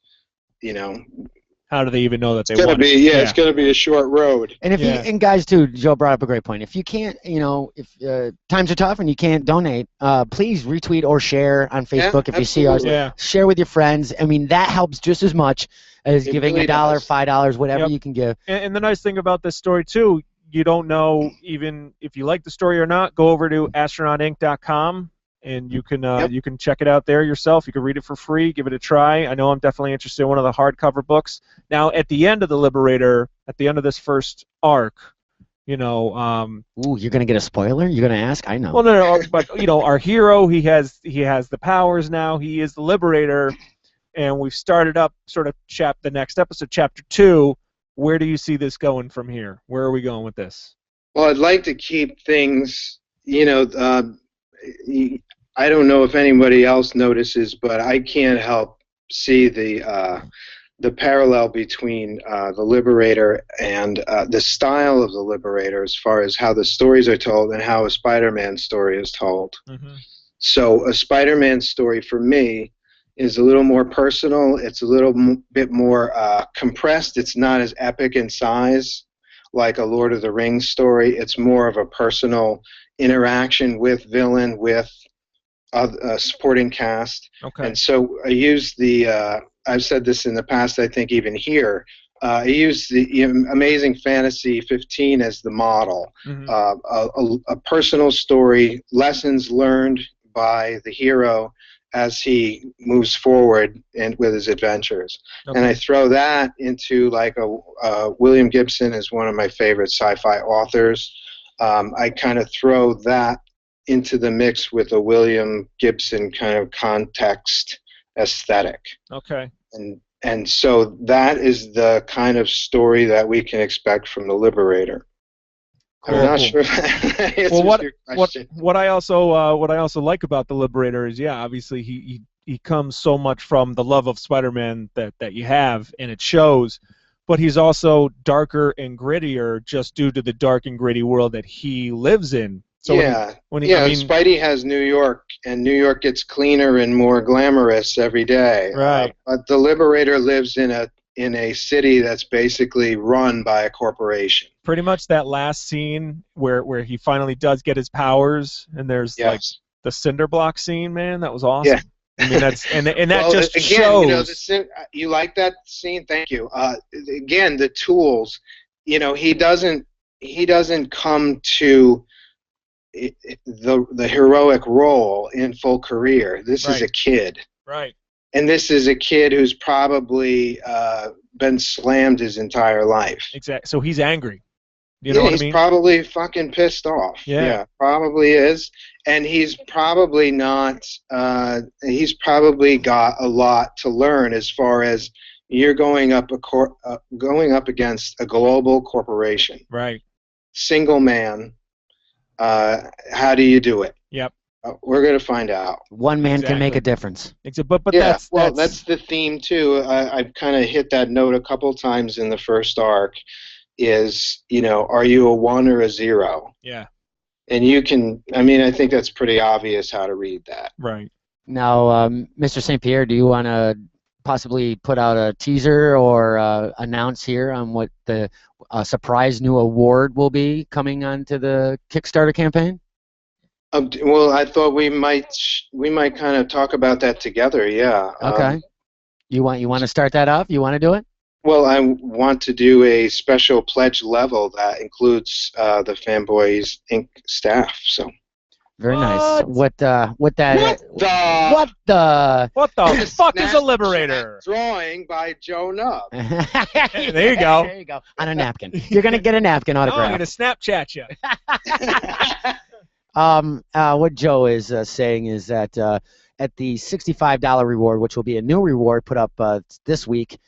Speaker 2: how do they even know that they want it?
Speaker 3: It's going to be a short road.
Speaker 1: And and guys, too, Joe brought up a great point. If you can't, if times are tough and you can't donate, please retweet or share on Facebook if you see ours.
Speaker 2: Yeah.
Speaker 1: Share with your friends. I mean, that helps just as much as giving $1, $5, whatever you can give.
Speaker 2: And the nice thing about this story, too, you don't know even if you like the story or not. Go over to astronautinc.com. And you can check it out there yourself. You can read it for free. Give it a try. I know I'm definitely interested in one of the hardcover books. Now, at the end of the Liberator, at the end of this first arc, ooh,
Speaker 1: you're gonna get a spoiler? You're gonna ask? I know.
Speaker 2: Well, no, but our hero, he has the powers now. He is the Liberator, and we've started up sort of the next episode, chapter 2. where do you see this going from here? Where are we going with this?
Speaker 3: Well, I'd like to keep things, I don't know if anybody else notices, but I can't help see the parallel between the Liberator and the style of the Liberator as far as how the stories are told and how a Spider-Man story is told.
Speaker 2: Mm-hmm.
Speaker 3: So a Spider-Man story for me is a little more personal. It's a little bit more compressed. It's not as epic in size like a Lord of the Rings story. It's more of a personal interaction with villain, with supporting cast.
Speaker 2: Okay.
Speaker 3: And so I use I've said this in the past, I think even here, I use the Amazing Fantasy 15 as the model.
Speaker 2: Mm-hmm.
Speaker 3: A personal story, lessons learned by the hero as he moves forward and with his adventures.
Speaker 2: Okay.
Speaker 3: And I throw that into like William Gibson is one of my favorite sci-fi authors. I kind of throw that into the mix with a William Gibson kind of context aesthetic.
Speaker 2: Okay.
Speaker 3: And so that is the kind of story that we can expect from the Liberator.
Speaker 2: Cool.
Speaker 3: I'm not sure if that answers your question.
Speaker 2: What I also like about the Liberator is, yeah, obviously he comes so much from the love of Spider-Man that you have, and it shows. But he's also darker and grittier just due to the dark and gritty world that he lives in. So
Speaker 3: Spidey has New York, and New York gets cleaner and more glamorous every day.
Speaker 2: Right.
Speaker 3: But the Liberator lives in a city that's basically run by a corporation.
Speaker 2: Pretty much that last scene where he finally does get his powers, and there's like the cinder block scene, man, that was awesome.
Speaker 3: Yeah.
Speaker 2: I mean, that's and that
Speaker 3: well,
Speaker 2: just
Speaker 3: again,
Speaker 2: shows.
Speaker 3: You like that scene? Thank you. Again, the tools. He doesn't come to the heroic role in full career. This is a kid.
Speaker 2: Right.
Speaker 3: And this is a kid who's probably been slammed his entire life.
Speaker 2: Exactly. So he's angry. You know what I mean?
Speaker 3: He's probably fucking pissed off.
Speaker 2: Yeah,
Speaker 3: probably is. And he's probably not. He's probably got a lot to learn as far as you're going up against a global corporation.
Speaker 2: Right.
Speaker 3: Single man. How do you do it?
Speaker 2: Yep.
Speaker 3: We're going to find out.
Speaker 1: One man can make a difference.
Speaker 2: But
Speaker 3: yeah, that's the theme too. I've kind of hit that note a couple times in the first arc. Is are you a 1 or a 0?
Speaker 2: Yeah.
Speaker 3: And you can. I mean, I think that's pretty obvious how to read that.
Speaker 2: Right.
Speaker 1: Now, Mr. St. Pierre, do you want to possibly put out a teaser or announce here on what the surprise new award will be coming onto the Kickstarter campaign?
Speaker 3: Well, I thought we might kind of talk about that together. Yeah.
Speaker 1: Okay. You want to start that off? You want to do it?
Speaker 3: Well, I want to do a special pledge level that includes the Fanboys Inc. staff. So.
Speaker 2: What?
Speaker 3: Very
Speaker 1: nice. What the
Speaker 2: fuck is a Liberator?
Speaker 3: Drawing by Joe Nubb.
Speaker 2: There you go.
Speaker 1: There you go. On a napkin. You're gonna get a napkin autograph.
Speaker 2: I'm gonna Snapchat you.
Speaker 1: What Joe is saying is that at the $65 reward, which will be a new reward put up this week,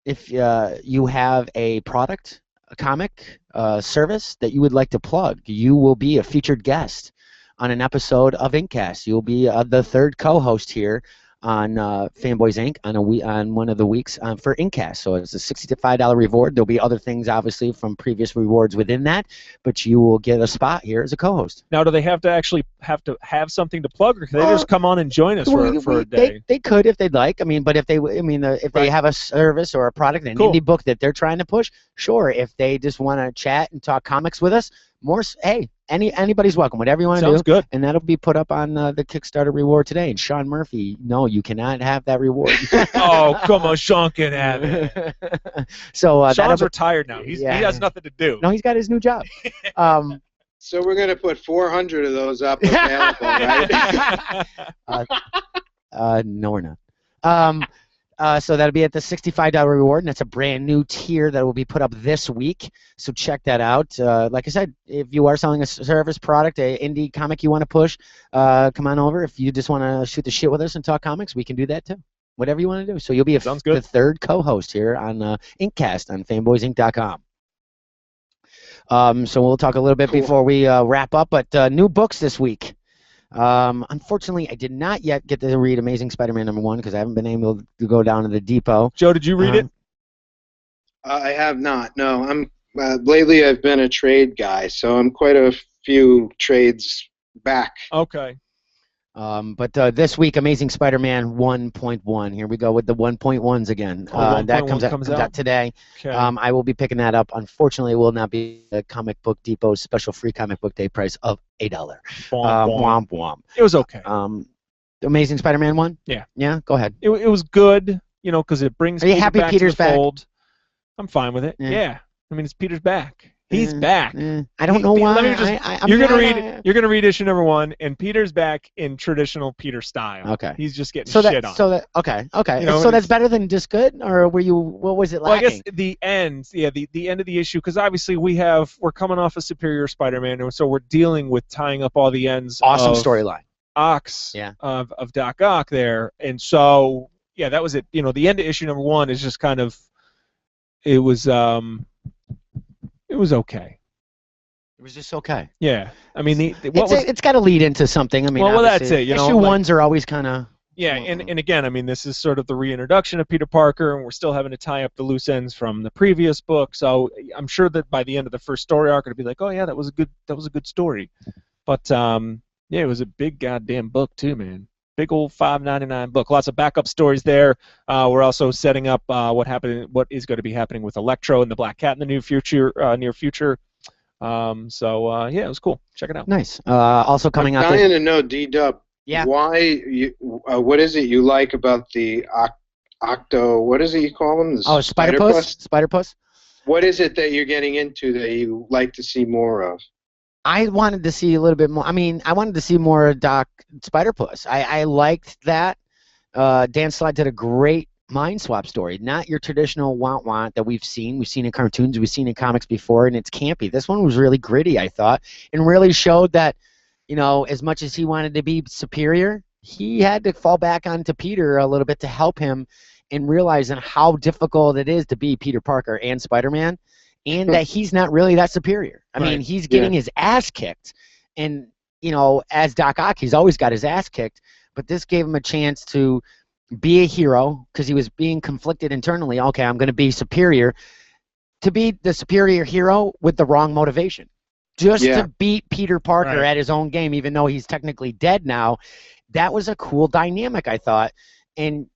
Speaker 1: if you have a product, a comic, service that you would like to plug, you will be a featured guest on an episode of IncCast. You'll be the third co-host here on Fanboys Inc. on one of the weeks for IncCast. So it's a $65 reward. There'll be other things, obviously, from previous rewards within that, but you will get a spot here as a co-host.
Speaker 2: Now, do they have to have something to plug, or can they just come on and join us for a day?
Speaker 1: They could if they'd like. I mean, but if they have a service or a product, an indie book that they're trying to push, sure. If they just want to chat and talk comics with us, anybody's welcome. Whatever you want to do.
Speaker 2: Sounds good.
Speaker 1: And that'll be put up on the Kickstarter reward today. And Sean Murphy, no, you cannot have that reward.
Speaker 2: Oh, come on, Sean can have it.
Speaker 1: So
Speaker 2: Sean's retired now. He has nothing to do.
Speaker 1: No, he's got his new job.
Speaker 3: So we're going to put 400 of those up available, right?
Speaker 1: No, we're not. So that'll be at the $65 reward, and that's a brand new tier that will be put up this week. So check that out. Like I said, if you are selling a service, product, an indie comic you want to push, come on over. If you just want to shoot the shit with us and talk comics, we can do that too. whatever you want to do. So you'll be
Speaker 2: Sounds good.
Speaker 1: the third co-host here on IncCast on fanboysinc.com. So we'll talk a little bit before we wrap up, but new books this week. Unfortunately, I did not yet get to read Amazing Spider-Man #1 because I haven't been able to go down to the depot.
Speaker 2: Joe, did you read it?
Speaker 3: I have not. No, I'm lately I've been a trade guy, so I'm quite a few trades back.
Speaker 2: Okay.
Speaker 1: But this week, Amazing Spider-Man 1.1. Here we go with the 1.1s again. That comes out today.
Speaker 2: Okay.
Speaker 1: I will be picking that up. Unfortunately, it will not be the Comic Book Depot's special free comic book day price of $8. Womp womp.
Speaker 2: It was okay.
Speaker 1: Amazing Spider-Man 1?
Speaker 2: Yeah.
Speaker 1: Yeah, go ahead.
Speaker 2: It was good, you know, because it brings
Speaker 1: Are you
Speaker 2: Peter
Speaker 1: happy
Speaker 2: back
Speaker 1: Peter's
Speaker 2: to the
Speaker 1: back?
Speaker 2: fold. I'm fine with it.
Speaker 1: Yeah.
Speaker 2: Yeah. I mean, it's Peter's back. He's back.
Speaker 1: I don't know why.
Speaker 2: Let me just, you're gonna read issue #1, and Peter's back in traditional Peter style.
Speaker 1: Okay.
Speaker 2: He's just getting
Speaker 1: shit
Speaker 2: on.
Speaker 1: Okay.
Speaker 2: You know,
Speaker 1: So that's better than just good, or what was it
Speaker 2: Well, I
Speaker 1: lacking?
Speaker 2: guess the end, the end of the issue, because obviously we're coming off a Superior Spider-Man, and so we're dealing with tying up all the ends.
Speaker 1: Awesome
Speaker 2: of
Speaker 1: storyline.
Speaker 2: Ox.
Speaker 1: Yeah.
Speaker 2: Of Doc Ock there, and so yeah, that was it. You know, the end of issue #1 is just kind of, it was okay.
Speaker 1: It was just okay.
Speaker 2: Yeah, I mean,
Speaker 1: it's got to lead into something. I mean,
Speaker 2: well, that's it. You know,
Speaker 1: issue ones are always kind of.
Speaker 2: Yeah, and again, I mean, this is sort of the reintroduction of Peter Parker, and we're still having to tie up the loose ends from the previous book. So I'm sure that by the end of the first story arc, it'll be like, oh yeah, that was a good story. But yeah, it was a big goddamn book too, man. Big old $5.99 book. Lots of backup stories there. We're also setting up what is going to be happening with Electro and the Black Cat in the near future. So yeah, it was cool. Check it out.
Speaker 1: Nice. Also coming out.
Speaker 3: I'm dying to know, D-Dub.
Speaker 1: Yeah.
Speaker 3: Why what is it you like about the Octo? What is it you call them?
Speaker 1: Oh, Spider-Puss. Spider-Puss.
Speaker 3: What is it that you're getting into that you like to see more of?
Speaker 1: I wanted to see a little bit more. I mean, I wanted to see more of Doc Spider-Puss. I liked that. Dan Slott did a great mind swap story. Not your traditional want that we've seen. We've seen in cartoons, we've seen in comics before, and it's campy. This one was really gritty, I thought, and really showed that, you know, as much as he wanted to be superior, he had to fall back onto Peter a little bit to help him in realizing how difficult it is to be Peter Parker and Spider-Man, and that he's not really that superior. I mean, he's getting his ass kicked, and, you know, as Doc Ock, he's always got his ass kicked, but this gave him a chance to be a hero because he was being conflicted internally. Okay, I'm going to be superior. To be the superior hero with the wrong motivation. Just to beat Peter Parker at his own game, even though he's technically dead now. That was a cool dynamic, I thought, and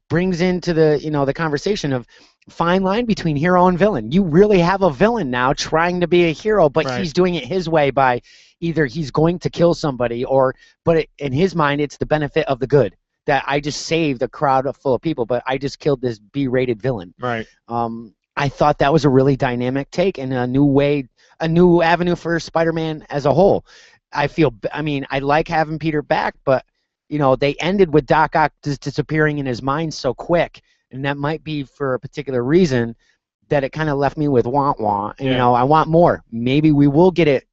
Speaker 1: brings into the, you know, the conversation of fine line between hero and villain. You really have a villain now trying to be a hero, but he's doing it his way by either he's going to kill somebody but in his mind it's the benefit of the good. That I just saved a crowd full of people, but I just killed this B-rated villain.
Speaker 2: Right.
Speaker 1: I thought that was a really dynamic take and a new avenue for Spider-Man as a whole. I mean, I like having Peter back, but, you know, they ended with Doc Ock just disappearing in his mind so quick, and that might be for a particular reason that it kind of left me with wah-wah. And, you know, I want more. Maybe we will get it.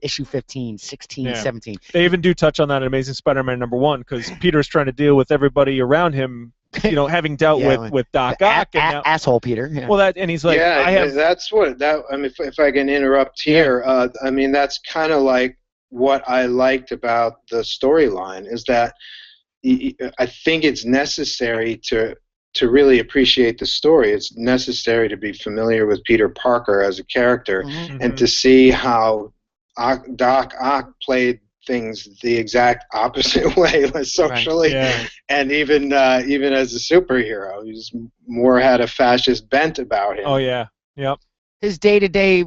Speaker 1: Issue 15, 16, 17.
Speaker 2: They even do touch on that in Amazing Spider-Man #1 because Peter's trying to deal with everybody around him, you know, having dealt with Doc Ock.
Speaker 1: Asshole Peter. Yeah.
Speaker 2: Well, and he's like,
Speaker 3: that's what that. I mean, if I can interrupt here, I mean, that's kind of like what I liked about the storyline is that I think it's necessary to really appreciate the story. It's necessary to be familiar with Peter Parker as a character and to see how Doc Ock played things the exact opposite way socially, and even as a superhero, he just more had a fascist bent about him.
Speaker 2: Oh yeah, yep.
Speaker 1: His day-to-day,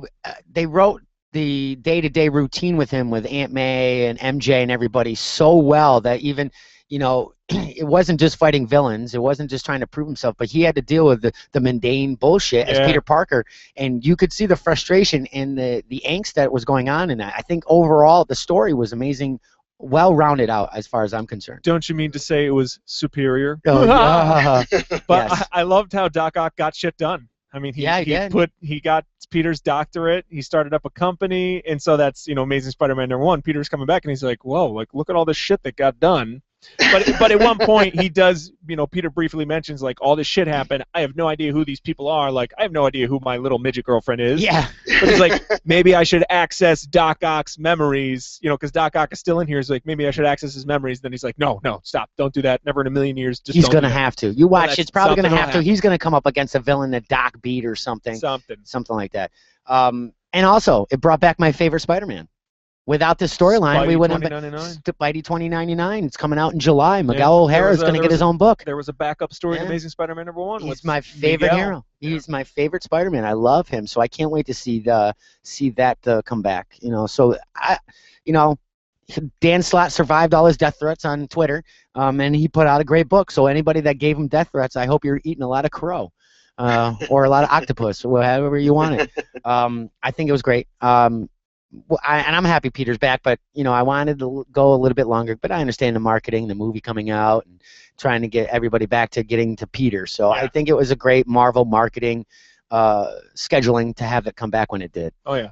Speaker 1: they wrote the day-to-day routine with him with Aunt May and MJ and everybody so well that even, you know, it wasn't just fighting villains. It wasn't just trying to prove himself, but he had to deal with the mundane bullshit as Peter Parker, and you could see the frustration and the angst that was going on in that. I think overall the story was amazing, well rounded out as far as I'm concerned.
Speaker 2: Don't you mean to say it was superior?
Speaker 1: Oh, yeah.
Speaker 2: But
Speaker 1: yes.
Speaker 2: I loved how Doc Ock got shit done. I mean, he got Peter's doctorate. He started up a company, and so that's, you know, Amazing Spider-Man #1. Peter's coming back, and he's like, whoa, like look at all this shit that got done. But at one point he does, Peter briefly mentions like all this shit happened. I have no idea who these people are. Like I have no idea who my little midget girlfriend is.
Speaker 1: Yeah.
Speaker 2: But he's like, maybe I should access Doc Ock's memories, because Doc Ock is still in here. He's like, maybe I should access his memories. Then he's like, no, stop, don't do that. Never in a million years. Just
Speaker 1: He's
Speaker 2: don't
Speaker 1: gonna
Speaker 2: do that.
Speaker 1: have to. You watch.
Speaker 2: Well,
Speaker 1: It's probably gonna
Speaker 2: something
Speaker 1: have
Speaker 2: will
Speaker 1: to.
Speaker 2: happen.
Speaker 1: He's gonna come up against a villain that Doc beat or something.
Speaker 2: Something
Speaker 1: Like that. And also, it brought back my favorite Spider-Man. Without this storyline, we wouldn't have been. Spidey 2099. It's coming out in July. Miguel O'Hara's going to get his own book.
Speaker 2: There was a backup story in Amazing Spider-Man #1.
Speaker 1: He's my favorite hero. He's my favorite Spider-Man. I love him, so I can't wait to see that come back. So Dan Slott survived all his death threats on Twitter, and he put out a great book. So anybody that gave him death threats, I hope you're eating a lot of crow. Or a lot of octopus, or however you want it. I think it was great. And I'm happy Peter's back, but I wanted to go a little bit longer. But I understand the marketing, the movie coming out, and trying to get everybody back to getting to Peter. So I think it was a great Marvel marketing scheduling to have it come back when it did.
Speaker 2: Oh yeah,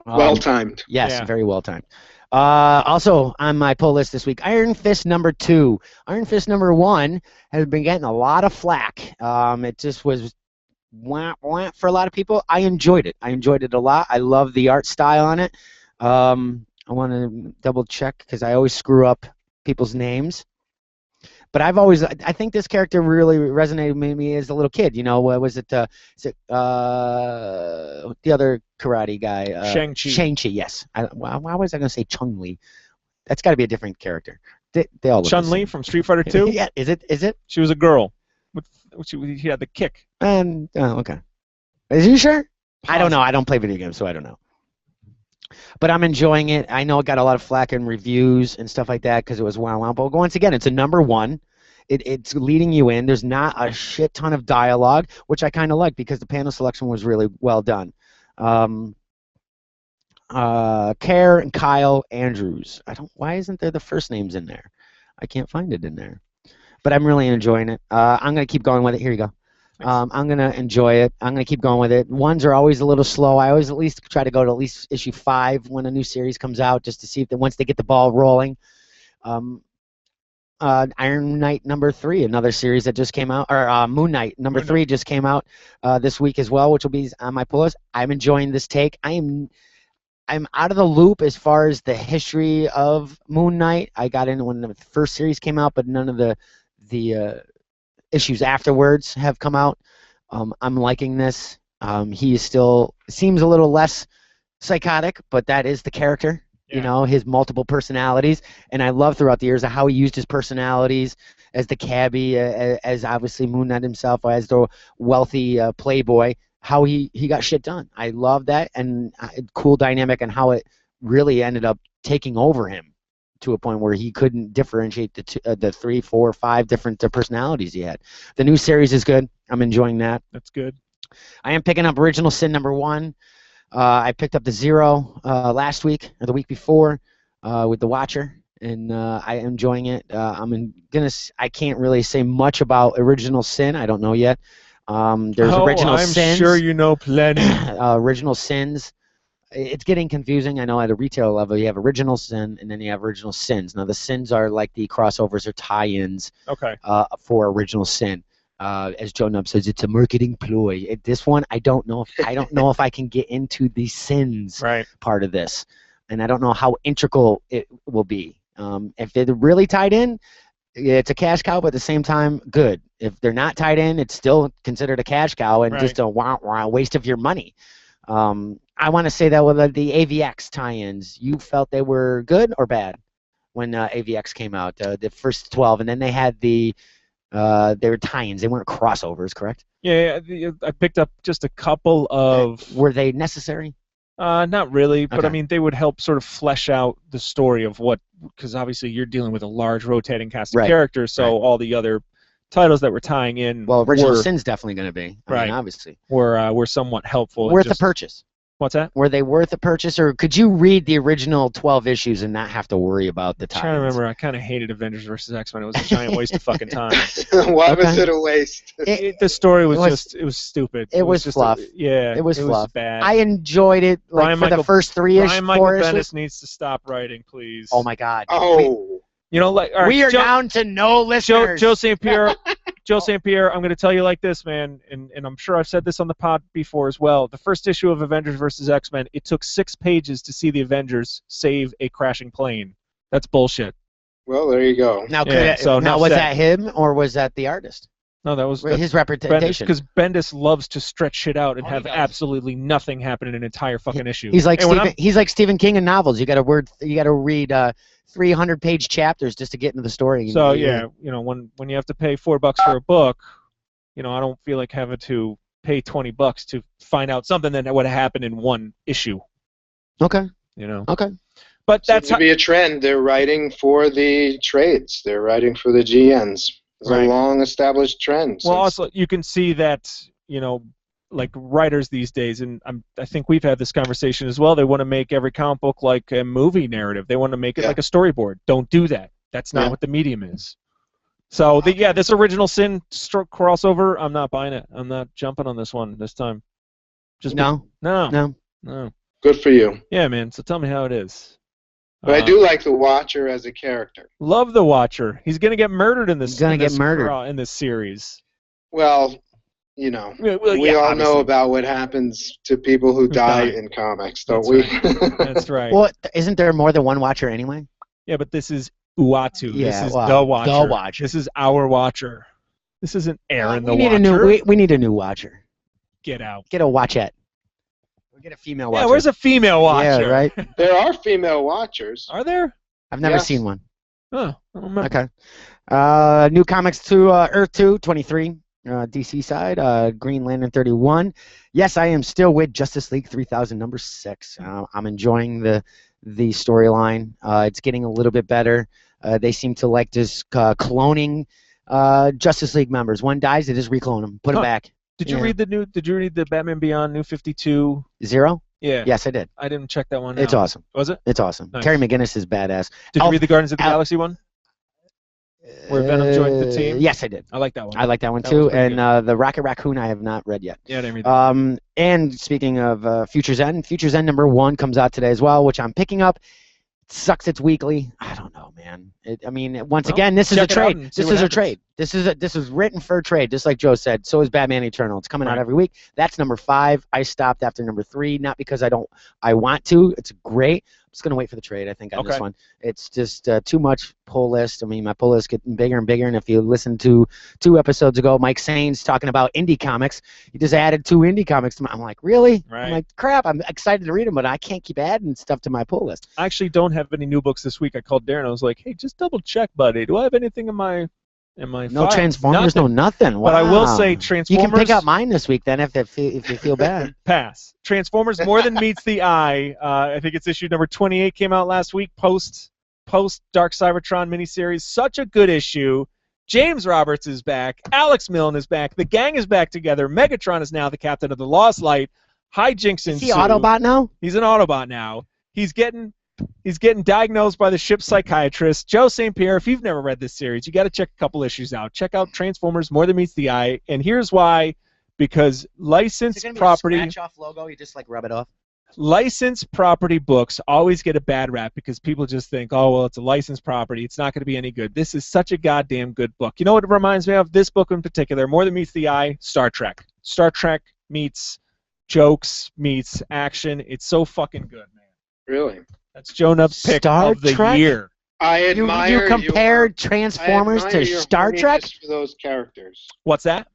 Speaker 3: well timed.
Speaker 1: Yes, very well timed. Also on my pull list this week, Iron Fist #2. Iron Fist #1 has been getting a lot of flack. It just was for a lot of people. I enjoyed it. I enjoyed it a lot. I love the art style on it. I want to double check because I always screw up people's names. But I think this character really resonated with me as a little kid. What was it? The other karate guy?
Speaker 2: Shang-Chi.
Speaker 1: Shang-Chi, yes. Why was I going to say Chun-Li? That's got to be a different character. They all look
Speaker 2: Chun-Li from Street Fighter 2?
Speaker 1: Yeah, is it?
Speaker 2: She was a girl. She had the kick.
Speaker 1: Okay. Is you sure? I don't know. I don't play video games, so I don't know. But I'm enjoying it. I know it got a lot of flack in reviews and stuff like that because it was wow. But once again, it's a #1. It's leading you in. There's not a shit ton of dialogue, which I kind of like because the panel selection was really well done. Care and Kyle Andrews. Why isn't there the first names in there? I can't find it in there. But I'm really enjoying it. I'm going to keep going with it. Here you go. I'm going to enjoy it. I'm going to keep going with it. Ones are always a little slow. I always at least try to go to at least issue 5 when a new series comes out just to see if once they get the ball rolling. Iron Knight #3, another series that just came out, or Moon Knight #3 just came out this week as well, which will be on my pull list. I'm enjoying this take. I'm out of the loop as far as the history of Moon Knight. I got in when the first series came out, but none of the issues afterwards have come out. I'm liking this. He still seems a little less psychotic, but that is the character. His multiple personalities, and I love throughout the years how he used his personalities as the cabbie, as obviously Moon Knight himself, as the wealthy playboy. How he got shit done. I love that, and cool dynamic, and how it really ended up taking over him to a point where he couldn't differentiate the 3, 4, 5 different personalities he had. The new series is good. I'm enjoying that.
Speaker 2: That's good.
Speaker 1: I am picking up Original Sin #1. I picked up the Zero last week or the week before with the Watcher, and I am enjoying it. I can't really say much about Original Sin. I don't know yet. There's Original Sins.
Speaker 2: I'm sure you know plenty.
Speaker 1: Original Sins. It's getting confusing. I know at a retail level you have Original Sin and then you have Original Sins. Now the Sins are like the crossovers or tie-ins for Original Sin. As Joe Nubb says, it's a marketing ploy. This one, I don't know if I can get into the sins part of this, and I don't know how integral it will be. If they're really tied in, it's a cash cow, but at the same time, good. If they're not tied in, it's still considered a cash cow and just a waste of your money. I want to say that with the AVX tie-ins, you felt they were good or bad when AVX came out, the first 12, and then they had they were tie-ins. They weren't crossovers, correct?
Speaker 2: Yeah, I picked up just a couple of.
Speaker 1: Were they necessary?
Speaker 2: Not really, but I mean, they would help sort of flesh out the story of because obviously you're dealing with a large rotating cast of characters, so all the other titles that were tying in.
Speaker 1: Well, Original Sin's definitely going to be, I mean, obviously.
Speaker 2: Were somewhat helpful.
Speaker 1: Worth a purchase.
Speaker 2: What's that?
Speaker 1: Were they worth a purchase, or could you read the original 12 issues and not have to worry about the tie-ins?
Speaker 2: I'm trying to remember. I kind of hated Avengers vs. X-Men. It was a giant waste of fucking time.
Speaker 3: Why was it a waste?
Speaker 2: The story was it was stupid.
Speaker 1: It was
Speaker 2: just
Speaker 1: fluff.
Speaker 2: It was
Speaker 1: fluff.
Speaker 2: Bad.
Speaker 1: I enjoyed it for the first 3 issues.
Speaker 2: Brian Michael Bendis needs to stop writing, please.
Speaker 1: Oh my God.
Speaker 3: Oh.
Speaker 2: You know, like all right,
Speaker 1: We are down to no listeners.
Speaker 2: Joe St. Pierre, Joe St. Pierre, I'm going to tell you like this, man, and I'm sure I've said this on the pod before as well. The first issue of Avengers vs. X-Men, it took 6 pages to see the Avengers save a crashing plane. That's bullshit.
Speaker 3: Well, there you go.
Speaker 1: Now,
Speaker 2: now
Speaker 1: was that him or was that the artist?
Speaker 2: No, that was
Speaker 1: his representation.
Speaker 2: Because Bendis loves to stretch shit out and
Speaker 1: Oh,
Speaker 2: have absolutely nothing happen in an entire fucking issue.
Speaker 1: He's like Stephen King in novels. You got to read 300-page chapters just to get into the story.
Speaker 2: So yeah, you know, when you have to pay $4 for a book, you know, I don't feel like having to pay $20 to find out something that would have happened in one issue.
Speaker 1: Okay.
Speaker 2: You know.
Speaker 1: Okay.
Speaker 2: But that's
Speaker 3: seems to be a trend. They're writing for the trades. They're writing for the GNs. It's a long-established trend.
Speaker 2: Well, also you can see that, you know, like writers these days, and I think we've had this conversation as well. They want to make every comic book like a movie narrative. They want to make it like a storyboard. Don't do that. That's not what the medium is. So this Original Sin crossover, I'm not buying it. I'm not jumping on this one this time.
Speaker 1: No.
Speaker 3: Good for you.
Speaker 2: Yeah, man. So tell me how it is.
Speaker 3: But I do like the Watcher as a character.
Speaker 2: Love the Watcher. He's gonna get murdered in this.
Speaker 1: He's gonna get murdered
Speaker 2: in this series.
Speaker 3: Well, you know, we all know about what happens to people who die in comics, don't we?
Speaker 2: That's right.
Speaker 1: Well, isn't there more than one Watcher anyway?
Speaker 2: Yeah, but this is Uatu.
Speaker 1: Yeah,
Speaker 2: this is the Watcher.
Speaker 1: The Watcher.
Speaker 2: This is our Watcher. This isn't Aaron the
Speaker 1: Watcher. We need a new Watcher.
Speaker 2: Get out.
Speaker 1: Get a Watchette. Or get a female Watcher.
Speaker 2: Yeah, where's a female Watcher?
Speaker 1: Yeah, right.
Speaker 3: There are female Watchers.
Speaker 2: Are there?
Speaker 1: I've never seen one.
Speaker 2: Oh, I don't remember.
Speaker 1: Okay. New comics to Earth 2, 23. DC side, Green Lantern 31. Yes, I am still with Justice League 3000 number 6. I'm enjoying the storyline. It's getting a little bit better. They seem to like just cloning Justice League members. One dies, they just reclone them, put them back.
Speaker 2: Did you read the Batman Beyond New 52?
Speaker 1: Zero?
Speaker 2: Yeah.
Speaker 1: Yes, I did.
Speaker 2: I didn't check that one out.
Speaker 1: It's awesome.
Speaker 2: Was it?
Speaker 1: It's awesome.
Speaker 2: Nice.
Speaker 1: Terry McGinnis is badass.
Speaker 2: Did you read the Guardians of the Galaxy one? Where Venom joined the team?
Speaker 1: Yes, I did.
Speaker 2: I like that one.
Speaker 1: I like that one too. And the Rocket Raccoon I have not read yet.
Speaker 2: Yeah, I didn't read that.
Speaker 1: And speaking of Future's End, Future's End number 1 comes out today as well, which I'm picking up. It sucks it's weekly. I don't know, man. Once again, this is a trade. This is a trade. This is written for a trade, just like Joe said. So is Batman Eternal. It's coming out every week. That's number 5. I stopped after number 3, not because I want to. It's great. I'm just gonna wait for the trade. I think on this one. It's just too much pull list. I mean, my pull list getting bigger and bigger. And if you listen to 2 episodes ago, Mike Sainz talking about indie comics, he just added 2 indie comics to my. I'm like, really?
Speaker 2: Right.
Speaker 1: I'm like, crap. I'm excited to read them, but I can't keep adding stuff to my pull list.
Speaker 2: I actually don't have any new books this week. I called Darren. I was like, hey, just double check, buddy. Do I have anything in my
Speaker 1: no
Speaker 2: file?
Speaker 1: Transformers, nothing. Wow.
Speaker 2: But I will say Transformers.
Speaker 1: You can pick up mine this week then if you feel bad.
Speaker 2: Pass. Transformers More Than Meets the Eye. I think it's issue number 28 came out last week. Post Dark Cybertron miniseries. Such a good issue. James Roberts is back. Alex Milne is back. The gang is back together. Megatron is now the captain of the Lost Light. Hijinks ensue.
Speaker 1: Is he Autobot now?
Speaker 2: He's an Autobot now. He's getting diagnosed by the ship's psychiatrist. Joe St. Pierre, if you've never read this series, you got to check a couple issues out. Check out Transformers More Than Meets the Eye. And here's why. Because licensed property.
Speaker 1: Scratch off logo, you just like rub it off.
Speaker 2: Licensed property books always get a bad rap because people just think, oh, well, it's a licensed property. It's not going to be any good. This is such a goddamn good book. You know what it reminds me of? This book in particular, More Than Meets the Eye, Star Trek. Star Trek meets jokes, meets action. It's so fucking good, man.
Speaker 3: Really?
Speaker 2: That's Joe Nubb's pick of the year.
Speaker 3: I admire
Speaker 1: you compared Transformers to Star Trek?
Speaker 3: For those characters.
Speaker 2: What's that?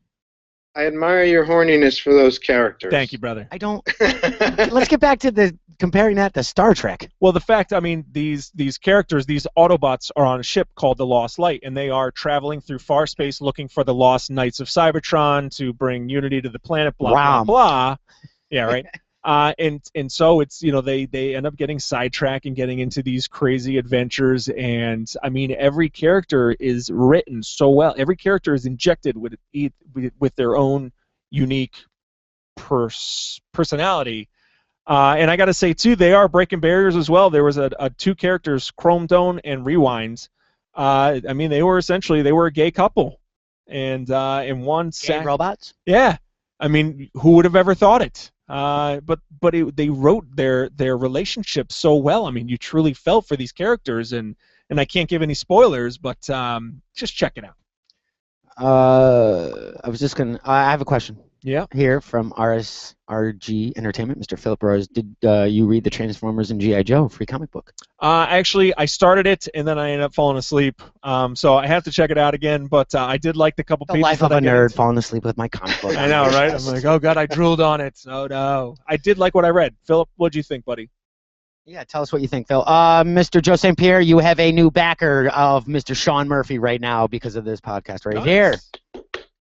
Speaker 3: I admire your horniness for those characters.
Speaker 2: Thank you, brother.
Speaker 1: I don't. Let's get back to comparing that to Star Trek.
Speaker 2: Well, the fact, I mean, these characters, these Autobots are on a ship called the Lost Light, and they are traveling through far space looking for the lost Knights of Cybertron to bring unity to the planet. Blah blah blah. Yeah, right. And so it's, you know, they end up getting sidetracked and getting into these crazy adventures, and I mean every character is written so well. Every character is injected with their own unique personality, and I got to say too, they are breaking barriers as well. There was a 2 characters, Chrome Dome and Rewind. I mean they were a gay couple, and one
Speaker 1: gay robots.
Speaker 2: Yeah, I mean who would have ever thought it? But they wrote their relationship so well. I mean, you truly felt for these characters, and and I can't give any spoilers, but just check it out.
Speaker 1: I was just gonna. I have a question.
Speaker 2: Yeah.
Speaker 1: Here from RSRG Entertainment, Mr. Philip Rose. Did you read the Transformers and G.I. Joe free comic book?
Speaker 2: Actually, I started it and then I ended up falling asleep. So I have to check it out again. But I did like the couple
Speaker 1: The
Speaker 2: pages.
Speaker 1: life of a nerd, falling asleep with my comic book.
Speaker 2: I know, right? I'm like, oh god, I drooled on it. Oh no. I did like what I read. Philip, what'd you think, buddy?
Speaker 1: Yeah, tell us what you think, Phil. Mr. Joe St. Pierre, you have a new backer of Mr. Sean Murphy right now because of this podcast right here.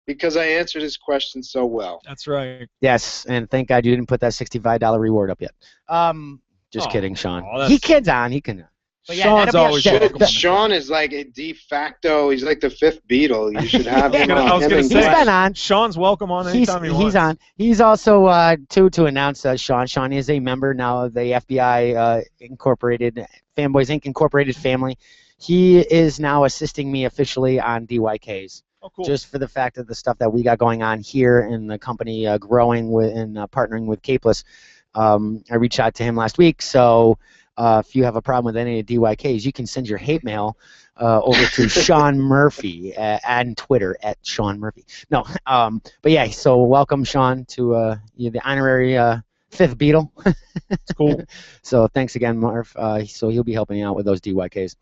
Speaker 3: Because I answered his question so well.
Speaker 2: That's right.
Speaker 1: Yes, and thank God you didn't put that $65 reward up yet. Just kidding, Sean. He kids on. He can.
Speaker 2: But yeah, Sean's always
Speaker 3: Sean is like a de facto. He's like the fifth Beatle. You should have him on.
Speaker 2: I was going to say,
Speaker 1: he's been on.
Speaker 2: Sean's welcome on anytime he wants.
Speaker 1: He's on. He's also to announce Sean. Sean is a member now of the FBI Incorporated Fanboys Inc. Incorporated family. He is now assisting me officially on DYKs.
Speaker 2: Oh, cool.
Speaker 1: Just for the fact of the stuff that we got going on here in the company, growing with and partnering with Capeless. I reached out to him last week, so if you have a problem with any of the DYKs, you can send your hate mail over to Sean Murphy on Twitter at Sean Murphy. No, but yeah, so welcome, Sean, to the honorary fifth Beatle.
Speaker 2: It's cool.
Speaker 1: So thanks again, Marv. So he'll be helping you out with those DYKs.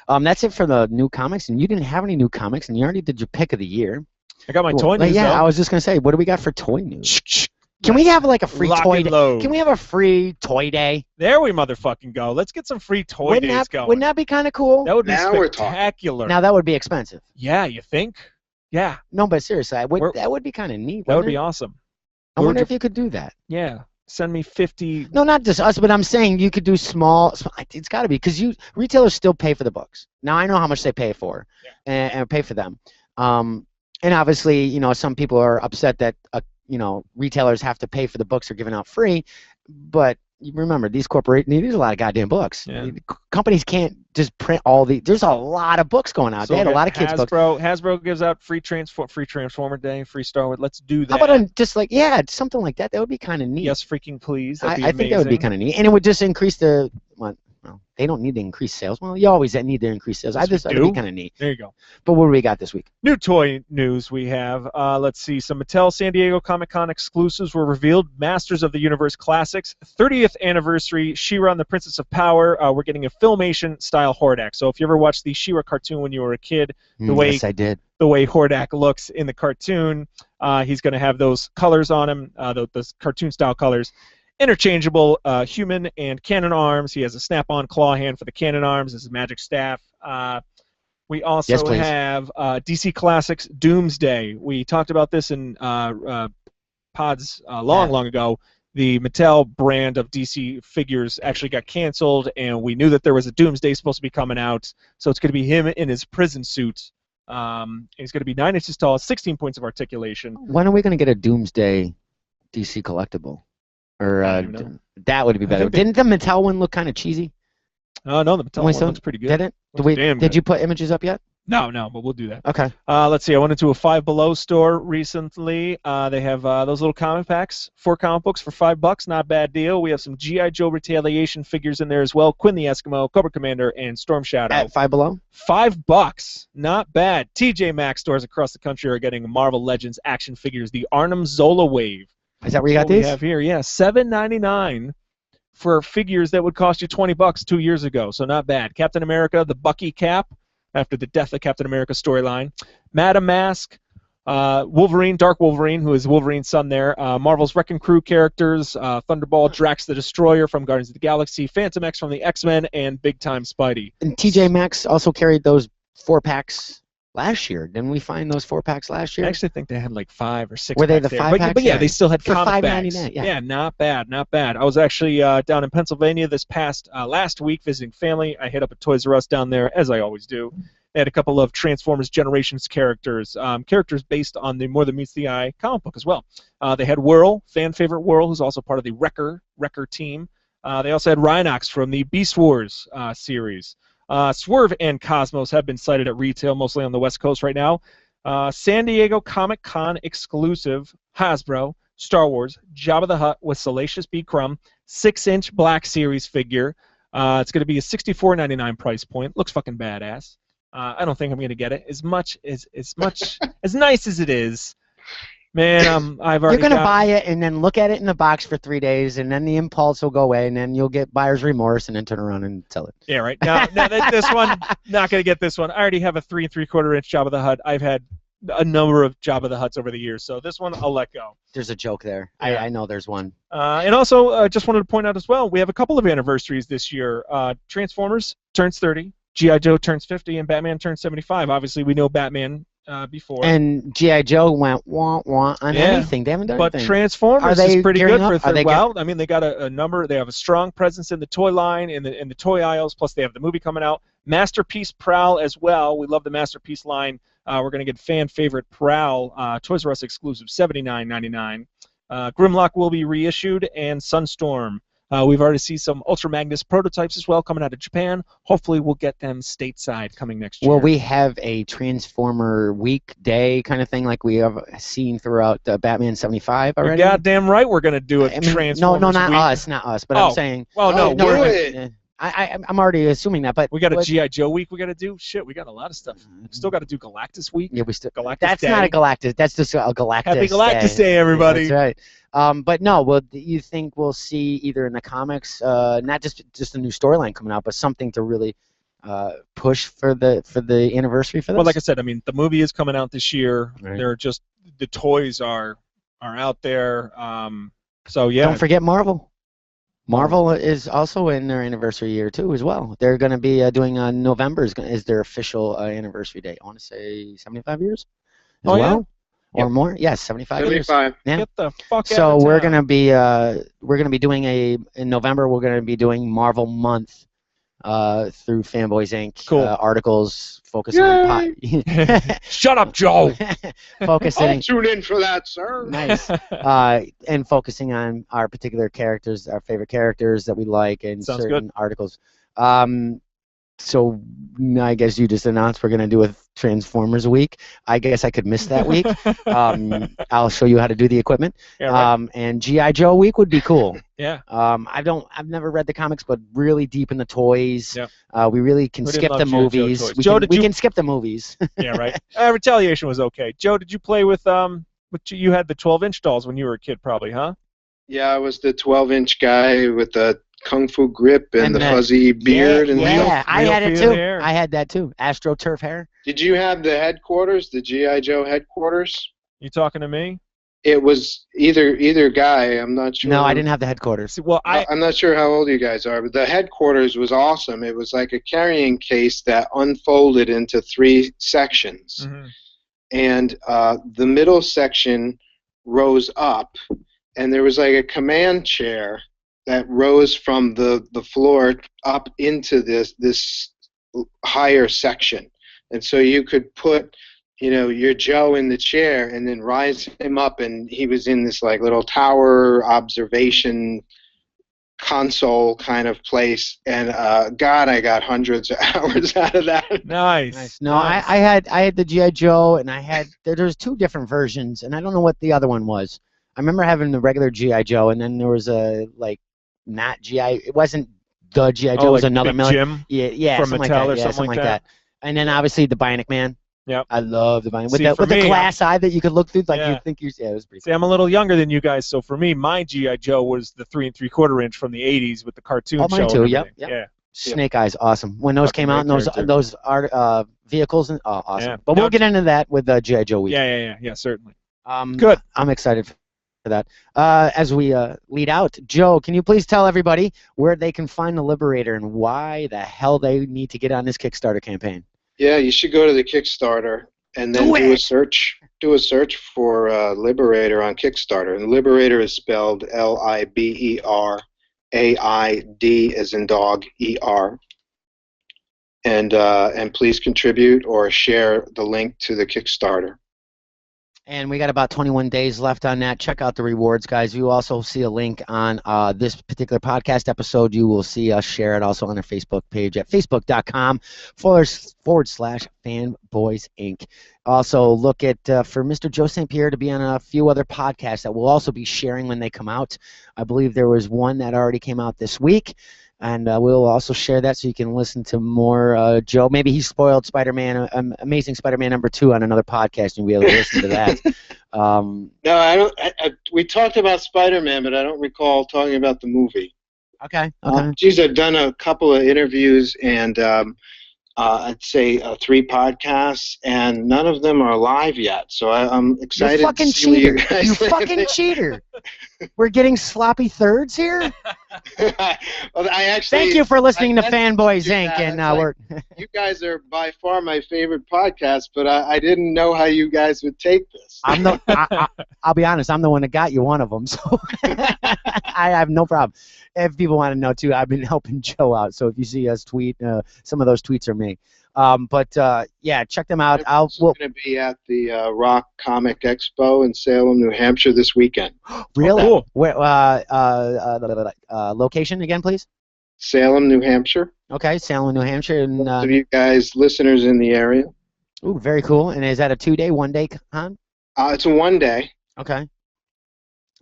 Speaker 1: That's it for the new comics, and you didn't have any new comics, and you already did your pick of the year.
Speaker 2: I got my toy news.
Speaker 1: Yeah,
Speaker 2: though.
Speaker 1: I was just gonna say, what do we got for toy news? Can we have like a free toy day? Can we have a free toy day?
Speaker 2: There we motherfucking go. Let's get some free toy days going.
Speaker 1: Wouldn't that be kind of cool?
Speaker 2: That would be spectacular.
Speaker 1: Now that would be expensive.
Speaker 2: Yeah, you think? Yeah.
Speaker 1: No, but seriously, that would be kind of neat.
Speaker 2: That would be awesome.
Speaker 1: I wonder if you could do that.
Speaker 2: Yeah. Send me 50.
Speaker 1: No, not just us, but I'm saying you could do small. It's got to be because retailers still pay for the books. Now I know how much they pay for, and pay for them. And obviously, some people are upset that retailers have to pay for the books they're giving out free. But remember, these corporations, there's a lot of goddamn books.
Speaker 2: Yeah.
Speaker 1: Companies can't just print all the. There's a lot of books going out.
Speaker 2: So
Speaker 1: they had a lot of kids' books.
Speaker 2: Hasbro gives out free Transformer Day, free Star Wars. Let's do that.
Speaker 1: How about just something like that? That would be kind of neat.
Speaker 2: Yes, freaking please.
Speaker 1: I think that would be kind of neat, and it would just increase the. Well, they don't need to increase sales. Well, you always need to increase sales.
Speaker 2: Yes,
Speaker 1: that'd be kind of neat.
Speaker 2: There you go.
Speaker 1: But what do we got this week?
Speaker 2: New toy news we have. Let's see. Some Mattel San Diego Comic-Con exclusives were revealed. Masters of the Universe Classics. 30th anniversary. She-Ra and the Princess of Power. We're getting a Filmation-style Hordak. So if you ever watched the She-Ra cartoon when you were a kid,
Speaker 1: yes, I did.
Speaker 2: The way Hordak looks in the cartoon, he's going to have those colors on him, those cartoon-style colors. Interchangeable human and cannon arms. He has a snap-on claw hand for the cannon arms. This is magic staff. We also have DC Classics Doomsday. We talked about this in pods long ago. The Mattel brand of DC figures actually got canceled, and we knew that there was a Doomsday supposed to be coming out. So it's going to be him in his prison suit. He's going to be 9 inches tall, 16 points of articulation.
Speaker 1: When are we going to get a Doomsday DC collectible? Or that would be better. Didn't the Mattel one look kind of cheesy?
Speaker 2: No, the Mattel one looks pretty good.
Speaker 1: Did it? Did you put images up yet?
Speaker 2: No, but we'll do that.
Speaker 1: Okay.
Speaker 2: Let's see. I went into a Five Below store recently. They have those little comic packs, 4 comic books for $5. Not a bad deal. We have some G.I. Joe Retaliation figures in there as well. Quinn the Eskimo, Cobra Commander, and Storm Shadow.
Speaker 1: At Five Below?
Speaker 2: $5. Not bad. TJ Maxx stores across the country are getting Marvel Legends action figures. The Arnim Zola Wave.
Speaker 1: Is that where you got these?
Speaker 2: We have here, yeah, $7.99 for figures that would cost you $20 2 years ago. So not bad. Captain America, the Bucky cap, after the death of Captain America storyline. Madam Mask, Wolverine, Dark Wolverine, who is Wolverine's son there. Marvel's Wrecking Crew characters, Thunderball, Drax the Destroyer from Guardians of the Galaxy, Phantom X from the X-Men, and Big Time Spidey.
Speaker 1: And TJ Maxx also carried those 4-packs last year. Didn't we find those 4-packs last year?
Speaker 2: I actually think they had like 5 or 6.
Speaker 1: Were they the 5-packs?
Speaker 2: But yeah, they still had
Speaker 1: for
Speaker 2: comic bags.
Speaker 1: $5.99.
Speaker 2: Yeah, not bad. I was actually down in Pennsylvania this past last week visiting family. I hit up a Toys R Us down there, as I always do. They had a couple of Transformers Generations characters, characters based on the More Than Meets the Eye comic book as well. They had Whirl, fan favorite Whirl, who's also part of the Wrecker team. They also had Rhinox from the Beast Wars series. Swerve and Cosmos have been cited at retail, mostly on the West Coast right now. San Diego Comic-Con exclusive Hasbro, Star Wars, Jabba the Hutt with Salacious B. Crumb, 6-inch Black Series figure. It's going to be a $64.99 price point. Looks fucking badass. I don't think I'm going to get it as much as nice as it is. Man, I've already
Speaker 1: You're going to buy it and then look at it in the box for 3 days, and then the impulse will go away, and then you'll get buyer's remorse and then turn around and sell it.
Speaker 2: Yeah, right. Now this one, not going to get this one. I already have a 3 3/4 inch Jabba the Hutt. I've had a number of Jabba the Hutts over the years, so this one I'll let go.
Speaker 1: There's a joke there.
Speaker 2: Yeah.
Speaker 1: I know there's one.
Speaker 2: And also, just wanted to point out as well, we have a couple of anniversaries this year. Transformers turns 30, G.I. Joe turns 50, and Batman turns 75. Obviously, we know Batman before.
Speaker 1: And G.I. Joe went wah on anything. They haven't done
Speaker 2: but
Speaker 1: anything.
Speaker 2: Transformers is pretty good for third. Well, I mean, they got a number. They have a strong presence in the toy line, in the toy aisles. Plus, they have the movie coming out. Masterpiece Prowl as well. We love the Masterpiece line. We're going to get fan favorite Prowl, Toys R Us exclusive, $79.99. Grimlock will be reissued, and Sunstorm. We've already seen some Ultra Magnus prototypes as well coming out of Japan. Hopefully we'll get them stateside coming next year.
Speaker 1: Will we have a Transformer weekday kind of thing like we have seen throughout Batman 75 already?
Speaker 2: You're goddamn right we're going to do it. Transformers
Speaker 1: no, not
Speaker 2: week.
Speaker 1: us, but I'm saying...
Speaker 2: Well, no,
Speaker 3: do it.
Speaker 1: I'm already assuming that, but...
Speaker 2: We got a G.I. Joe week we got to do? Shit, we got a lot of stuff. We still got to do Galactus week.
Speaker 1: Yeah, we still...
Speaker 2: Galactus
Speaker 1: That's
Speaker 2: Day.
Speaker 1: not a Galactus. That's just a Galactus
Speaker 2: Happy Galactus Day, everybody.
Speaker 1: Yeah, that's right. But no, well, you think we'll see either in the comics, not just a new storyline coming out, but something to really push for the anniversary for this?
Speaker 2: Well, like I said, I mean, the movie is coming out this year.
Speaker 1: Right.
Speaker 2: They're just... The toys are out there. So, yeah.
Speaker 1: Don't forget Marvel. Marvel is also in their anniversary year too, as well. They're going to be doing November is their official anniversary date. I want to say 75 years, as well, or more. Yes, 75 years.
Speaker 3: 75.
Speaker 1: Yeah.
Speaker 2: Get the fuck out
Speaker 1: So
Speaker 2: of
Speaker 1: we're
Speaker 2: town.
Speaker 1: going to be doing in November. We're going to be doing Marvel Month through Fanboys Inc.
Speaker 2: Cool.
Speaker 1: Articles focusing on
Speaker 2: Shut up, Joe.
Speaker 1: focusing.
Speaker 3: I'll tune in for that, sir.
Speaker 1: Nice. And focusing on our particular characters, our favorite characters that we like, and
Speaker 2: Sounds
Speaker 1: certain articles. So I guess you just announced we're going to do a Transformers week. I guess I could miss that week. I'll show you how to do the equipment.
Speaker 2: Yeah, right.
Speaker 1: And G.I. Joe week would be cool.
Speaker 2: Yeah.
Speaker 1: I've never read the comics, but really deep in the toys.
Speaker 2: Yeah.
Speaker 1: We really can
Speaker 2: Who didn't
Speaker 1: skip
Speaker 2: love
Speaker 1: the
Speaker 2: G.I. Joe
Speaker 1: movies.
Speaker 2: toys?
Speaker 1: We
Speaker 2: Joe,
Speaker 1: can, we can skip the movies.
Speaker 2: Yeah, right. Retaliation was okay. Joe, did you play with you had the 12-inch dolls when you were a kid, probably, huh?
Speaker 3: Yeah, I was the 12-inch guy with the kung fu grip and the fuzzy beard.
Speaker 1: I had it too.
Speaker 2: Hair.
Speaker 1: I had that too. AstroTurf hair.
Speaker 3: Did you have the headquarters, the G.I. Joe headquarters?
Speaker 2: You talking to me?
Speaker 3: It was either guy. I'm not sure.
Speaker 1: No, I didn't have the headquarters.
Speaker 2: See, well,
Speaker 3: I'm not sure how old you guys are, but the headquarters was awesome. It was like a carrying case that unfolded into 3 sections.
Speaker 2: Mhm.
Speaker 3: And the middle section rose up, and there was like a command chair that rose from the floor up into this higher section. And so you could put, your Joe in the chair and then rise him up, and he was in this like little tower observation console kind of place. And God, I got hundreds of hours out of that.
Speaker 2: Nice.
Speaker 1: No,
Speaker 2: nice.
Speaker 1: I had the G.I. Joe, and there's 2 different versions, and I don't know what the other one was. I remember having the regular G.I. Joe, and then there was a not G.I. It wasn't the G.I. Joe. It was
Speaker 2: like
Speaker 1: another
Speaker 2: Big
Speaker 1: million.
Speaker 2: Jim
Speaker 1: Yeah,
Speaker 2: from
Speaker 1: something
Speaker 2: Mattel
Speaker 1: like that.
Speaker 2: or something like that.
Speaker 1: And then obviously the Bionic Man.
Speaker 2: Yep.
Speaker 1: I love the Bionic
Speaker 2: See,
Speaker 1: with the
Speaker 2: me,
Speaker 1: glass eye that you could look through, like
Speaker 2: Yeah.
Speaker 1: you think it was pretty
Speaker 2: See, I'm a little younger than you guys, so for me, my G.I. Joe was the 3 3/4 inch from the 80s with the cartoon
Speaker 1: Oh,
Speaker 2: show.
Speaker 1: mine too,
Speaker 2: and
Speaker 1: yep,
Speaker 2: everything.
Speaker 1: yep. Snake Eyes, awesome. When those
Speaker 2: Fucking
Speaker 1: came out, and
Speaker 2: great character.
Speaker 1: those art vehicles, awesome.
Speaker 2: Yeah.
Speaker 1: But
Speaker 2: Now-
Speaker 1: we'll get into that with G.I. Joe week.
Speaker 2: Yeah, certainly.
Speaker 1: Good. I'm excited for that. As we lead out, Joe, can you please tell everybody where they can find the Liberator and why the hell they need to get on this Kickstarter campaign?
Speaker 3: Yeah, you should go to the Kickstarter and then do a search. Do a search for Liberator on Kickstarter. And Liberator is spelled LIBERAID as in dog ER. And please contribute or share the link to the Kickstarter.
Speaker 1: And we got about 21 days left on that. Check out the rewards, guys. You also see a link on this particular podcast episode. You will see us share it also on our Facebook page at facebook.com/Fanboys Inc. Also, look at for Mr. Joe St. Pierre to be on a few other podcasts that we'll also be sharing when they come out. I believe there was one that already came out this week. And we'll also share that so you can listen to more Joe. Maybe he spoiled Spider-Man, Amazing Spider-Man #2 on another podcast, and you'll be able to listen to that.
Speaker 3: No, I don't. We talked about Spider-Man, but I don't recall talking about the movie.
Speaker 1: Okay.
Speaker 3: Geez, I've done a couple of interviews and I'd say 3 podcasts, and none of them are live yet. So I'm excited.
Speaker 1: You fucking
Speaker 3: to see what
Speaker 1: cheater!
Speaker 3: you guys
Speaker 1: You
Speaker 3: think.
Speaker 1: fucking cheater! We're getting sloppy thirds here.
Speaker 3: Well, I actually.
Speaker 1: Thank you for listening to
Speaker 3: I
Speaker 1: Fanboys
Speaker 3: do
Speaker 1: Inc.
Speaker 3: that.
Speaker 1: And
Speaker 3: It's like,
Speaker 1: we're.
Speaker 3: you guys are by far my favorite podcast, but I didn't know how you guys would take this.
Speaker 1: I'll be honest. I'm the one that got you one of them, so I have no problem. If people want to know too, I've been helping Joe out. So if you see us tweet, some of those tweets are me. Yeah, check them out.
Speaker 3: I'm going to be at the Rock Comic Expo in Salem, New Hampshire this weekend.
Speaker 1: Really?
Speaker 2: Oh, cool.
Speaker 1: Where? Location again, please.
Speaker 3: Salem, New Hampshire.
Speaker 1: Okay, Salem, New Hampshire. And,
Speaker 3: Most of you guys, listeners in the area.
Speaker 1: Ooh, very cool. And is that a 2-day, 1-day con?
Speaker 3: It's a 1-day.
Speaker 1: Okay.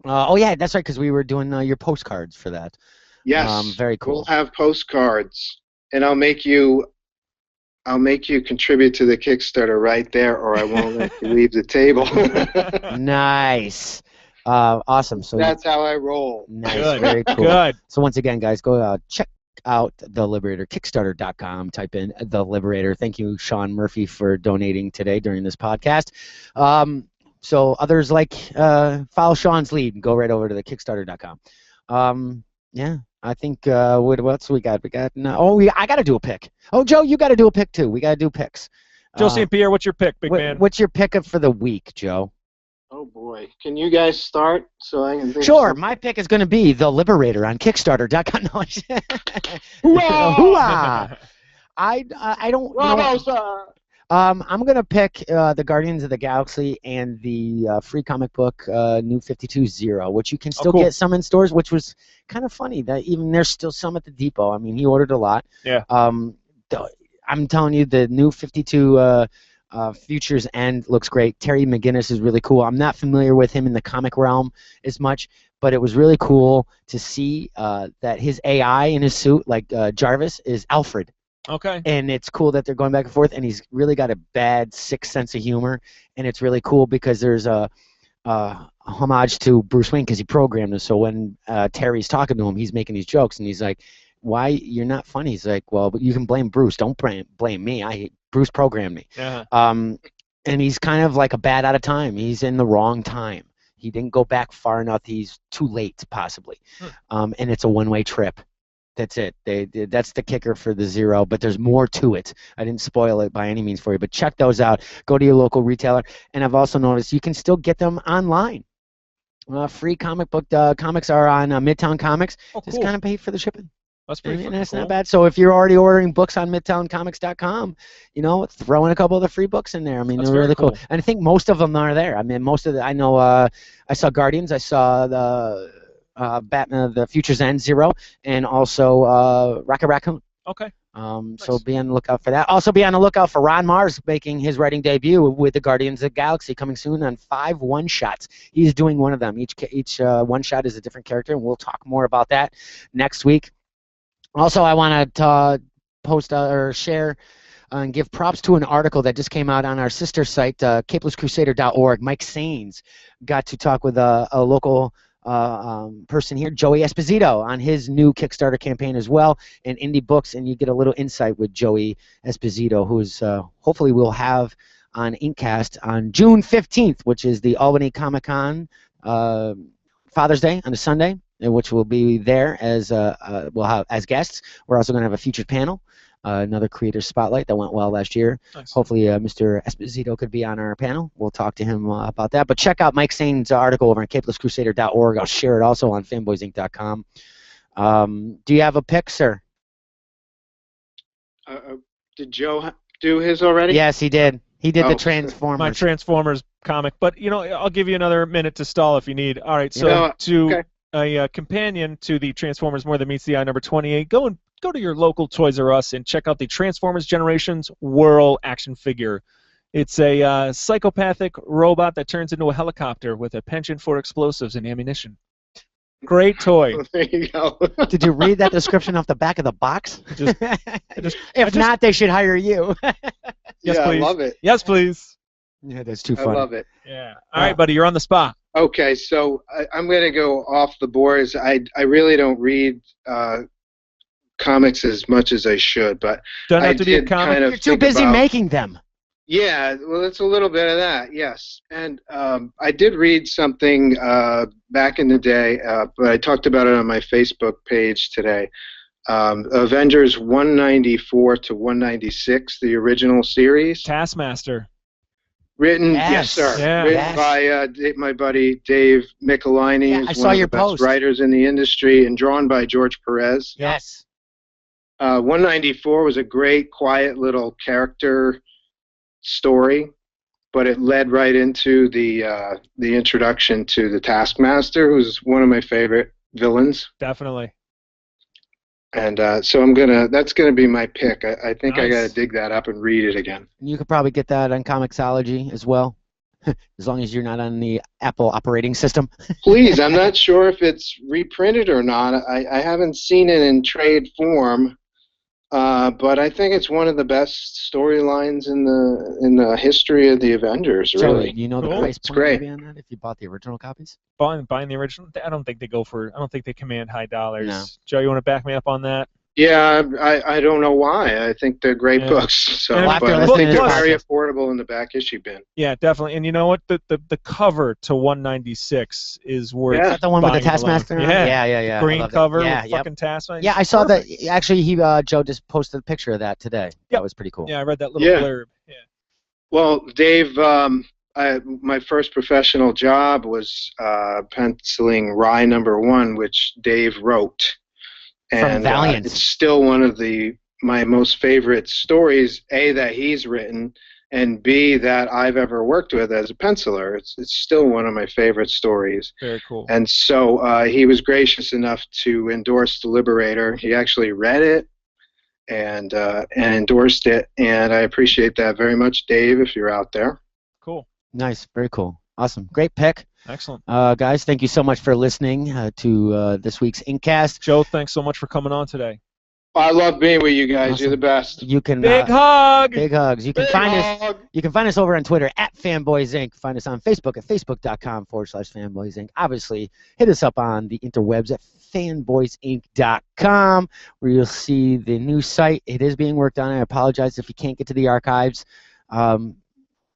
Speaker 1: Oh yeah, that's right, because we were doing your postcards for that.
Speaker 3: Yes.
Speaker 1: Very cool.
Speaker 3: We'll have postcards, and I'll make you contribute to the Kickstarter right there, or I won't let you leave the table.
Speaker 1: Nice. Awesome. So
Speaker 3: that's how I roll.
Speaker 1: Nice.
Speaker 2: Good.
Speaker 1: Very cool.
Speaker 2: Good.
Speaker 1: So once again, guys, go check out The Liberator, Kickstarter.com. Type in The Liberator. Thank you, Sean Murphy, for donating today during this podcast. So others follow Sean's lead and go right over to the Kickstarter.com. Yeah. I think what else we got? I got to do a pick. Oh, Joe, you got to do a pick too. We got to do picks.
Speaker 2: Joe St. Pierre, what's your pick, big man?
Speaker 1: What's your pick for the week, Joe?
Speaker 3: Oh boy, can you guys start so I can think?
Speaker 1: Sure, my pick is going to be The Liberator on Kickstarter.com. No, Hoorah! I don't.
Speaker 3: Bravo, sir.
Speaker 1: I'm going to pick the Guardians of the Galaxy and the free comic book New 52-0, which you can still
Speaker 2: cool.
Speaker 1: get some in stores, which was kind of funny that even there's still some at the depot. I mean, he ordered a lot.
Speaker 2: Yeah.
Speaker 1: I'm telling you, the New 52 Futures End looks great. Terry McGinnis is really cool. I'm not familiar with him in the comic realm as much, but it was really cool to see that his AI in his suit, like Jarvis, is Alfred.
Speaker 2: Okay.
Speaker 1: And it's cool that they're going back and forth, and he's really got a bad, sick sense of humor, and it's really cool because there's a homage to Bruce Wayne because he programmed him. So when Terry's talking to him, he's making these jokes, and he's like, "Why you're not funny?" He's like, "Well, but you can blame Bruce. Don't blame me. Bruce programmed me."
Speaker 2: Uh-huh.
Speaker 1: And he's kind of like a bat out of time. He's in the wrong time. He didn't go back far enough. He's too late, possibly. And it's a one-way trip. That's it. That's the kicker for the 0, but there's more to it. I didn't spoil it by any means for you, but check those out. Go to your local retailer. And I've also noticed you can still get them online. Free comic book comics are on Midtown Comics. Just kind of pay for the shipping.
Speaker 2: That's pretty
Speaker 1: and that's
Speaker 2: cool.
Speaker 1: not bad. So if you're already ordering books on MidtownComics.com, throw in a couple of the free books in there. I mean,
Speaker 2: That's
Speaker 1: they're really
Speaker 2: very
Speaker 1: cool. And I think most of them are there. I mean, most of the, I know I saw Guardians. I saw the The Future's End 0, and also Rocket Raccoon.
Speaker 2: Okay.
Speaker 1: So be on the lookout for that. Also be on the lookout for Ron Mars making his writing debut with the Guardians of the Galaxy, coming soon on 5 one-shots. He's doing one of them. Each one-shot is a different character, and we'll talk more about that next week. Also, I want to post or share and give props to an article that just came out on our sister site, capelesscrusader.org. Mike Sains got to talk with a local person here, Joey Esposito, on his new Kickstarter campaign as well, and Indie Books, and you get a little insight with Joey Esposito, who's hopefully we'll have on IncCast on June 15th, which is the Albany Comic-Con Father's Day on a Sunday, which will be there as we'll have as guests. We're also going to have a featured panel, another creator spotlight that went well last year.
Speaker 2: Nice.
Speaker 1: Hopefully Mr. Esposito could be on our panel. We'll talk to him about that. But check out Mike Sain's article over on capelesscrusader.org. I'll share it also on fanboysinc.com. Do you have a pick, sir?
Speaker 3: Did Joe do his already?
Speaker 1: Yes, he did. He did the Transformers.
Speaker 2: My Transformers comic. But, I'll give you another minute to stall if you need. All right, so a companion to the Transformers More Than Meets the Eye number 28, go to your local Toys R Us and check out the Transformers Generations Whirl action figure. It's a psychopathic robot that turns into a helicopter with a penchant for explosives and ammunition. Great toy.
Speaker 3: There you go.
Speaker 1: Did you read that description off the back of the box? If not, they should hire you.
Speaker 2: Yes,
Speaker 3: yeah,
Speaker 2: please.
Speaker 3: I love it.
Speaker 2: Yes, please.
Speaker 1: Yeah, that's too
Speaker 3: I
Speaker 1: funny.
Speaker 3: love it.
Speaker 2: Yeah. All right, buddy, you're on the spot.
Speaker 3: Okay, so I'm going to go off the boards. I really don't read comics as much as I should, but
Speaker 2: Don't
Speaker 3: I
Speaker 2: have to be a
Speaker 3: did
Speaker 2: comic.
Speaker 3: kind of
Speaker 1: You're too
Speaker 3: think
Speaker 1: busy
Speaker 3: about,
Speaker 1: making them.
Speaker 3: Yeah, well, it's a little bit of that, yes. And I did read something back in the day, but I talked about it on my Facebook page today. Avengers 194 to 196, the original series.
Speaker 2: Taskmaster.
Speaker 3: Written,
Speaker 1: Yes.
Speaker 3: yes, sir.
Speaker 2: Yeah.
Speaker 3: Written
Speaker 1: Yes.
Speaker 3: by my buddy Dave Michelini,
Speaker 1: Yeah,
Speaker 3: who's
Speaker 1: I saw
Speaker 3: one of
Speaker 1: your
Speaker 3: the best
Speaker 1: post.
Speaker 3: writers in the industry, and drawn by George Perez.
Speaker 1: Yes.
Speaker 3: 194 was a great, quiet little character story, but it led right into the introduction to the Taskmaster, who's one of my favorite villains.
Speaker 2: Definitely.
Speaker 3: And so that's gonna be my pick. I think I
Speaker 2: Nice.
Speaker 3: gotta dig that up and read it again.
Speaker 1: You could probably get that on Comixology as well, as long as you're not on the Apple operating system.
Speaker 3: Please, I'm not sure if it's reprinted or not. I haven't seen it in trade form, but I think it's one of the best storylines in the history of the Avengers.
Speaker 1: So,
Speaker 3: Really,
Speaker 1: you know the
Speaker 2: Cool.
Speaker 1: price
Speaker 3: It's
Speaker 1: point
Speaker 3: great.
Speaker 1: maybe on that if you bought the original copies?
Speaker 2: Buying the original. I don't think they go for. I don't think they command high dollars.
Speaker 1: No.
Speaker 2: Joe, you want to back me up on that?
Speaker 3: yeah. I don't know why. I think they're great
Speaker 2: Yeah.
Speaker 3: books. So,
Speaker 2: And
Speaker 3: but
Speaker 1: after
Speaker 3: I
Speaker 1: listening
Speaker 3: think
Speaker 1: to
Speaker 3: they're
Speaker 1: this
Speaker 3: very
Speaker 1: podcast-
Speaker 3: affordable in the back issue bin.
Speaker 2: Yeah, definitely. And you know what? The cover to 196 is worth.
Speaker 3: Yeah.
Speaker 1: Is that the one with the
Speaker 2: buying alone.
Speaker 1: Taskmaster on it?
Speaker 2: Yeah.
Speaker 1: Yeah. I
Speaker 2: Green
Speaker 1: love that.
Speaker 2: cover
Speaker 1: Yeah,
Speaker 2: with
Speaker 1: yep.
Speaker 2: fucking Taskmaster.
Speaker 1: Yeah, I saw
Speaker 2: Perfect.
Speaker 1: that. Actually, Joe just posted a picture of that today. That was pretty cool.
Speaker 2: Yeah, I read that little
Speaker 3: Yeah.
Speaker 2: blurb. Yeah.
Speaker 3: Well, Dave, my first professional job was penciling Rye #1, which Dave wrote. And
Speaker 1: Valiant.
Speaker 3: it's still one of my most favorite stories, A, that he's written, and B, that I've ever worked with as a penciler. It's still one of my favorite stories.
Speaker 2: Very cool.
Speaker 3: And so he was gracious enough to endorse The Liberator. He actually read it and endorsed it, and I appreciate that very much, Dave, if you're out there.
Speaker 2: Cool.
Speaker 1: Nice. Very cool. Awesome. Great pick.
Speaker 2: Excellent.
Speaker 1: Guys, thank you so much for listening to this week's IncCast.
Speaker 2: Joe, thanks so much for coming on today.
Speaker 3: I love being with you guys.
Speaker 1: Awesome.
Speaker 3: You're the best.
Speaker 1: You can
Speaker 2: Big hug.
Speaker 1: big hugs. You can
Speaker 3: Big
Speaker 1: find us.
Speaker 3: hug.
Speaker 1: You can find us over on Twitter at Fanboys Inc. Find us on Facebook at facebook.com/Fanboys Inc. Obviously, hit us up on the interwebs at fanboysinc.com, where you'll see the new site. It is being worked on. I apologize if you can't get to the archives.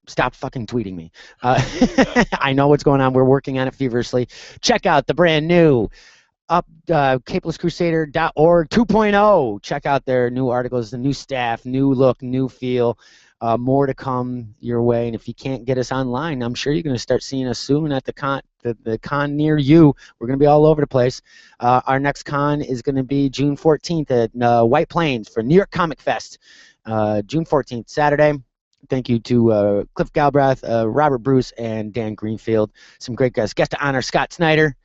Speaker 1: Stop fucking tweeting me. I know what's going on. We're working on it feverishly. Check out the brand new capelesscrusader.org 2.0. Check out their new articles, the new staff, new look, new feel. More to come your way. And if you can't get us online, I'm sure you're going to start seeing us soon at the con near you. We're going to be all over the place. Our next con is going to be June 14th at White Plains for New York Comic Fest. June 14th, Saturday. Thank you to Cliff Galbraith, Robert Bruce, and Dan Greenfield. Some great guests. Guest to honor Scott Snyder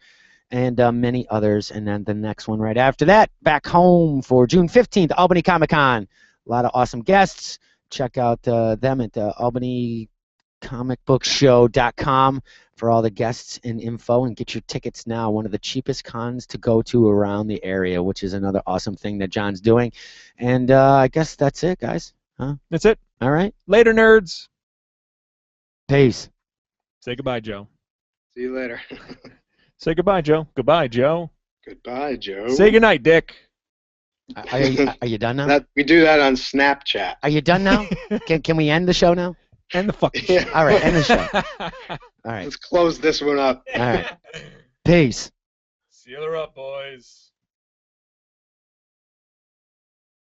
Speaker 1: and many others. And then the next one right after that, back home for June 15th, Albany Comic Con. A lot of awesome guests. Check out them at albanymomicbookshow.com for all the guests and info, and get your tickets now. One of the cheapest cons to go to around the area, which is another awesome thing that John's doing. And I guess that's it, guys. Huh?
Speaker 2: That's it.
Speaker 1: All right.
Speaker 2: Later, nerds.
Speaker 1: Peace.
Speaker 2: Say goodbye, Joe.
Speaker 3: See you later.
Speaker 2: Say goodbye, Joe. Goodbye, Joe.
Speaker 3: Goodbye, Joe.
Speaker 2: Say goodnight, Dick.
Speaker 1: Are you done now?
Speaker 3: We do that on Snapchat.
Speaker 1: Are you done now? Can we end the show now?
Speaker 2: End the fucking
Speaker 3: Yeah.
Speaker 1: All right, end the show. All right.
Speaker 3: Let's close this one up.
Speaker 1: All right. Peace.
Speaker 2: Seal her up, boys.